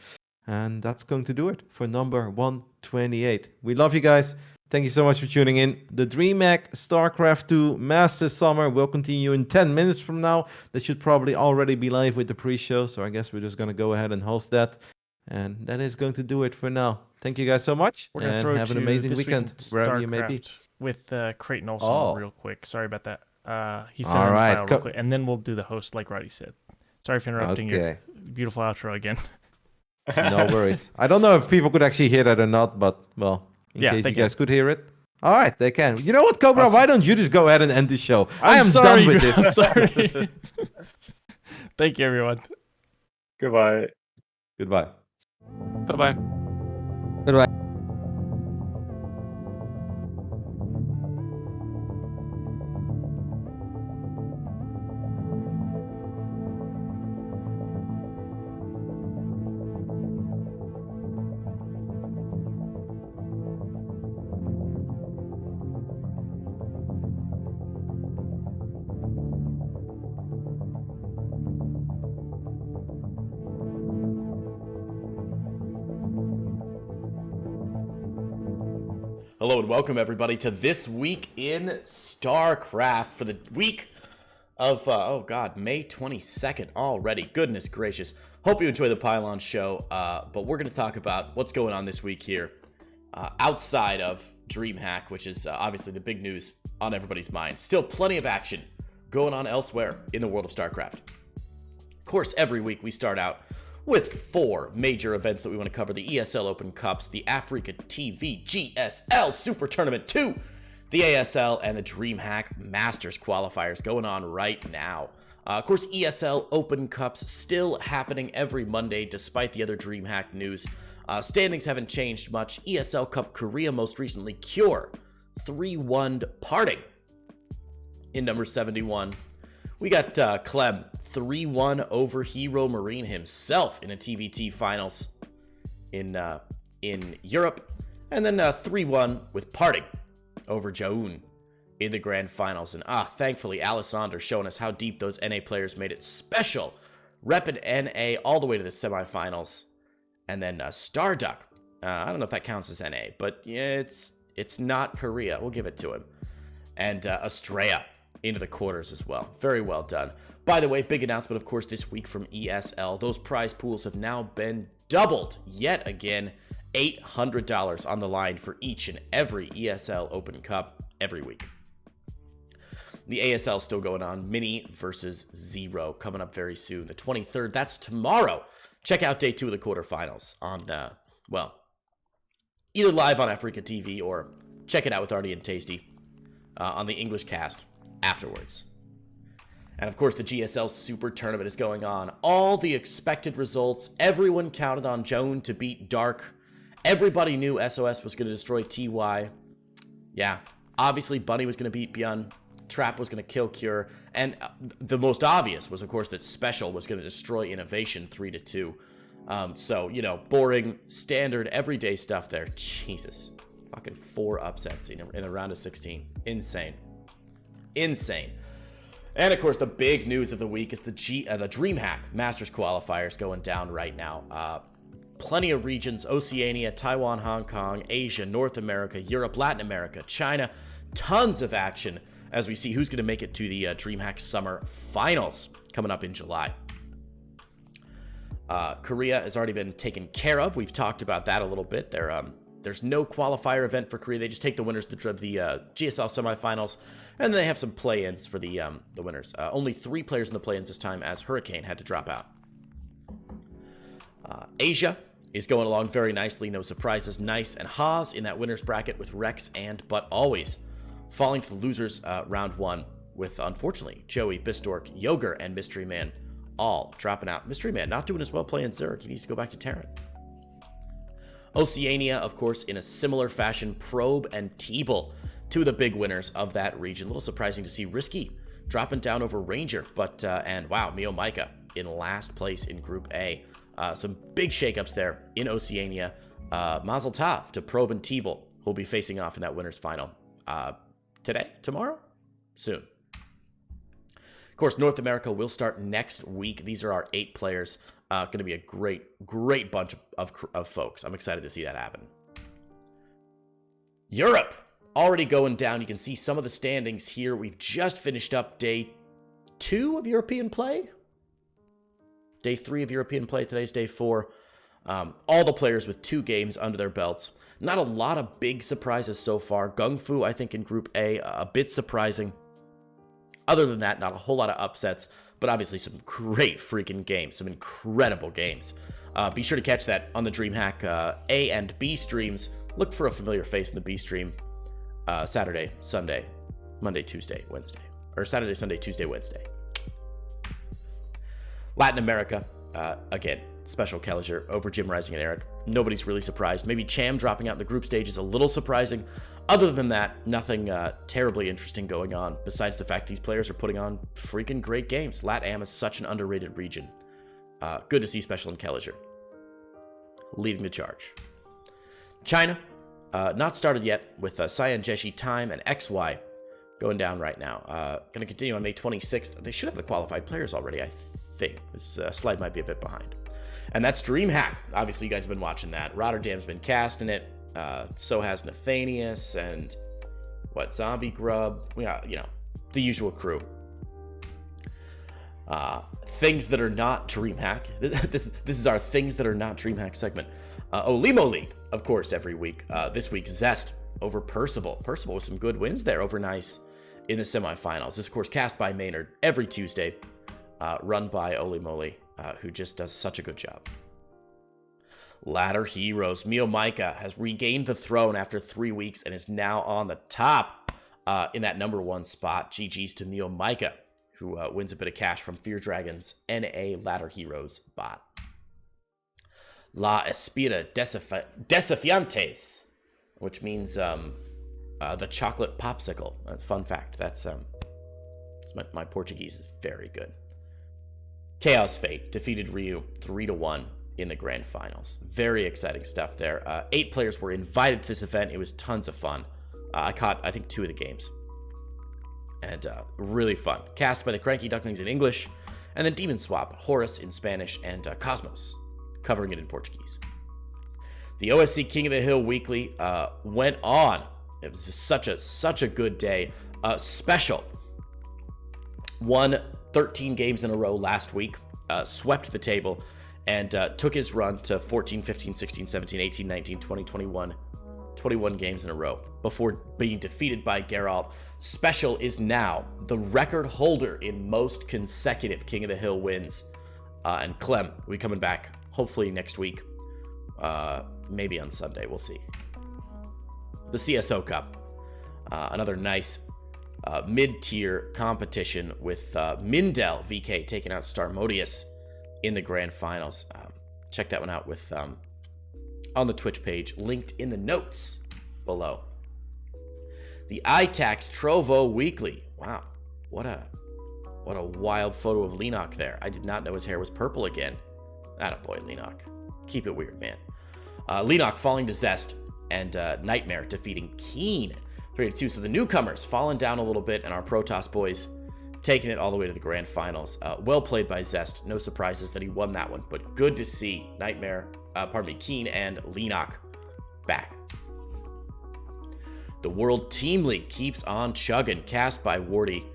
And that's going to do it for number 128. We love you guys. Thank you so much for tuning in. The DreamHack StarCraft 2 Masters Summer will continue in 10 minutes from now. That should probably already be live with the pre-show. So I guess we're just going to go ahead and host that. And that is going to do it for now. Thank you guys so much. We're going to and have an amazing weekend wherever you may be. With Creighton Olson real quick. Sorry about that. He sent in the file real quick. And then we'll do the host like Rotti said. Sorry for interrupting your beautiful outro again. No worries. I don't know if people could actually hear that or not, but well, in case you guys could hear it. All right, they can. You know what, Cobra? Awesome. Why don't you just go ahead and end the show? I am done with this. I'm sorry. Thank you, everyone. Goodbye. Goodbye. Bye-bye. Goodbye. Hello and welcome everybody to This Week in StarCraft for the week of, May 22nd already. Goodness gracious. Hope you enjoy the Pylon show, but we're going to talk about what's going on this week here outside of DreamHack, which is obviously the big news on everybody's mind. Still plenty of action going on elsewhere in the world of StarCraft. Of course, every week we start out with 4 major events that we want to cover: the ESL Open Cups, the Africa TV GSL Super Tournament 2, the ASL, and the DreamHack Masters qualifiers going on right now. Of course, ESL Open Cups still happening every Monday despite the other DreamHack news. Standings haven't changed much. ESL Cup Korea most recently, Cure 3-1'd Parting in number 71. We got Clem 3-1 over Hero Marine himself in a TVT finals in Europe, and then 3-1 with Parting over Jaun in the grand finals. And thankfully Alessandro showing us how deep those NA players made it special, repping NA all the way to the semifinals. And then Starduck, I don't know if that counts as NA, but yeah, it's not Korea. We'll give it to him. And Estrella into the quarters as well. Very well done. By the way, big announcement, of course, this week from ESL. Those prize pools have now been doubled yet again. $800 on the line for each and every ESL Open Cup every week. The ASL still going on. Mini versus Zero coming up very soon. The 23rd, that's tomorrow. Check out day 2 of the quarterfinals on, either live on Africa TV or check it out with Artie and Tasty on the English cast afterwards. And of course, the GSL Super Tournament is going on. All the expected results. Everyone counted on Jaun to beat Dark. Everybody knew SOS was going to destroy TY. Yeah, obviously Bunny was going to beat Byun. Trap was going to kill Cure. And the most obvious was, of course, that Special was going to destroy Innovation 3-2. So, you know, boring, standard, everyday stuff there. Jesus. Fucking 4 upsets in a round of 16. Insane. And of course, the big news of the week is the DreamHack Masters qualifiers going down right now. Plenty of regions: Oceania, Taiwan, Hong Kong, Asia, North America, Europe, Latin America, China. Tons of action as we see who's going to make it to the DreamHack Summer Finals coming up in July. Korea has already been taken care of. We've talked about that a little bit. There's no qualifier event for Korea. They just take the winners of the GSL semifinals, and they have some play-ins for the winners. Only 3 players in the play-ins this time, as Hurricane had to drop out. Asia is going along very nicely. No surprises. Nice and Haas in that winners bracket with Rex and But Always. Falling to the losers round 1 with, unfortunately, Joey, Bistork, Yoger, and Mystery Man all dropping out. Mystery Man not doing as well playing Zerg. He needs to go back to Terran. Oceania, of course, in a similar fashion. Probe and Teeble, 2 of the big winners of that region. A little surprising to see Risky dropping down over Ranger, but and wow, Mio Micah in last place in Group A. Some big shakeups there in Oceania. Mazel tov to Probe and Teeble, who'll be facing off in that winners final today, tomorrow, soon. Of course, North America will start next week. These are our 8 players. Going to be a great bunch of folks. I'm excited to see that happen. Europe already going down. You can see some of the standings here. We've just finished up day 2 of European play. Day 3 of European play. Today's day 4. All the players with 2 games under their belts. Not a lot of big surprises so far. Gung Fu, I think, in Group A, a bit surprising. Other than that, not a whole lot of upsets, but obviously some great freaking games, some incredible games. Be sure to catch that on the DreamHack A and B streams. Look for a familiar face in the B stream Saturday, Sunday, Monday, Tuesday, Wednesday. Or Saturday, Sunday, Tuesday, Wednesday. Latin America, again, Special Kelliger over Jim Rising and Eric. Nobody's really surprised. Maybe Cham dropping out in the group stage is a little surprising. Other than that, nothing terribly interesting going on, besides the fact these players are putting on freaking great games. LatAm is such an underrated region. Good to see Special and Kelliger leading the charge. China, not started yet, with Cyan, Jeshi, Time, and XY going down right now. Going to continue on May 26th. They should have the qualified players already, I think. This slide might be a bit behind. And that's DreamHack. Obviously, you guys have been watching that. Rotterdam's been casting it. So has Nathanius and Zombie Grub. We got, the usual crew. Things that are not DreamHack. This is our things that are not DreamHack segment. Olimo League, of course, every week. This week, Zest over Percival. Percival with some good wins there over Nice in the semifinals. This, of course, cast by Maynard every Tuesday, run by Olimoli, who just does such a good job. Ladder Heroes. Mio Micah has regained the throne after 3 weeks and is now on the top in that number 1 spot. GG's to Mio Micah, who wins a bit of cash from Fear Dragon's NA Ladder Heroes bot. La Espira Desafiantes, which means the chocolate popsicle. Fun fact, that's my Portuguese is very good. Chaos Fate defeated Ryu 3-1 in the grand finals. Very exciting stuff there. 8 players were invited to this event. It was tons of fun. I caught, I think, 2 of the games. And really fun. Cast by the Cranky Ducklings in English, and then Demon Swap, Horus in Spanish, and Cosmos, covering it in Portuguese. The OSC King of the Hill Weekly went on. It was such a good day. Special. Won 13 games in a row last week, swept the table, and took his run to 14, 15, 16, 17, 18, 19, 20, 21 games in a row before being defeated by Geralt. Special is now the record holder in most consecutive King of the Hill wins. And Clem will be coming back hopefully next week. Maybe on Sunday, we'll see. The CSO Cup. Another nice mid-tier competition with Mindel VK taking out Starmodius in the grand finals. Check that one out with on the Twitch page, linked in the notes below. The iTax Trovo Weekly. Wow, what a wild photo of Lenok there. I did not know his hair was purple again. Attaboy, Lenok. Keep it weird, man. Lenok falling to Zest, and Nightmare defeating Keen 3-2. So the newcomers falling down a little bit, and our Protoss boys taking it all the way to the grand finals. Well played by Zest. No surprises that he won that one, but good to see Keen and Lenok back. The World Team League keeps on chugging, cast by Wardy.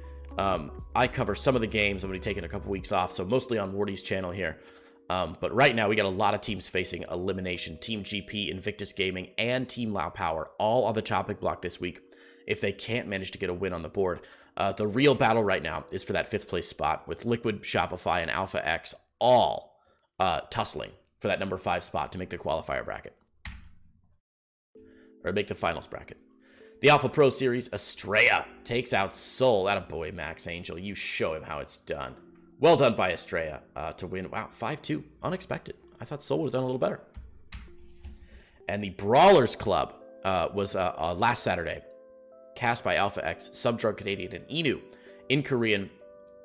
I cover some of the games. I'm going to be taking a couple weeks off, so mostly on Wardy's channel here. But right now, we got a lot of teams facing elimination. Team GP, Invictus Gaming, and Team Lao Power, all on the chopping block this week if they can't manage to get a win on the board. The real battle right now is for that 5th place spot, with Liquid, Shopify, and Alpha X all tussling for that number 5 spot to make the qualifier bracket. Or make the finals bracket. The Alpha Pro Series, Estrella takes out Soul. Attaboy, Max Angel. You show him how it's done. Well done by Estrella to win. Wow, 5-2. Unexpected. I thought Soul would have done a little better. And the Brawlers Club was last Saturday. Cast by Alpha X, Subdrug Canadian, and Inu. In Korean,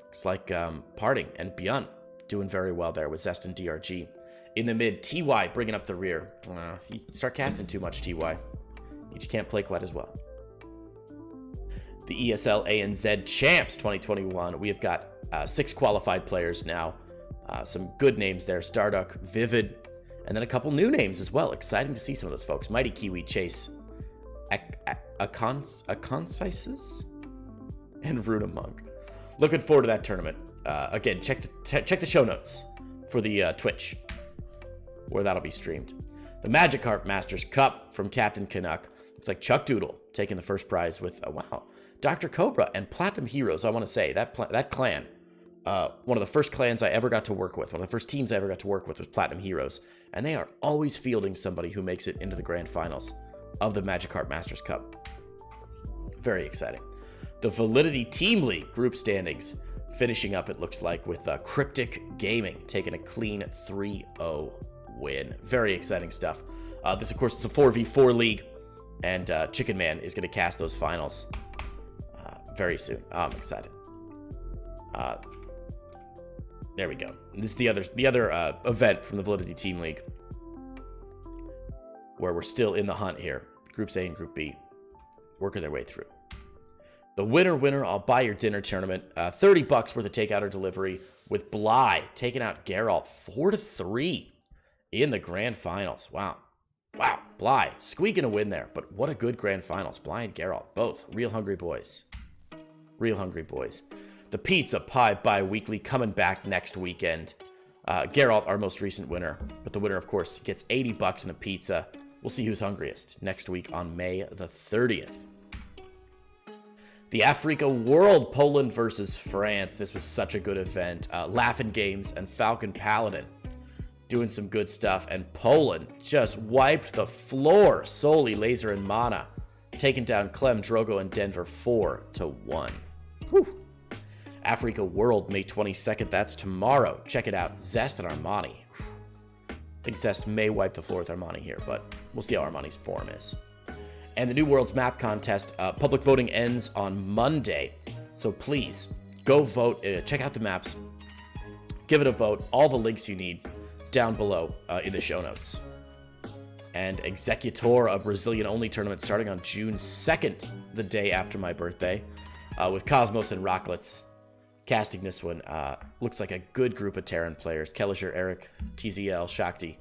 looks like Parting and Byun doing very well there with Zest and DRG. In the mid, TY bringing up the rear. You start casting too much, TY. You just can't play quite as well. The ESL ANZ Champs 2021. We have got 6 qualified players now. Some good names there. Starduck, Vivid, and then a couple new names as well. Exciting to see some of those folks. Mighty Kiwi, Chase, Aconsises, and Runa Monk. Looking forward to that tournament. Again, check the show notes for the Twitch, where that'll be streamed. The Magikarp Masters Cup from Captain Canuck. Looks like Chuck Doodle taking the first prize with, wow, Dr. Cobra and Platinum Heroes. I want to say, that clan, one of the first clans I ever got to work with, one of the first teams I ever got to work with was Platinum Heroes. And they are always fielding somebody who makes it into the grand finals of the Magikarp Masters Cup. Very exciting. The Validity Team League group standings finishing up, it looks like, with Cryptic Gaming taking a clean 3-0 win. Very exciting stuff. This, of course, is the 4v4 league, and Chicken Man is going to cast those finals very soon. I'm excited. There we go. This is the other event from the Validity Team League, where we're still in the hunt here. Groups A and Group B working their way through. The winner, I'll buy your dinner tournament. $30 worth of takeout or delivery, with Bly taking out Geralt 4-3 in the grand finals. Wow. Bly squeaking a win there, but what a good grand finals. Bly and Geralt, both real hungry boys. Real hungry boys. The Pizza Pie Bi-Weekly coming back next weekend. Geralt, our most recent winner, but the winner, of course, gets $80 in a pizza. We'll see who's hungriest next week on May the 30th. The Africa World, Poland versus France. This was such a good event. Laughing Games and Falcon Paladin doing some good stuff, and Poland just wiped the floor. Soli, Laser, and Mana taking down Clem, Drogo, and Denver 4-1. Whew. Africa World, May 22nd. That's tomorrow. Check it out. Zest and Armani. I think Zest may wipe the floor with Armani here, but we'll see how Armani's form is. And the New Worlds Map Contest, public voting ends on Monday. So please, go vote. Check out the maps. Give it a vote. All the links you need down below in the show notes. And Executor, a Brazilian-only tournament starting on June 2nd, the day after my birthday, with Cosmos and Rocklets casting this one. Looks like a good group of Terran players. Kelliger, Eric, TZL, Shakti,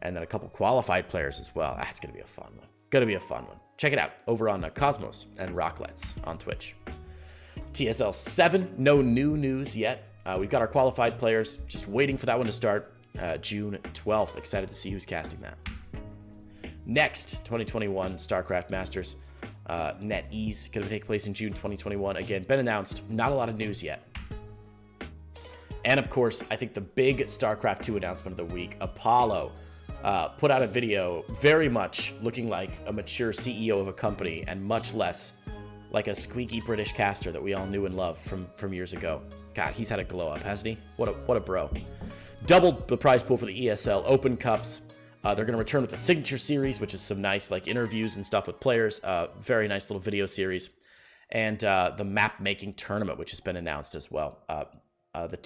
and then a couple qualified players as well. That's going to be a fun one. Going to be a fun one. Check it out over on Cosmos and Rocklets on Twitch. TSL 7, no new news yet. We've got our qualified players, just waiting for that one to start June 12th. Excited to see who's casting that. Next, 2021 StarCraft Masters NetEase, going to take place in June 2021. Again, been announced. Not a lot of news yet. And of course, I think the big StarCraft 2 announcement of the week, Apollo, put out a video very much looking like a mature CEO of a company and much less like a squeaky British caster that we all knew and loved from years ago. God, he's had a glow up, hasn't he? What a bro. Doubled the prize pool for the ESL Open Cups. They're going to return with the Signature Series, which is some nice like interviews and stuff with players. Very nice little video series. And the map making tournament, which has been announced as well. The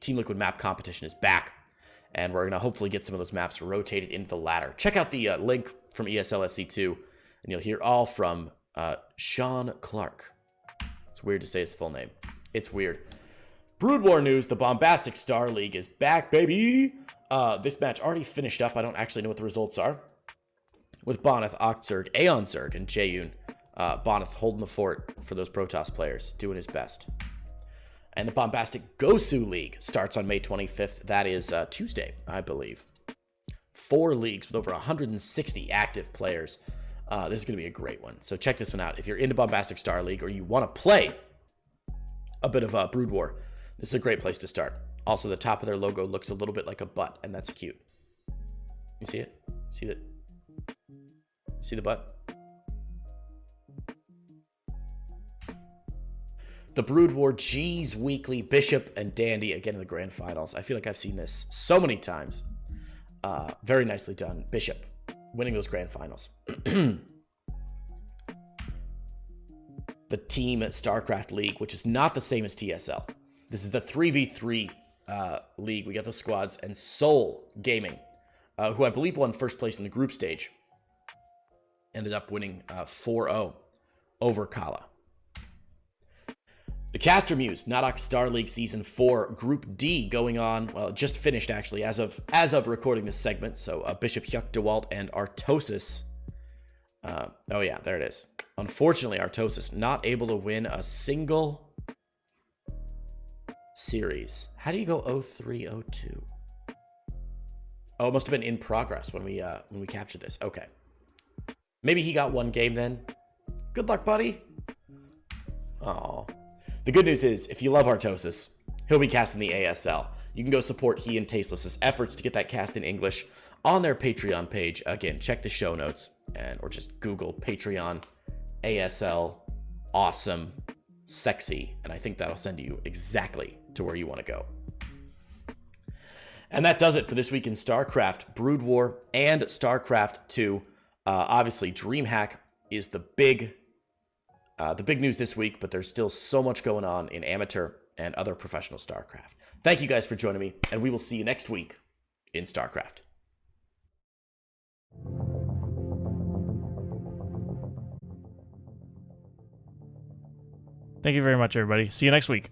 Team Liquid map competition is back. And we're going to hopefully get some of those maps rotated into the ladder. Check out the link from ESL SC2, and you'll hear all from Sean Clark. It's weird to say his full name. It's weird. Brood War news, the Bombastic Star League is back, baby! This match already finished up. I don't actually know what the results are. With Boneth, Oxzerg, Aeon Zerg, and Jayun. Boneth holding the fort for those Protoss players, doing his best. And the Bombastic Gosu League starts on May 25th. That is Tuesday, I believe. 4 leagues with over 160 active players. This is going to be a great one. So check this one out. If you're into Bombastic Star League or you want to play a bit of Brood War, this is a great place to start. Also, the top of their logo looks a little bit like a butt, and that's cute. You see it? See that? See the butt? The Brood War G's Weekly, Bishop and Dandy again in the grand finals. I feel like I've seen this so many times. Very nicely done. Bishop winning those grand finals. The Team StarCraft League, which is not the same as TSL. This is the 3v3 league. We got those squads, and Soul Gaming, who I believe won first place in the group stage, ended up winning 4-0 over Kala. The Caster Muse, Nadok Star League Season 4, Group D going on, well, just finished actually as of recording this segment. So Bishop Hyuk DeWalt and Artosis. Oh yeah, there it is. Unfortunately, Artosis not able to win a single series. How do you go 0-3-0-2? Oh, it must have been in progress when we captured this. Okay. Maybe he got one game then. Good luck, buddy. Oh. The good news is, if you love Artosis, he'll be casting the ASL. You can go support he and Tasteless's efforts to get that cast in English on their Patreon page. Again, check the show notes, or just Google Patreon ASL awesome sexy, and I think that'll send you exactly to where you want to go. And that does it for this week in StarCraft, Brood War, and StarCraft 2. Obviously, DreamHack is the big news this week, but there's still so much going on in amateur and other professional StarCraft. Thank you guys for joining me, and we will see you next week in StarCraft. Thank you very much, everybody. See you next week.